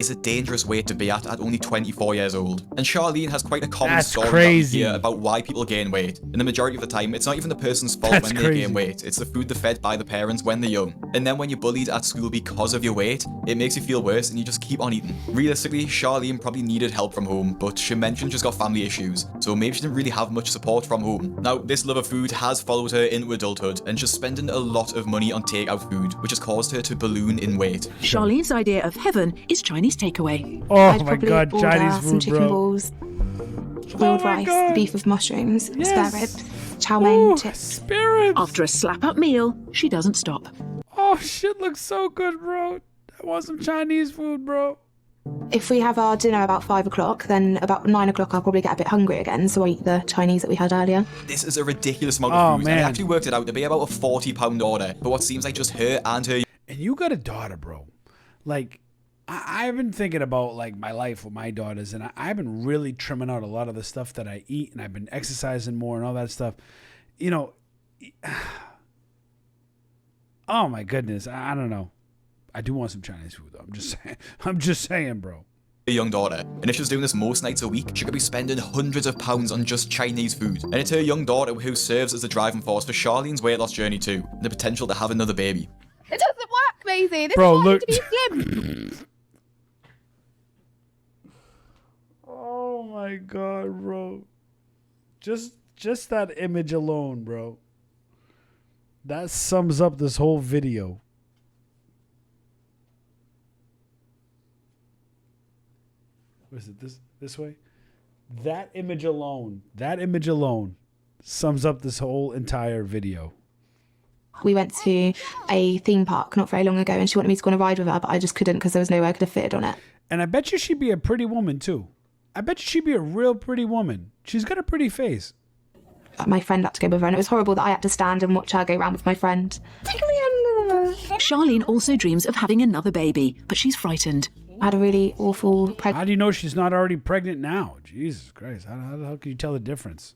Is a dangerous weight to be at only 24 years old. And Charlene has quite a common story crazy. here about why people gain weight. And the majority of the time, it's not even the person's fault when they gain weight. It's the food they're fed by the parents when they're young. And then when you're bullied at school because of your weight, it makes you feel worse and you just keep on eating. Realistically, Charlene probably needed help from home, but she mentioned she's got family issues, so maybe she didn't really have much support from home. Now, this love of food has followed her into adulthood, and she's spending a lot of money on takeout food, which has caused her to balloon in weight. Charlene's idea of heaven is Chinese takeaway. Oh my God, Chinese food, some chicken bro. balls, grilled rice, beef with mushrooms, spare ribs, chow mein, chips. Spare ribs. After a slap-up meal, she doesn't stop. Oh, shit looks so good, bro. I want some Chinese food, bro. If we have our dinner about 5 o'clock, then about 9 o'clock I'll probably get a bit hungry again, so I eat the Chinese that we had earlier. This is a ridiculous amount of food, and I actually worked it out to be about a £40 order, but what seems like just her and her... And you got a daughter, bro. Like, I've been thinking about my life with my daughters, and I've been really trimming out a lot of the stuff that I eat, and I've been exercising more and all that stuff. You know, oh my goodness, I don't know. I do want some Chinese food though. I'm just saying, bro. A young daughter, and if she was doing this most nights a week, she could be spending hundreds of pounds on just Chinese food. And it's her young daughter who serves as the driving force for Charlene's weight loss journey too, and the potential to have another baby. It doesn't work, Maisie. This Bro, is look. to be slim. Oh my God, bro. Just that image alone, bro. That sums up this whole video. Was it this way? That image alone sums up this whole entire video. We went to a theme park not very long ago, and she wanted me to go on a ride with her, but I just couldn't because there was no way I could have fitted on it. And I bet you she'd be a pretty woman too. I bet you she'd be a real pretty woman. She's got a pretty face. My friend had to go with her, and it was horrible that I had to stand and watch her go around with my friend. Charlene also dreams of having another baby, but she's frightened. I had a really awful pregnancy. How do you know she's not already pregnant now? Jesus Christ. How can you tell the difference?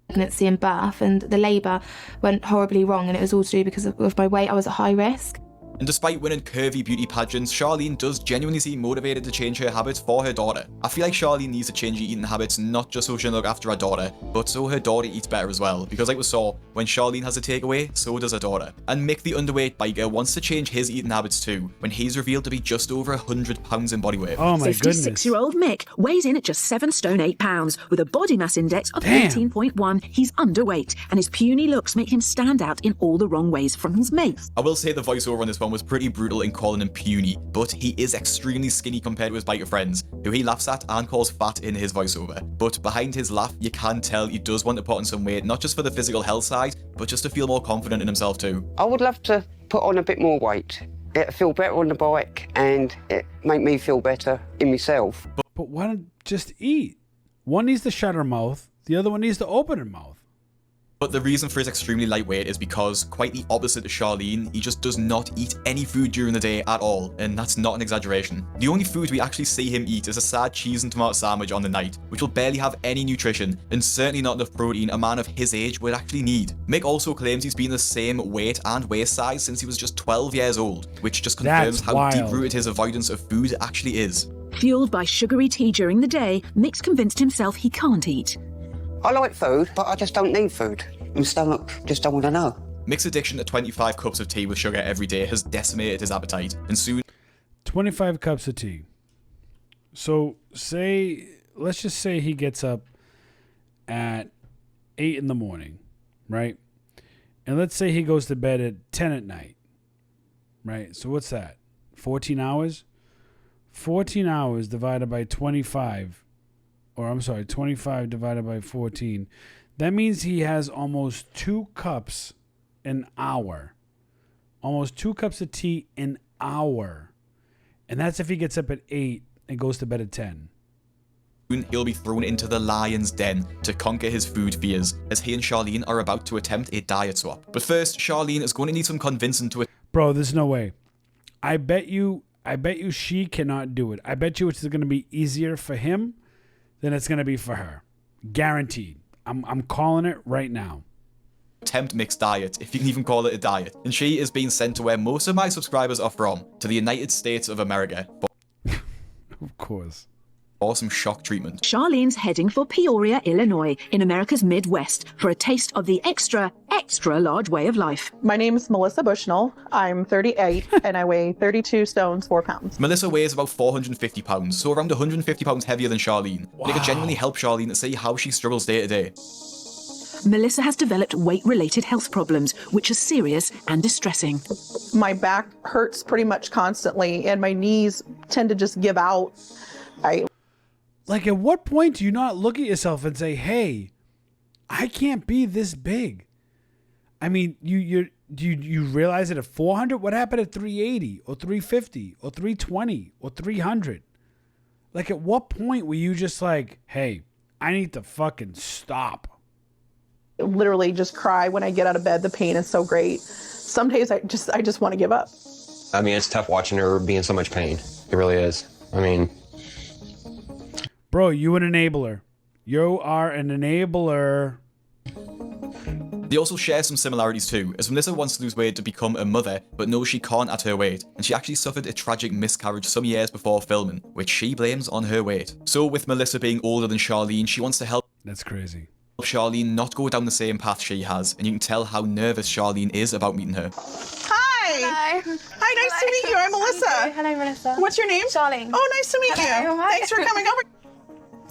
Pregnancy and birth, and the labour went horribly wrong, and it was all to do because of my weight. I was at high risk. And despite winning curvy beauty pageants, Charlene does genuinely seem motivated to change her habits for her daughter. I feel like Charlene needs to change her eating habits not just so she can look after her daughter, but so her daughter eats better as well. Because like we saw, when Charlene has a takeaway, so does her daughter. And Mick the underweight biker wants to change his eating habits too, when he's revealed to be just over 100 pounds in body weight. Oh my goodness. 56-year-old Mick weighs in at just 7 stone 8 pounds. With a body mass index of 18.1, he's underweight, and his puny looks make him stand out in all the wrong ways from his mates. I will say the voiceover on this one was pretty brutal in calling him puny, but he is extremely skinny compared to his biker friends, who he laughs at and calls fat in his voiceover. But behind his laugh, you can tell he does want to put on some weight, not just for the physical health side, but just to feel more confident in himself too. I would love to put on a bit more weight. It'd feel better on the bike, and it make me feel better in myself. But why don't just eat? One needs to shut her mouth, the other one needs to open her mouth. But the reason for his extremely lightweight is because, quite the opposite to Charlene, he just does not eat any food during the day at all, and that's not an exaggeration. The only food we actually see him eat is a sad cheese and tomato sandwich on the night, which will barely have any nutrition, and certainly not enough protein a man of his age would actually need. Mick also claims he's been the same weight and waist size since he was just 12 years old, which just confirms how deep-rooted his avoidance of food actually is. Fueled by sugary tea during the day, Mick's convinced himself he can't eat. I like food, but I just don't need food. My stomach just don't want to know. Mick's addiction to 25 cups of tea with sugar every day has decimated his appetite, and soon 25 cups of tea. So let's just say he gets up at 8 in the morning, right? And let's say he goes to bed at 10 at night, right? So what's that? 14 hours? 14 hours divided by 25, 25 divided by 14. That means he has almost 2 cups an hour. Almost 2 cups of tea an hour. And that's if he gets up at 8 and goes to bed at 10. He'll be thrown into the lion's den to conquer his food fears, as he and Charlene are about to attempt a diet swap. But first, Charlene is going to need some convincing to it. Bro, there's no way. I bet you she cannot do it. I bet you it's going to be easier for him than it's going to be for her. Guaranteed. I'm calling it right now. Attempt Mick's diet, if you can even call it a diet. And she is being sent to where most of my subscribers are from, to the United States of America. Of course. Or some shock treatment. Charlene's heading for Peoria, Illinois, in America's Midwest, for a taste of the extra large way of life. My name is Melissa Bushnell. I'm 38 and I weigh 32 stones, 4 pounds. Melissa weighs about 450 pounds, so around 150 pounds heavier than Charlene. Wow. It could genuinely help Charlene to see how she struggles day to day. Melissa has developed weight-related health problems, which are serious and distressing. My back hurts pretty much constantly and my knees tend to just give out. Like, at what point do you not look at yourself and say, hey, I can't be this big? I mean, you realize it at 400? What happened at 380 or 350 or 320 or 300? Like, at what point were you just like, hey, I need to fucking stop? Literally just cry when I get out of bed. The pain is so great. Some days I just want to give up. I mean, it's tough watching her be in so much pain. It really is. I mean... Bro, you an enabler. You are an enabler. They also share some similarities too, as Melissa wants to lose weight to become a mother, but knows she can't at her weight, and she actually suffered a tragic miscarriage some years before filming, which she blames on her weight. So with Melissa being older than Charlene, she wants to help That's crazy. Charlene not go down the same path she has, and you can tell how nervous Charlene is about meeting her. Hi! Hello. Hi, nice to meet you. I'm Melissa. Hello, Melissa. What's your name? Charlene. Oh, nice to meet you. Thanks for coming over.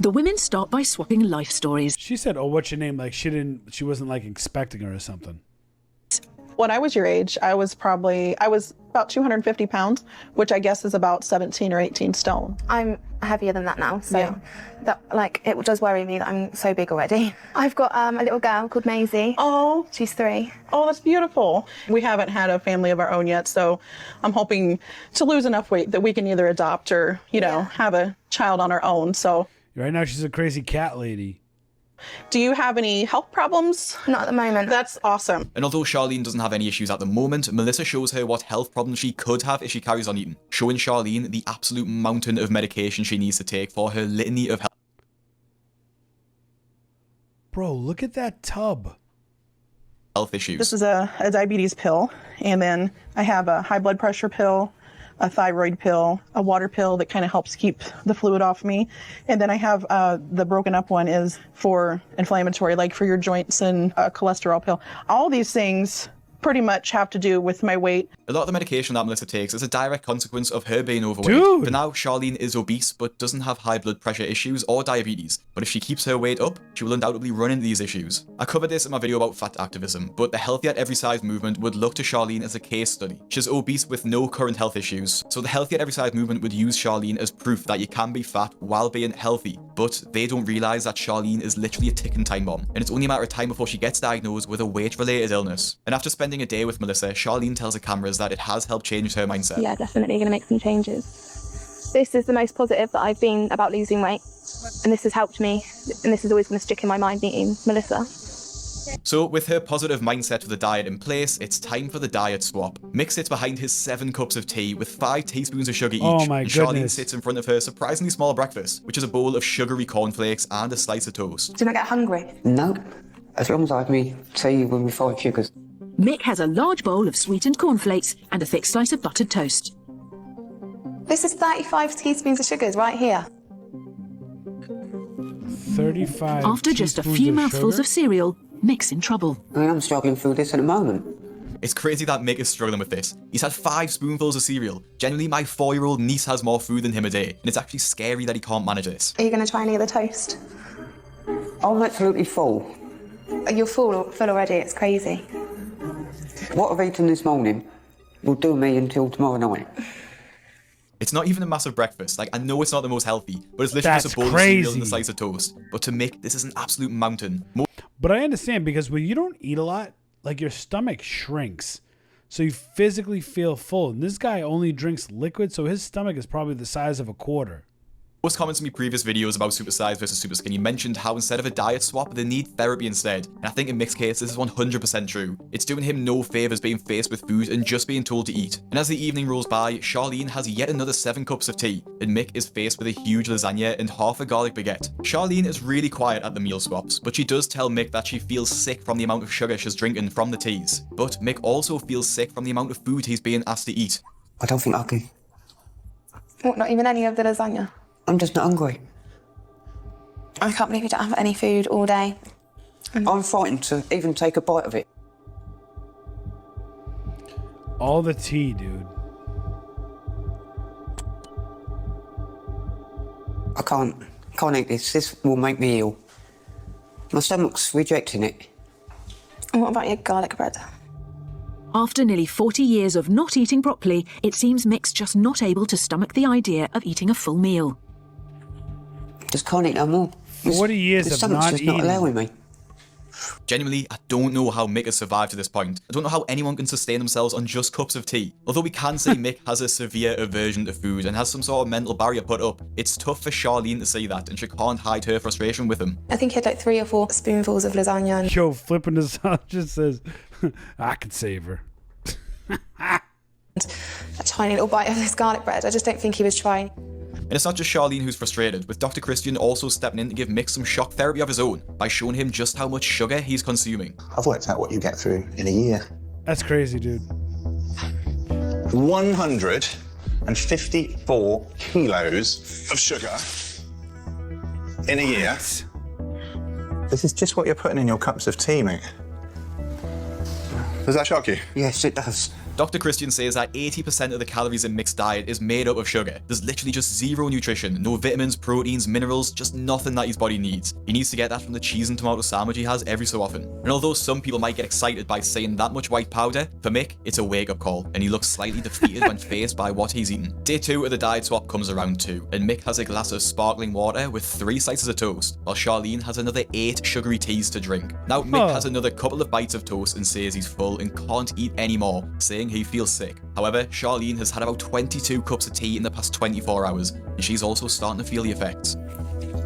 The women start by swapping life stories. She said, oh, what's your name? Like she wasn't like expecting her or something. When I was your age, I was about 250 pounds, which I guess is about 17 or 18 stone. I'm heavier than that now, so it does worry me that I'm so big already. I've got a little girl called Maisie. Oh. She's 3. Oh, that's beautiful. We haven't had a family of our own yet, so I'm hoping to lose enough weight that we can either adopt or, have a child on our own, so. Right now she's a crazy cat lady. Do you have any health problems? Not at the moment. That's awesome. And although Charlene doesn't have any issues at the moment, Melissa shows her what health problems she could have if she carries on eating, showing Charlene the absolute mountain of medication she needs to take for her litany of health. Bro, look at that tub. Health issues. This is a diabetes pill, and then I have a high blood pressure pill, a thyroid pill, a water pill that kind of helps keep the fluid off me, and then I have the broken up one is for inflammatory, like for your joints, and a cholesterol pill. All these things pretty much have to do with my weight. A lot of the medication that Melissa takes is a direct consequence of her being overweight. Dude. But now Charlene is obese but doesn't have high blood pressure issues or diabetes. But if she keeps her weight up, she will undoubtedly run into these issues. I covered this in my video about fat activism, but the Healthy at Every Size movement would look to Charlene as a case study. She's obese with no current health issues, so the Healthy at Every Size movement would use Charlene as proof that you can be fat while being healthy. But they don't realize that Charlene is literally a ticking time bomb, and it's only a matter of time before she gets diagnosed with a weight-related illness. And after spending a day with Melissa, Charlene tells the cameras that it has helped change her mindset. Yeah, definitely going to make some changes. This is the most positive that I've been about losing weight, and this has helped me, and this is always going to stick in my mind meeting Melissa. So with her positive mindset for the diet in place, it's time for the diet swap. Mick sits behind his 7 cups of tea with 5 teaspoons of sugar each, Oh my and Charlene goodness. sits in front of her surprisingly small breakfast, which is a bowl of sugary cornflakes and a slice of toast. Do you not get hungry? No, as long as I have me tea with me 5 sugars. Mick has a large bowl of sweetened cornflakes and a thick slice of buttered toast. This is 35 teaspoons of sugars right here. 35 After just a teaspoons few of mouthfuls sugar? of cereal, Mick's in trouble. I mean, I'm struggling through this at the moment. It's crazy that Mick is struggling with this. He's had 5 spoonfuls of cereal. Generally, my 4-year-old niece has more food than him a day, and it's actually scary that he can't manage this. Are you going to try any of the toast? I'm absolutely full. You're full already, it's crazy. What I've eaten this morning will do me until tomorrow night. It's not even a massive breakfast. Like, I know it's not the most healthy, but it's literally just a bowl of cereal and a slice of toast. But to Mick, this is an absolute mountain. But I understand, because when you don't eat a lot, like, your stomach shrinks. So you physically feel full. And this guy only drinks liquid, so his stomach is probably the size of a quarter. Most comments in my previous videos about super size versus super skinny mentioned how instead of a diet swap, they need therapy instead. And I think in Mick's case, this is 100% true. It's doing him no favors being faced with food and just being told to eat. And as the evening rolls by, Charlene has yet another 7 cups of tea, and Mick is faced with a huge lasagna and half a garlic baguette. Charlene is really quiet at the meal swaps, but she does tell Mick that she feels sick from the amount of sugar she's drinking from the teas. But Mick also feels sick from the amount of food he's being asked to eat. I don't think I can. What, not even any of the lasagna? I'm just not hungry. I can't believe you don't have any food all day. I'm frightened to even take a bite of it. All the tea, dude. I can't eat this. This will make me ill. My stomach's rejecting it. And what about your garlic bread? After nearly 40 years of not eating properly, it seems Mick's just not able to stomach the idea of eating a full meal. Just can't eat no more. 40 years the of stomach's not just eating. not allowing me. Genuinely, I don't know how Mick has survived to this point. I don't know how anyone can sustain themselves on just cups of tea. Although we can say Mick has a severe aversion to food and has some sort of mental barrier put up, it's tough for Charlene to see that, and she can't hide her frustration with him. I think he had like 3 or 4 spoonfuls of lasagna. And Joe flipping his out just says, I could save her. a tiny little bite of this garlic bread. I just don't think he was trying. And it's not just Charlene who's frustrated, with Dr. Christian also stepping in to give Mick some shock therapy of his own by showing him just how much sugar he's consuming. I've worked out what you get through in a year. That's crazy, dude. 154 kilos of sugar in a year. This is just what you're putting in your cups of tea, mate. Does that shock you? Yes, it does. Dr. Christian says that 80% of the calories in Mick's diet is made up of sugar. There's literally just zero nutrition, no vitamins, proteins, minerals, just nothing that his body needs. He needs to get that from the cheese and tomato sandwich he has every so often. And although some people might get excited by seeing that much white powder, for Mick, it's a wake-up call, and he looks slightly defeated when faced by what he's eaten. Day 2 of the diet swap comes around too, and Mick has a glass of sparkling water with 3 slices of toast, while Charlene has another 8 sugary teas to drink. Now, Mick has another couple of bites of toast and says he's full and can't eat anymore, saying he feels sick. However, Charlene has had about 22 cups of tea in the past 24 hours, and she's also starting to feel the effects.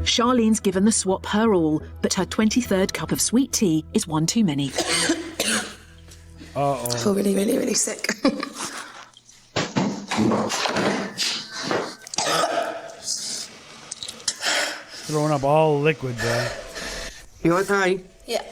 Charlene's given the swap her all, but her 23rd cup of sweet tea is one too many. I feel really, really, really sick. Throwing up all liquid, bro. You okay? Yeah.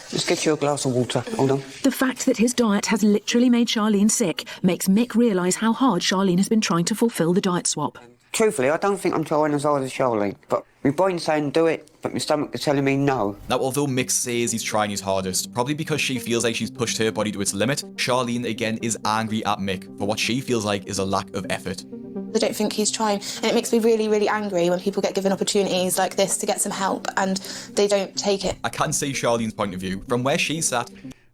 Just get you a glass of water. Hold on. The fact that his diet has literally made Charlene sick makes Mick realise how hard Charlene has been trying to fulfil the diet swap. Truthfully, I don't think I'm trying as hard as Charlene, but my brain's saying do it, but my stomach is telling me no. Now, although Mick says he's trying his hardest, probably because she feels like she's pushed her body to its limit, Charlene again is angry at Mick for what she feels like is a lack of effort. I don't think he's trying, and it makes me really, really angry when people get given opportunities like this to get some help and they don't take it. I can see Charlene's point of view. From where she's sat,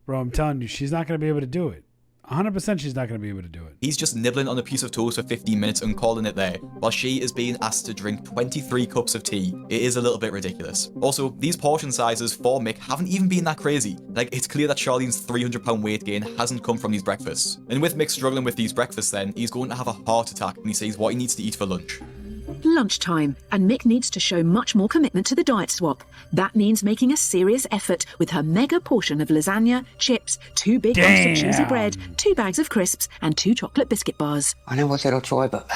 Bro, I'm telling you, she's not going to be able to do it. 100% she's not going to be able to do it. he's just nibbling on a piece of toast for 15 minutes and calling it there, while she is being asked to drink 23 cups of tea. It is a little bit ridiculous. Also, these portion sizes for Mick haven't even been that crazy. Like, it's clear that Charlene's 300-pound weight gain hasn't come from these breakfasts. And with Mick struggling with these breakfasts then, he's going to have a heart attack when he sees what he needs to eat for lunch. Lunchtime, and Mick needs to show much more commitment to the diet swap. That means making a serious effort with her mega portion of lasagna, chips, 2 big lumps of cheesy bread, 2 bags of crisps, and 2 chocolate biscuit bars. I know I said I'll try, but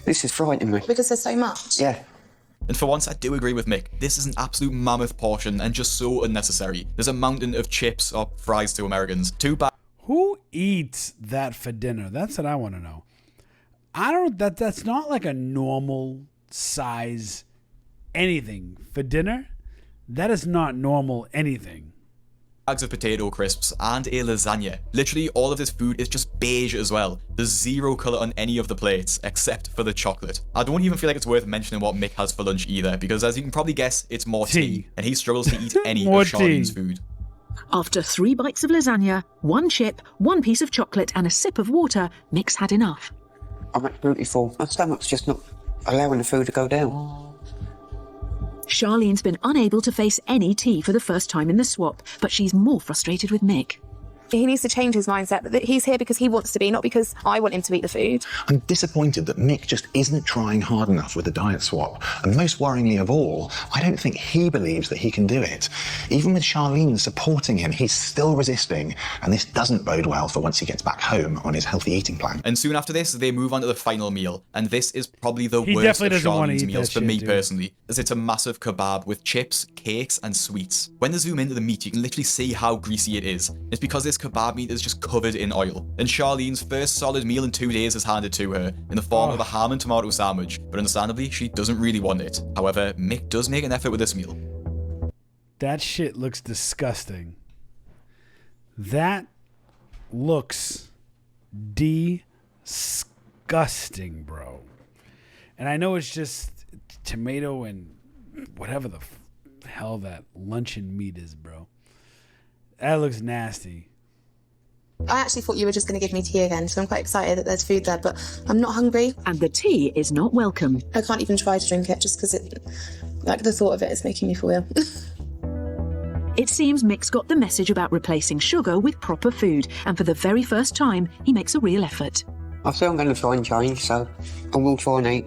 this is frightening me. Because there's so much. Yeah. And for once, I do agree with Mick. This is an absolute mammoth portion and just so unnecessary. There's a mountain of chips, or fries to Americans, 2 bags. Who eats that for dinner? That's what I want to know. That's not like a normal size anything for dinner. That is not normal anything. Bags of potato crisps and a lasagna. Literally all of this food is just beige as well. There's 0 colour on any of the plates except for the chocolate. I don't even feel like it's worth mentioning what Mick has for lunch either, because as you can probably guess, it's more tea, and he struggles to eat any of Charlene's food. After 3 bites of lasagna, 1 chip, 1 piece of chocolate, and a sip of water, Mick's had enough. I'm absolutely full. My stomach's just not allowing the food to go down. Charlene's been unable to face any tea for the first time in the swap, but she's more frustrated with Mick. He needs to change his mindset that he's here because he wants to be, not because I want him to eat the food. I'm disappointed that Mick just isn't trying hard enough with the diet swap. And most worryingly of all, I don't think he believes that he can do it. Even with Charlene supporting him, he's still resisting. And this doesn't bode well for once he gets back home on his healthy eating plan. And soon after this, they move on to the final meal. And this is probably the worst of Charlene's meals for me personally, as it's a massive kebab with chips, cakes, and sweets. When they zoom into the meat, you can literally see how greasy it is. It's because this kebab meat is just covered in oil. And Charlene's first solid meal in 2 days is handed to her in the form of a ham and tomato sandwich, but understandably, she doesn't really want it. However, Mick does make an effort with this meal. That shit looks disgusting. That looks disgusting, bro. And I know it's just tomato and whatever the hell that luncheon meat is, bro. That looks nasty. I actually thought you were just going to give me tea again, so I'm quite excited that there's food there, but I'm not hungry. And the tea is not welcome. I can't even try to drink it just because the thought of it is making me feel ill. It seems Mick's got the message about replacing sugar with proper food, and for the very first time, he makes a real effort. I think I'm going to try and change, so I will try and eat.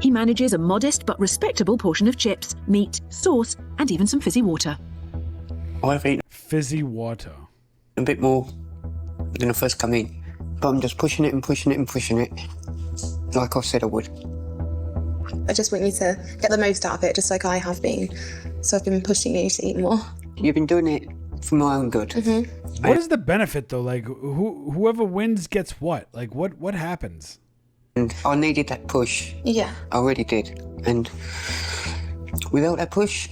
He manages a modest but respectable portion of chips, meat, sauce, and even some fizzy water. I've eaten fizzy water. A bit more than I first come in, but I'm just pushing it and pushing it and pushing it, like I said I would. I just want you to get the most out of it, just like I have been. So I've been pushing you to eat more. You've been doing it for my own good. Mm-hmm. What is the benefit though? Like, whoever wins gets what? Like, what happens? And I needed that push. Yeah. I really did. And without that push,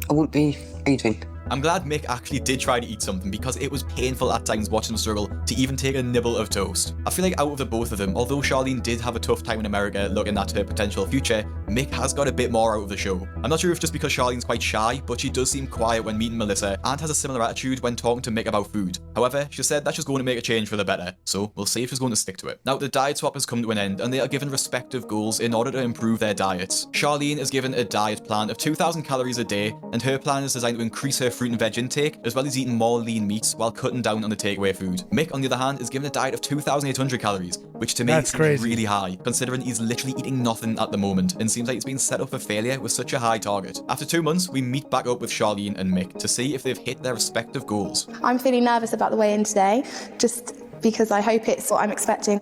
I wouldn't be eating. I'm glad Mick actually did try to eat something, because it was painful at times watching him struggle to even take a nibble of toast. I feel like out of the both of them, although Charlene did have a tough time in America looking at her potential future, Mick has got a bit more out of the show. I'm not sure if just because Charlene's quite shy, but she does seem quiet when meeting Melissa and has a similar attitude when talking to Mick about food. However, she said that she's going to make a change for the better, so we'll see if she's going to stick to it. Now, the diet swap has come to an end and they are given respective goals in order to improve their diets. Charlene is given a diet plan of 2,000 calories a day, and her plan is designed to increase her fruit and veg intake, as well as eating more lean meats while cutting down on the takeaway food. Mick, on the other hand, is given a diet of 2,800 calories, which to me seems really high, considering he's literally eating nothing at the moment and seems like it's been set up for failure with such a high target. After 2 months, we meet back up with Charlene and Mick to see if they've hit their respective goals. I'm feeling nervous about the weigh-in today, just because I hope it's what I'm expecting.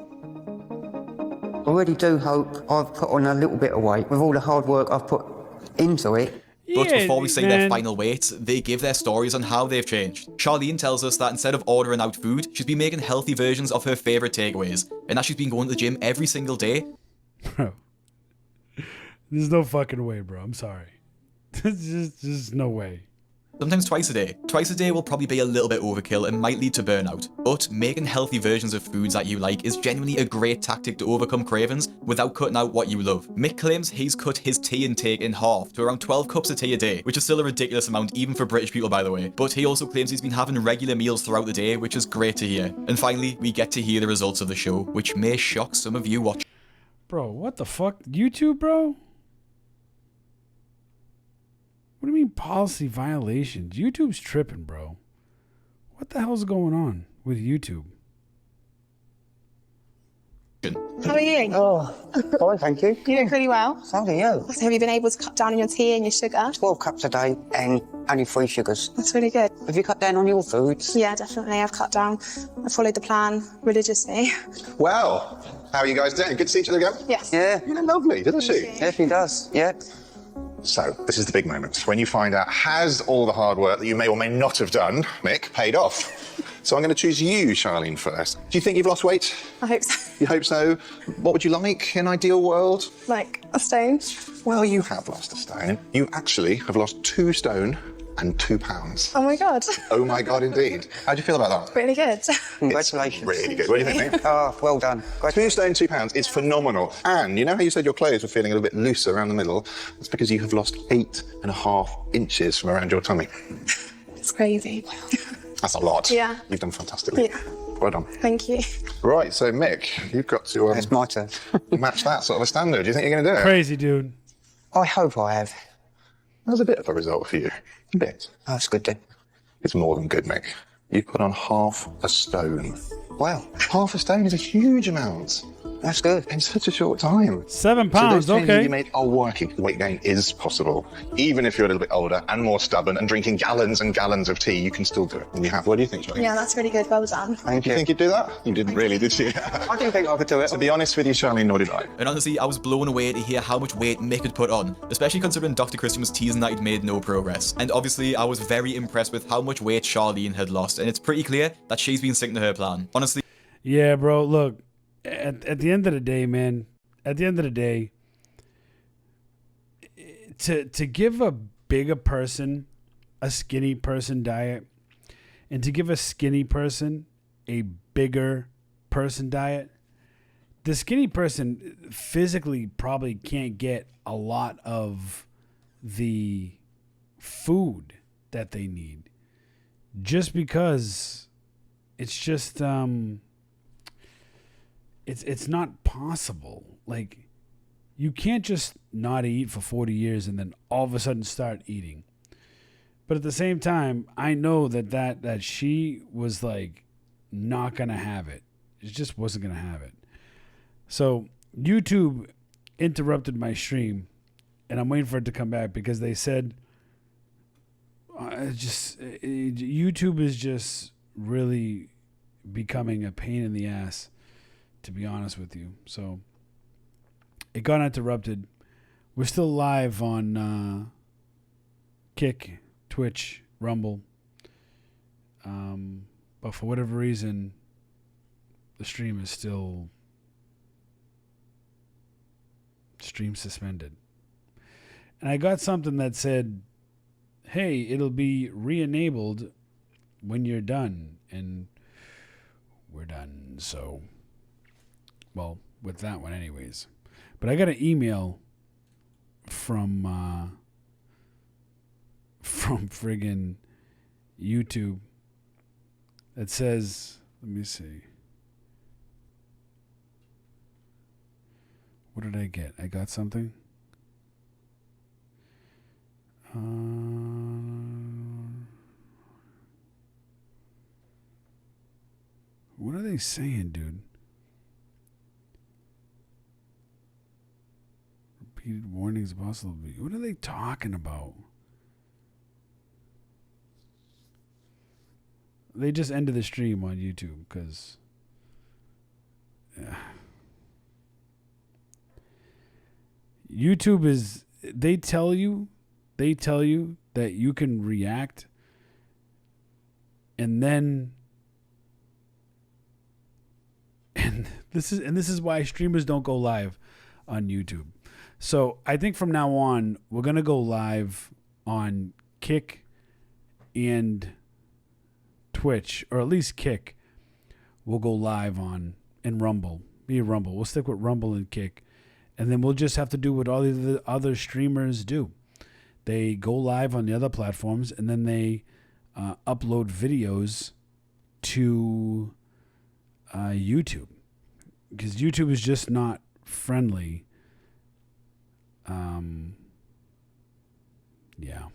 I really do hope I've put on a little bit of weight with all the hard work I've put into it. But before we say their final weights, they give their stories on how they've changed. Charlene tells us that instead of ordering out food, she's been making healthy versions of her favourite takeaways, and that she's been going to the gym every single day. Bro, there's no fucking way, bro. I'm sorry. There's just no way. Sometimes twice a day. Twice a day will probably be a little bit overkill and might lead to burnout. But making healthy versions of foods that you like is genuinely a great tactic to overcome cravings without cutting out what you love. Mick claims he's cut his tea intake in half to around 12 cups of tea a day, which is still a ridiculous amount even for British people, by the way. But he also claims he's been having regular meals throughout the day, which is great to hear. And finally, we get to hear the results of the show, which may shock some of you watching. Bro, what the fuck? YouTube, bro? What do you mean policy violations? YouTube's tripping, bro. What the hell's going on with YouTube? How are you? Oh, fine, thank you. You look really well. So do you. So have you been able to cut down on your tea and your sugar? 12 cups a day and only 3 sugars. That's really good. Have you cut down on your foods? Yeah, definitely. I've cut down. I followed the plan religiously. Well, how are you guys doing? Good to see each other again? Yes. Yeah. You look lovely, doesn't she? Yeah, she does. Yeah. So, this is the big moment, when you find out, has all the hard work that you may or may not have done, Mick, paid off? So I'm going to choose you, Charlene, first. Do you think you've lost weight? I hope so. You hope so? What would you like in an ideal world? Like a stone? Well, you have lost a stone. You actually have lost 2 stone and 2 pounds. Oh my God. Oh my God, indeed. How do you feel about that? Really good. Congratulations. Really good. What do you think, Mick? Oh, well done. 2 stone, 2 pounds is phenomenal. And you know how you said your clothes were feeling a little bit looser around the middle? That's because you have lost 8.5 inches from around your tummy. It's crazy. That's a lot. Yeah. You've done fantastically. Yeah. Well done. Thank you. Right, so Mick, you've got to It's my turn. match that sort of a standard. Do you think you're going to do it? Crazy, dude. I hope I have. That's a bit of a result for you. A bit. That's good then. It's more than good, Mick. You put on half a stone. Wow. Half a stone is a huge amount. That's good. In such a short time. 7 So pounds, those changes okay. you made are working. Weight gain is possible. Even if you're a little bit older and more stubborn and drinking gallons and gallons of tea, you can still do it. And you have. What do you think, Charlie? Yeah, that's really good. Well done. Thank you. You think you'd do that? You didn't really, did you? I didn't think I could do it. To be honest with you, Charlene, nor did I. And honestly, I was blown away to hear how much weight Mick had put on, especially considering Dr. Christian was teasing that he'd made no progress. And obviously, I was very impressed with how much weight Charlene had lost, and it's pretty clear that she's been sticking to her plan. Honestly. Yeah, bro, look, at the end of the day, man, at the end of the day, to give a bigger person a skinny person diet and to give a skinny person a bigger person diet, the skinny person physically probably can't get a lot of the food that they need just because it's just it's not possible. Like, you can't just not eat for 40 years and then all of a sudden start eating. But at the same time, I know that she was like not gonna have it. She just wasn't gonna have it. So YouTube interrupted my stream, and I'm waiting for it to come back because they said YouTube is just really becoming a pain in the ass, to be honest with you. So it got interrupted. We're still live on Kick, Twitch, Rumble. But for whatever reason, the stream is still stream suspended. And I got something that said, hey, it'll be re-enabled when you're done. And we're done. So, well, with that one anyways. But I got an email from friggin' YouTube that says, let me see. What did I get? I got something. What are they saying, dude? Repeated warnings possible. What are they talking about? They just ended the stream on YouTube because YouTube is, they tell you that you can react, and this is why streamers don't go live on YouTube. So I think from now on we're gonna go live on Kick and Twitch, or at least Kick. We'll go live on and Rumble. Rumble. We'll stick with Rumble and Kick, and then we'll just have to do what all the other streamers do. They go live on the other platforms, and then they upload videos to YouTube, because YouTube is just not friendly. Yeah.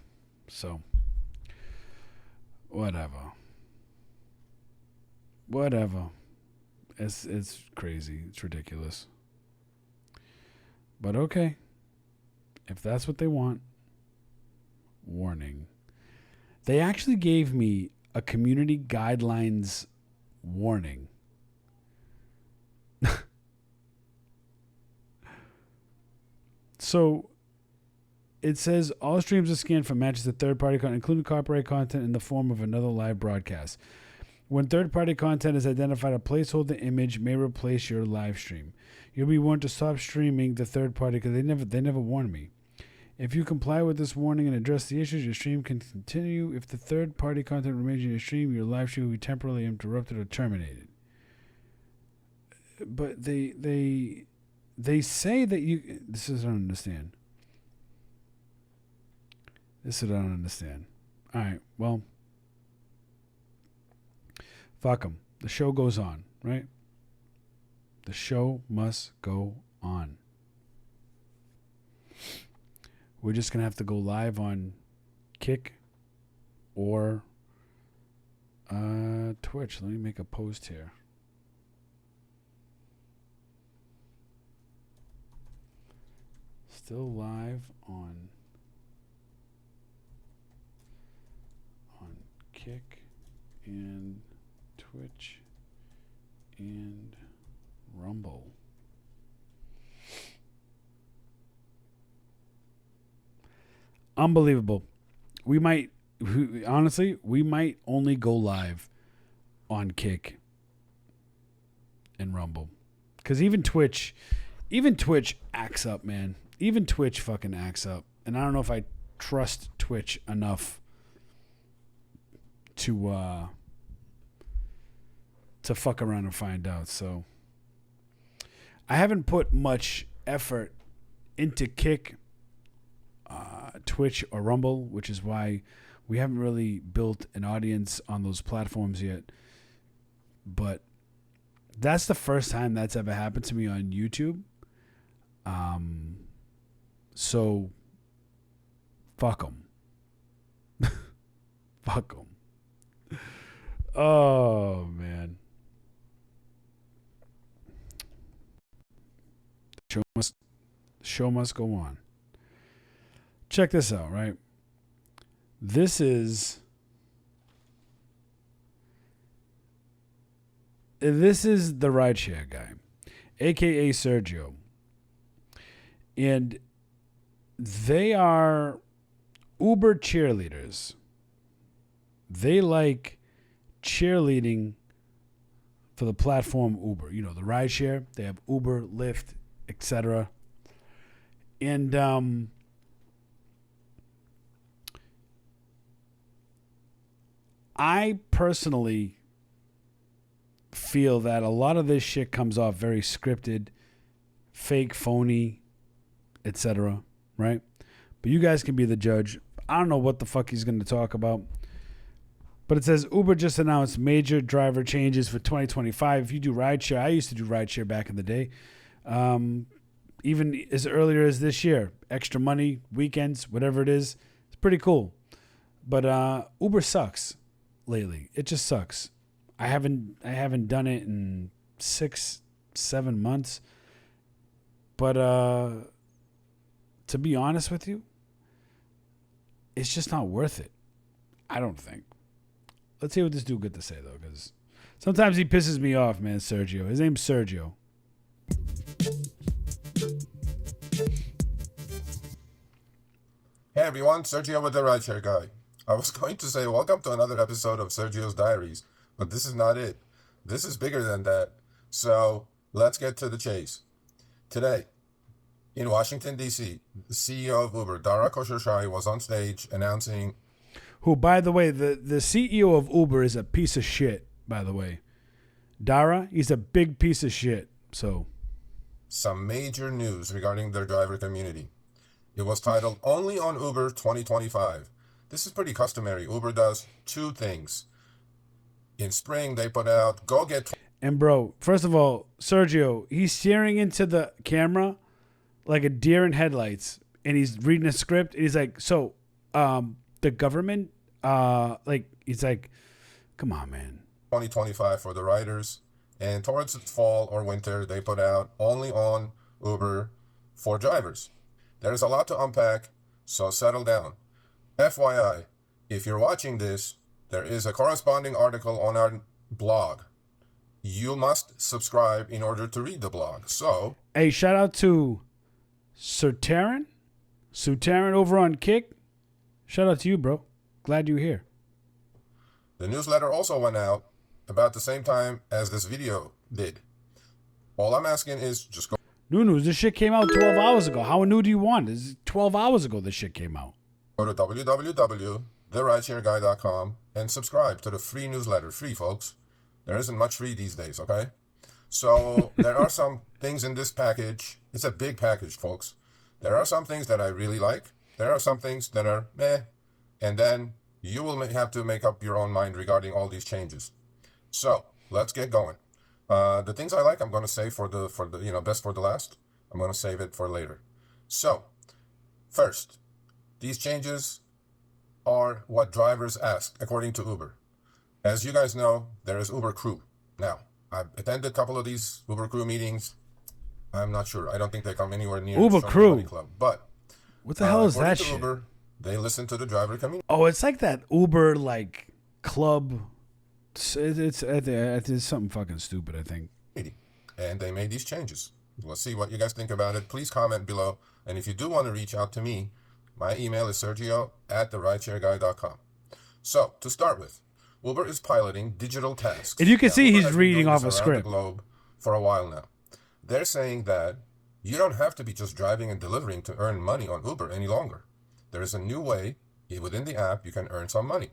So whatever. It's crazy. It's ridiculous. But okay. If that's what they want. Warning. They actually gave me a community guidelines warning. So it says all streams are scanned for matches of third-party content, including copyright content in the form of another live broadcast. When third-party content is identified, a placeholder image may replace your live stream. You'll be warned to stop streaming the third party, because they never warned me. If you comply with this warning and address the issues, your stream can continue. If the third-party content remains in your stream, your live stream will be temporarily interrupted or terminated. But they say that you... This is what I don't understand. This is what I don't understand. All right, well... Fuck them. The show goes on, right? The show must go on. We're just going to have to go live on Kick or Twitch. Let me make a post here. Still live on Kick and Twitch and Rumble. Unbelievable. We might only go live on Kick and Rumble, because even Twitch acts up, man. Even Twitch fucking acts up, and I don't know if I trust Twitch enough to fuck around and find out. So I haven't put much effort into Kick, Twitch, or Rumble, which is why we haven't really built an audience on those platforms yet. But that's the first time that's ever happened to me on YouTube. So fuck them. Fuck them. Oh, man. Show must go on. Check this out, right? This is the rideshare guy, aka Sergio. And they are Uber cheerleaders. They like cheerleading for the platform Uber. You know, the rideshare. They have Uber, Lyft, etc. And I personally feel that a lot of this shit comes off very scripted, fake, phony, etc. Right? But you guys can be the judge. I don't know what the fuck he's going to talk about. But it says Uber just announced major driver changes for 2025. If you do rideshare, I used to do rideshare back in the day. Even as earlier as this year. Extra money, weekends, whatever it is. It's pretty cool. But Uber sucks lately. It just sucks. I haven't done it in 6-7 months. But to be honest with you, it's just not worth it. I don't think. Let's see what this dude got to say, though, because sometimes he pisses me off, man, Sergio. His name's Sergio. Hey everyone, Sergio with the Rideshare Guy. I was going to say welcome to another episode of Sergio's Diaries, but this is not it. This is bigger than that. So let's get to the chase. Today, in Washington, D.C., the CEO of Uber, Dara Khosrowshahi, was on stage announcing... Who, by the way, the CEO of Uber is a piece of shit, by the way. Dara, he's a big piece of shit, so... some major news regarding their driver community. It was titled, Only on Uber 2025. This is pretty customary. Uber does two things. In spring, they put out, go get... And bro, first of all, Sergio, he's staring into the camera like a deer in headlights, and he's reading a script, and he's like, so, the government, he's like, come on, man. 2025 for the riders, and towards the fall or winter, they put out only on Uber for drivers. There's a lot to unpack, so settle down. FYI, if you're watching this, there is a corresponding article on our blog. You must subscribe in order to read the blog. So, hey, shout out to Suteran over on Kick. Shout out to you, bro. Glad you're here. The newsletter also went out about the same time as this video did. All I'm asking is just go. New news. This shit came out 12 hours ago. How new do you want? This is 12 hours ago this shit came out. Go to www.therideshareguy.com and subscribe to the free newsletter. Free, folks. There isn't much free these days, okay? So there are some things in this package. It's a big package, folks. There are some things that I really like. There are some things that are meh. And then you will have to make up your own mind regarding all these changes. So let's get going. The things I like, I'm going to save for the best for the last. I'm going to save it for later. So first, these changes are what drivers ask, according to Uber. As you guys know, there is Uber Crew. Now, I've attended a couple of these Uber Crew meetings. I'm not sure. I don't think they come anywhere near Uber Crew Money Club. But what the hell is that to shit? Uber, they listen to the driver community. Oh, it's like that Uber club. It's something fucking stupid, I think. And they made these changes. Let's see what you guys think about it. Please comment below. And if you do want to reach out to me, my email is sergio@therideshareguy.com. So, to start with, Uber is piloting digital tasks. And you can see Uber he's has been reading doing off this a around script. the globe for a while now. They're saying that you don't have to be just driving and delivering to earn money on Uber any longer. There is a new way within the app you can earn some money.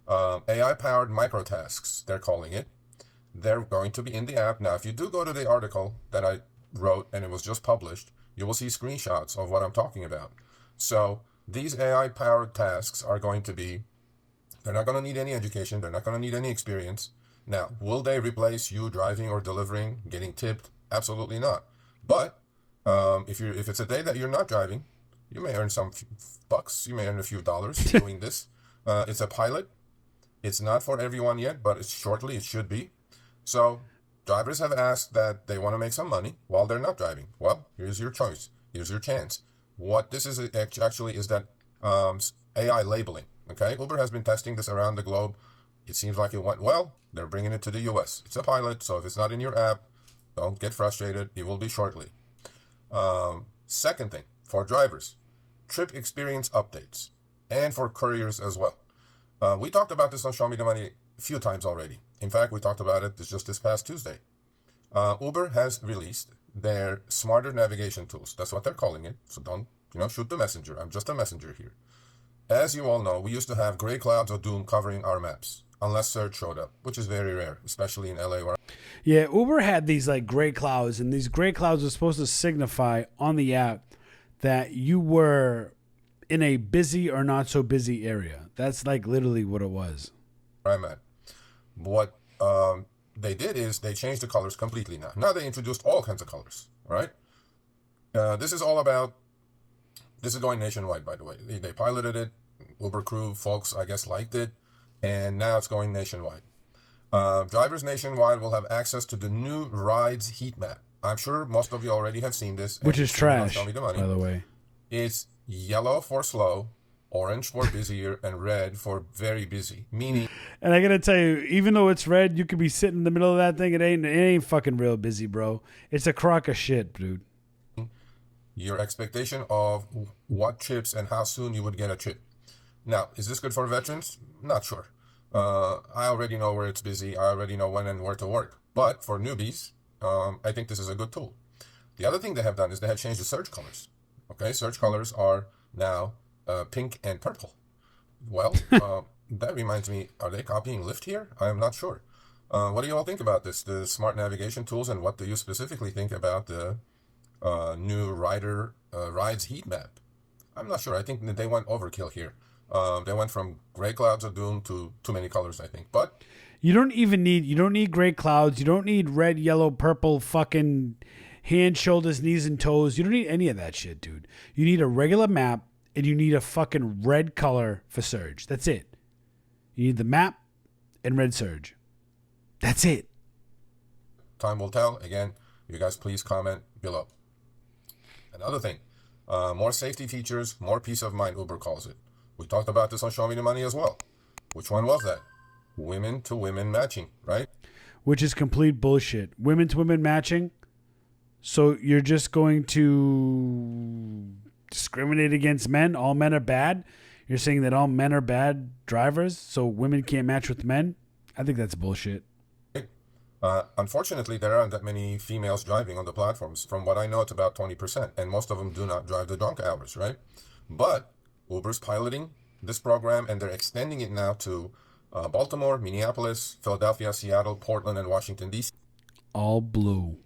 AI-powered microtasks, they're calling it. They're going to be in the app. Now, if you do go to the article that I wrote and it was just published, you will see screenshots of what I'm talking about. So these AI-powered tasks are going to be, they're not going to need any education. They're not going to need any experience. Now, will they replace you driving or delivering, getting tipped? Absolutely not. But if it's a day that you're not driving, you may earn some bucks. You may earn a few dollars doing this. It's a pilot. It's not for everyone yet, but shortly it should be. So drivers have asked that they want to make some money while they're not driving. Well, here's your choice. Here's your chance. What this is actually is that AI labeling. Okay, Uber has been testing this around the globe. It seems like it went well. They're bringing it to the US. It's a pilot, so if it's not in your app, don't get frustrated. It will be shortly. Second thing, for drivers, trip experience updates, and for couriers as well. We talked about this on Show Me the Money a few times already. In fact, we talked about it just this past Tuesday. Uber has released their smarter navigation tools. That's what they're calling it. So don't, shoot the messenger. I'm just a messenger here. As you all know, we used to have gray clouds of doom covering our maps, unless search showed up, which is very rare, especially in LA. Yeah, Uber had these gray clouds, and these gray clouds were supposed to signify on the app that you were in a busy or not so busy area. That's literally what it was. I'm at. What they did is they changed the colors completely now. Now they introduced all kinds of colors, right? This is going nationwide, by the way. They piloted it. Uber Crew folks, I guess, liked it. And now it's going nationwide. Drivers nationwide will have access to the new rides heat map. I'm sure most of you already have seen this. Which is trash, Show Me the Money. by the way. It's yellow for slow, orange for busier, and red for very busy. Meaning, And I gotta tell you, even though it's red, you could be sitting in the middle of that thing. It ain't fucking real busy, bro. It's a crock of shit, dude. your expectation of what chips and how soon you would get a chip. Now, is this good for veterans? Not sure. I already know where it's busy. I already know when and where to work. But for newbies, I think this is a good tool. The other thing they have done is they have changed the surge colors. Okay, surge colors are now pink and purple. Well, that reminds me, are they copying Lyft here? I am not sure. What do you all think about this, the smart navigation tools, and what do you specifically think about the new rides heat map? I'm not sure. I think that they went overkill here. They went from gray clouds of doom to too many colors, I think. But You don't need gray clouds. You don't need red, yellow, purple, fucking hands, shoulders, knees, and toes. You don't need any of that shit, dude. You need a regular map, and you need a fucking red color for surge. That's it. You need the map and red surge. That's it. time will tell. Again, you guys please comment below. Another thing, more safety features, more peace of mind, Uber calls it. We talked about this on Show Me the Money as well. Which one was that? Women to women matching, right? Which is complete bullshit. Women to women matching. So you're just going to discriminate against men? All men are bad? You're saying that all men are bad drivers, so women can't match with men? I think that's bullshit. Unfortunately, there aren't that many females driving on the platforms. From what I know, it's about 20%, and most of them do not drive the drunk hours, right? But Uber's piloting this program, and they're extending it now to Baltimore, Minneapolis, Philadelphia, Seattle, Portland, and Washington, D.C. All blue.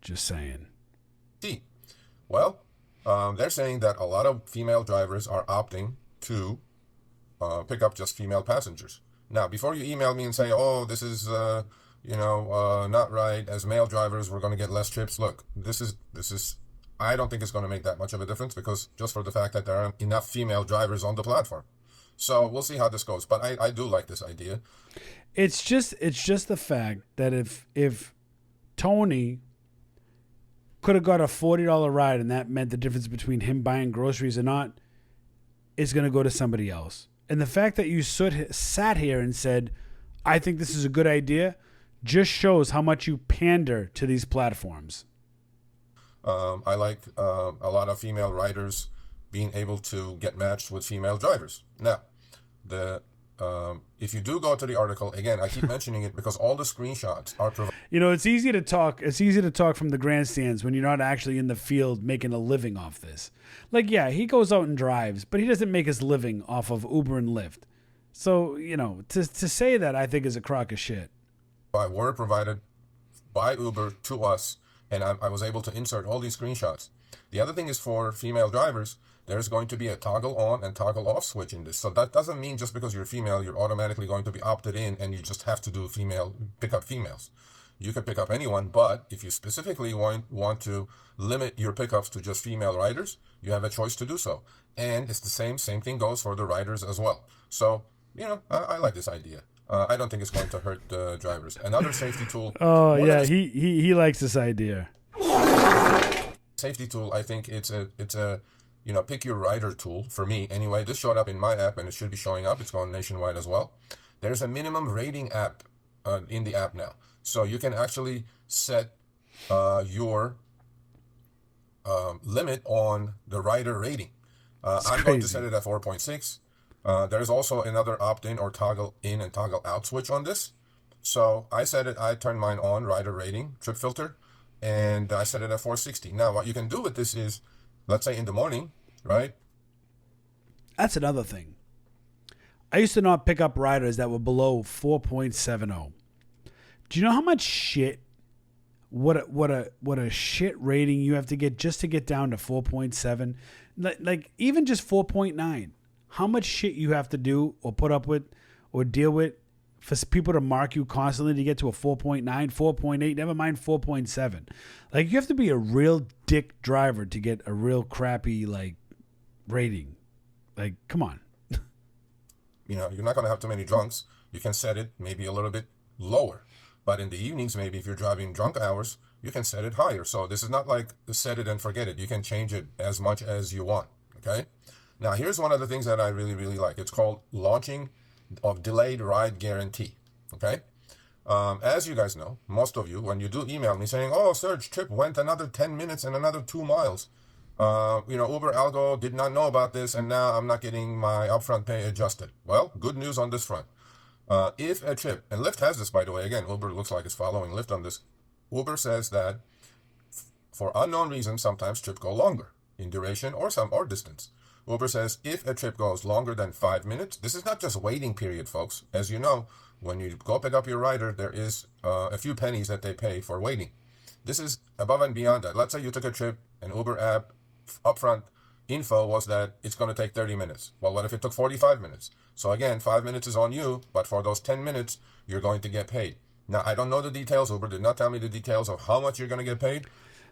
Just saying. Well, they're saying that a lot of female drivers are opting to pick up just female passengers. Now, before you email me and say, oh, this is, not right. As male drivers, we're going to get less trips. Look, this is, I don't think it's going to make that much of a difference, because just for the fact that there aren't enough female drivers on the platform. So we'll see how this goes. But I do like this idea. It's just the fact that if Tony could have got a $40 ride and that meant the difference between him buying groceries or not, it's going to go to somebody else. And the fact that you sat here and said, I think this is a good idea, just shows how much you pander to these platforms. I like a lot of female riders being able to get matched with female drivers. Now, if you do go to the article, again, I keep mentioning it because all the screenshots are provided. It's easy to talk. It's easy to talk from the grandstands when you're not actually in the field making a living off this. Like, yeah, he goes out and drives, but he doesn't make his living off of Uber and Lyft. So, to say that, I think is a crock of shit. Were provided by Uber to us, and I was able to insert all these screenshots. The other thing is, for female drivers, there's going to be a toggle on and toggle off switch in this. So that doesn't mean just because you're female, you're automatically going to be opted in and you just have to do pick up females. You can pick up anyone, but if you specifically want to limit your pickups to just female riders, you have a choice to do so. And it's the same thing goes for the riders as well. So, I like this idea. I don't think it's going to hurt drivers. Another safety tool. Oh, yeah, he likes this idea. Safety tool, I think it's a pick your rider tool for me. Anyway, this showed up in my app and it should be showing up. It's going nationwide as well. There's a minimum rating app in the app now. So you can actually set your limit on the rider rating. I'm going to set it at 4.6. There's also another opt-in or toggle in and toggle out switch on this. So I turned mine on, rider rating, trip filter, and I set it at 460. Now, what you can do with this is, let's say in the morning, right? That's another thing. I used to not pick up riders that were below 4.70. Do you know how much shit, what a shit rating you have to get just to get down to 4.7? Like even just 4.9. How much shit you have to do or put up with or deal with for people to mark you constantly to get to a 4.9, 4.8, never mind 4.7. Like, you have to be a real dick driver to get a real crappy, rating. Like, come on. You're not going to have too many drunks. You can set it maybe a little bit lower. But in the evenings, maybe if you're driving drunk hours, you can set it higher. So this is not like set it and forget it. You can change it as much as you want. Okay. Now, here's one of the things that I really, really like. It's called launching of delayed ride guarantee. Okay. As you guys know, most of you, when you do email me saying, oh, Serge, trip went another 10 minutes and another 2 miles. Uber Algo did not know about this, and now I'm not getting my upfront pay adjusted. Well, good news on this front. If a trip, and Lyft has this, by the way, again, Uber looks like it's following Lyft on this. Uber says that for unknown reasons, sometimes trips go longer in duration or distance. Uber says if a trip goes longer than 5 minutes, this is not just waiting period, folks. As you know, when you go pick up your rider, there is a few pennies that they pay for waiting. This is above and beyond that. Let's say you took a trip, and Uber app upfront info was that it's going to take 30 minutes. Well, what if it took 45 minutes? So again, 5 minutes is on you, but for those 10 minutes, you're going to get paid. Now, I don't know the details. Uber did not tell me the details of how much you're going to get paid.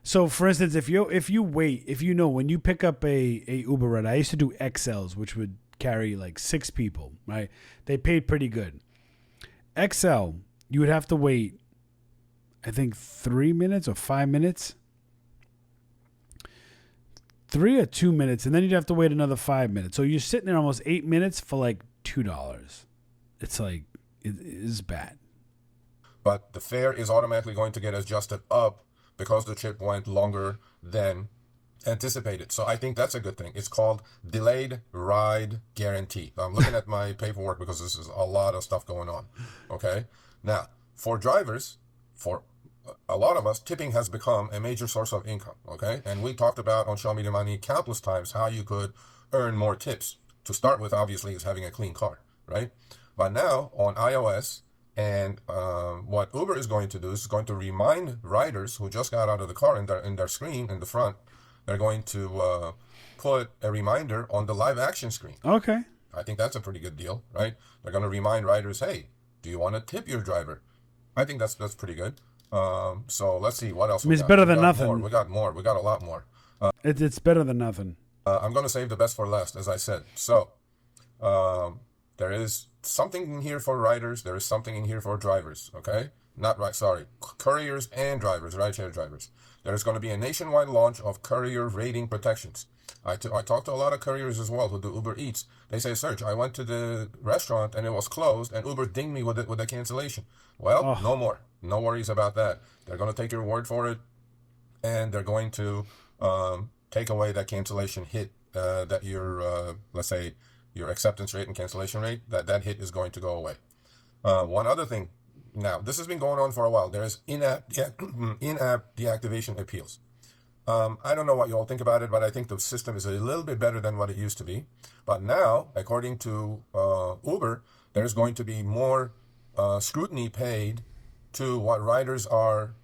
So, for instance, if you when you pick up a Uber ride, I used to do XLs, which would carry like 6 people, right? They paid pretty good. XL, you would have to wait, I think 3 minutes or 5 minutes. 3 or 2 minutes, and then you'd have to wait another 5 minutes. So you're sitting there almost 8 minutes for like $2. It's like, it is bad. But the fare is automatically going to get adjusted up because the trip went longer than anticipated. So I think that's a good thing. It's called delayed ride guarantee. I'm looking at my paperwork because this is a lot of stuff going on. Okay. Now, for drivers, for a lot of us, tipping has become a major source of income. Okay. And we talked about on Show Me the Money countless times how you could earn more tips. To start with, obviously, is having a clean car, right? But now on iOS, and what Uber is going to do is going to remind riders who just got out of the car in their screen in the front, they're going to put a reminder on the live action screen. Okay. I think that's a pretty good deal, right? They're going to remind riders, hey, do you want to tip your driver? I think that's pretty good. So let's see what else. It's better than nothing. We got more. We got a lot more. It's better than nothing. I'm going to save the best for last, as I said. So there is something in here for riders. There is something in here for drivers. Okay, couriers and drivers, rideshare drivers. There is going to be a nationwide launch of courier rating protections. I talked to a lot of couriers as well who do Uber Eats. They say, Serge, I went to the restaurant and it was closed, and Uber dinged me with a cancellation. Well, no more. No worries about that. They're going to take your word for it, and they're going to take away that cancellation hit that your, let's say, your acceptance rate and cancellation rate, that hit is going to go away. One other thing. Now, this has been going on for a while. There is in-app deactivation appeals. I don't know what you all think about it, but I think the system is a little bit better than what it used to be. But now, according to Uber, there's going to be more scrutiny paid to what riders are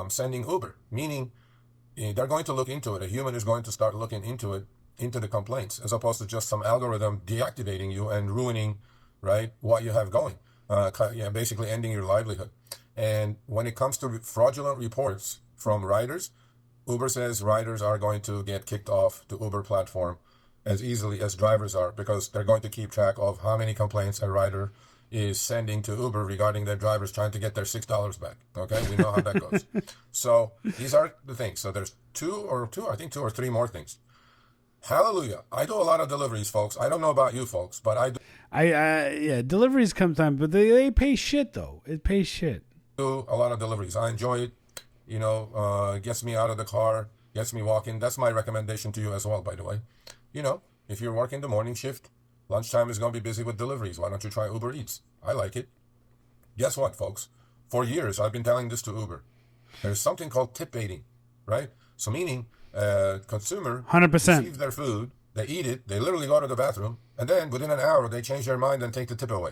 sending Uber, meaning they're going to look into it. A human is going to start looking into it, into the complaints, as opposed to just some algorithm deactivating you and ruining, right, what you have going. Basically ending your livelihood. And when it comes to fraudulent reports from riders, Uber says riders are going to get kicked off the Uber platform as easily as drivers are, because they're going to keep track of how many complaints a rider is sending to Uber regarding their drivers trying to get their $6 back. Okay, we know how that goes. So these are the things. So there's two or three more things. Hallelujah. I do a lot of deliveries, folks. I don't know about you folks, but I do. Deliveries come time, but they pay shit though. It pays shit. Do a lot of deliveries. I enjoy it. You know, gets me out of the car, gets me walking. That's my recommendation to you as well, by the way. You know, if you're working the morning shift, lunchtime is going to be busy with deliveries. Why don't you try Uber Eats? I like it. Guess what, folks? For years, I've been telling this to Uber. There's something called tip baiting, right? So meaning, consumer 100% receives their food, they eat it, they literally go to the bathroom, and then within an hour they change their mind and take the tip away.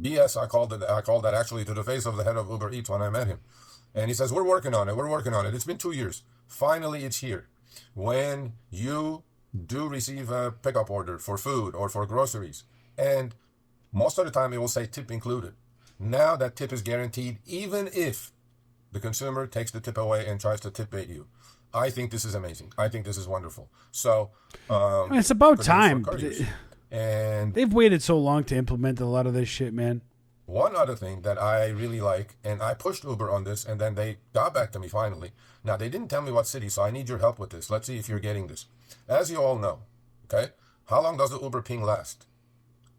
BS. I called that actually to the face of the head of Uber Eats when I met him, and he says, we're working on it. It's been 2 years. Finally, it's here. When you do receive a pickup order for food or for groceries, and most of the time it will say tip included. Now that tip is guaranteed, even if the consumer takes the tip away and tries to tip bait you. I think this is amazing. I think this is wonderful. So it's about time. And they've waited so long to implement a lot of this shit, man. One other thing that I really like, and I pushed Uber on this, and then they got back to me finally. Now, they didn't tell me what city, so I need your help with this. Let's see if you're getting this. As you all know, okay, how long does the Uber ping last?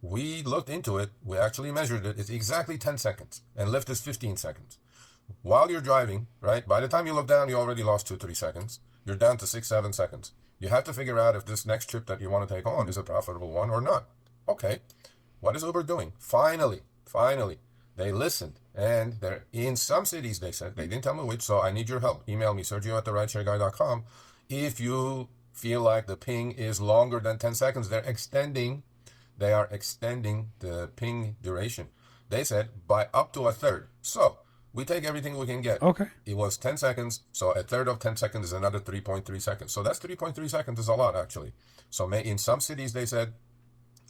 We looked into it. We actually measured it. It's exactly 10 seconds, and Lyft is 15 seconds. While you're driving, right, by the time you look down, you already lost 2-3 seconds. You're down to 6-7 seconds. You have to figure out if this next trip that you want to take on is a profitable one or not. Okay, what is Uber doing? Finally, they listened, and they're in some cities, they said, they didn't tell me which, so I need your help. Email me, sergio@therideshareguy.com. If you feel like the ping is longer than 10 seconds, they are extending the ping duration. They said by up to a third. So we take everything we can get. Okay. It was 10 seconds, so a third of 10 seconds is another 3.3 seconds. So that's 3.3 seconds is a lot, actually. So in some cities, they said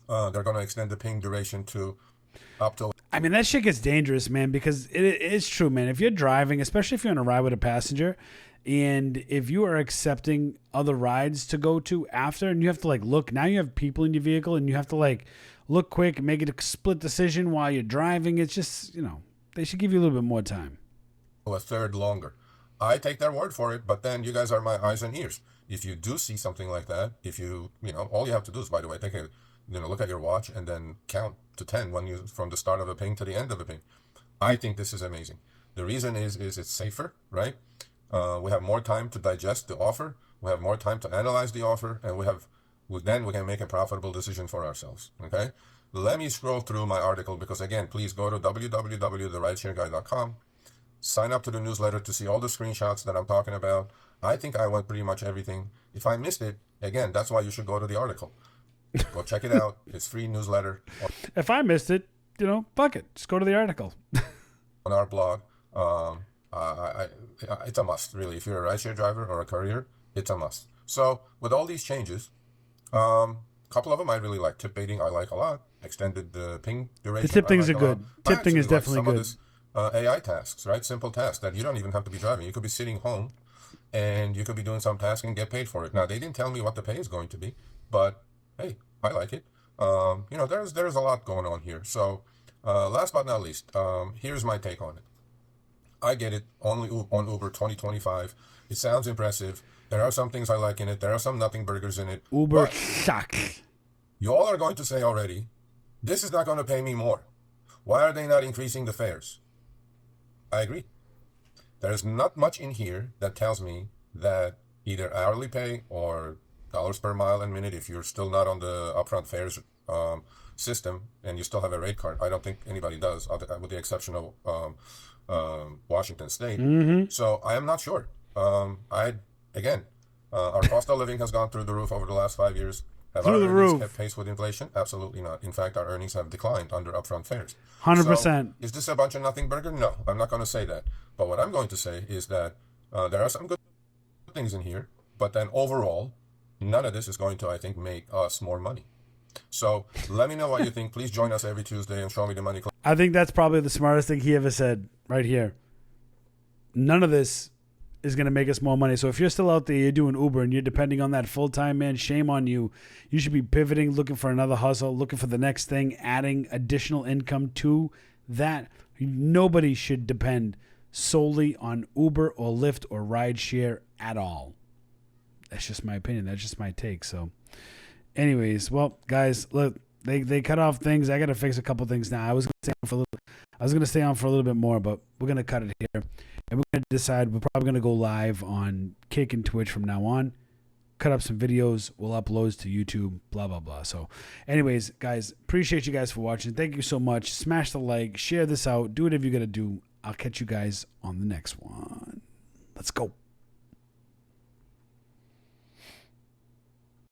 they're going to extend the ping duration to up to... I mean, that shit gets dangerous, man, because it's true, man. If you're driving, especially if you're on a ride with a passenger, and if you are accepting other rides to go to after, and you have to like look, now you have people in your vehicle and you have to like look quick and make it a split decision while you're driving. It's just, they should give you a little bit more time. A third longer. I take their word for it, but then you guys are my eyes and ears. If you do see something like that, all you have to do is, by the way, look at your watch and then count to 10 from the start of a ping to the end of a ping. I think this is amazing. The reason is it's safer, right? We have more time to digest the offer. We have more time to analyze the offer, and then we can make a profitable decision for ourselves. Okay. Let me scroll through my article because, again, please go to www.therideshareguy.com. Sign up to the newsletter to see all the screenshots that I'm talking about. I think I went pretty much everything. If I missed it, again, that's why you should go to the article. Go check it out. It's free newsletter. If I missed it, fuck it. Just go to the article. On our blog. It's a must, really. If you're a rideshare driver or a courier, it's a must. So with all these changes, a couple of them I really like. Tip baiting I like a lot. Extended the ping duration. The tip things are good. Tip thing is definitely good. Some of this, AI tasks, right? Simple tasks that you don't even have to be driving. You could be sitting home and you could be doing some task and get paid for it. Now, they didn't tell me what the pay is going to be, but hey, I like it. There's a lot going on here. So last but not least, here's my take on it. I get it, only on Uber 2025. It sounds impressive. There are some things I like in it. There are some nothing burgers in it. Uber sucks. You all are going to say already, this is not going to pay me more. Why are they not increasing the fares? I agree. There's not much in here that tells me that either hourly pay or dollars per mile and minute, if you're still not on the upfront fares system and you still have a rate card. I don't think anybody does, with the exception of Washington State. Mm-hmm. So I am not sure. Our cost of living has gone through the roof over the last 5 years. Have our earnings kept pace with inflation? Absolutely not. In fact, our earnings have declined under upfront fares. 100%. So, is this a bunch of nothing burger? No, I'm not going to say that. But what I'm going to say is that there are some good things in here, but then overall, none of this is going to, I think, make us more money. So let me know what you think. Please join us every Tuesday and show me the money. I think that's probably the smartest thing he ever said right here. None of this is going to make us more money. So if you're still out there, you're doing Uber and you're depending on that full-time, man, shame on you. You should be pivoting, looking for another hustle, looking for the next thing, adding additional income to that. Nobody should depend solely on Uber or Lyft or rideshare at all. That's just my opinion. That's just my take. So anyways, well, guys, look, they cut off things. I got to fix a couple things now. I was going to stay on for a little bit more, but we're going to cut it here. And we're going to decide we're probably going to go live on Kick and Twitch from now on. Cut up some videos. We'll upload to YouTube, blah, blah, blah. So anyways, guys, appreciate you guys for watching. Thank you so much. Smash the like. Share this out. Do whatever you got to do. I'll catch you guys on the next one. Let's go.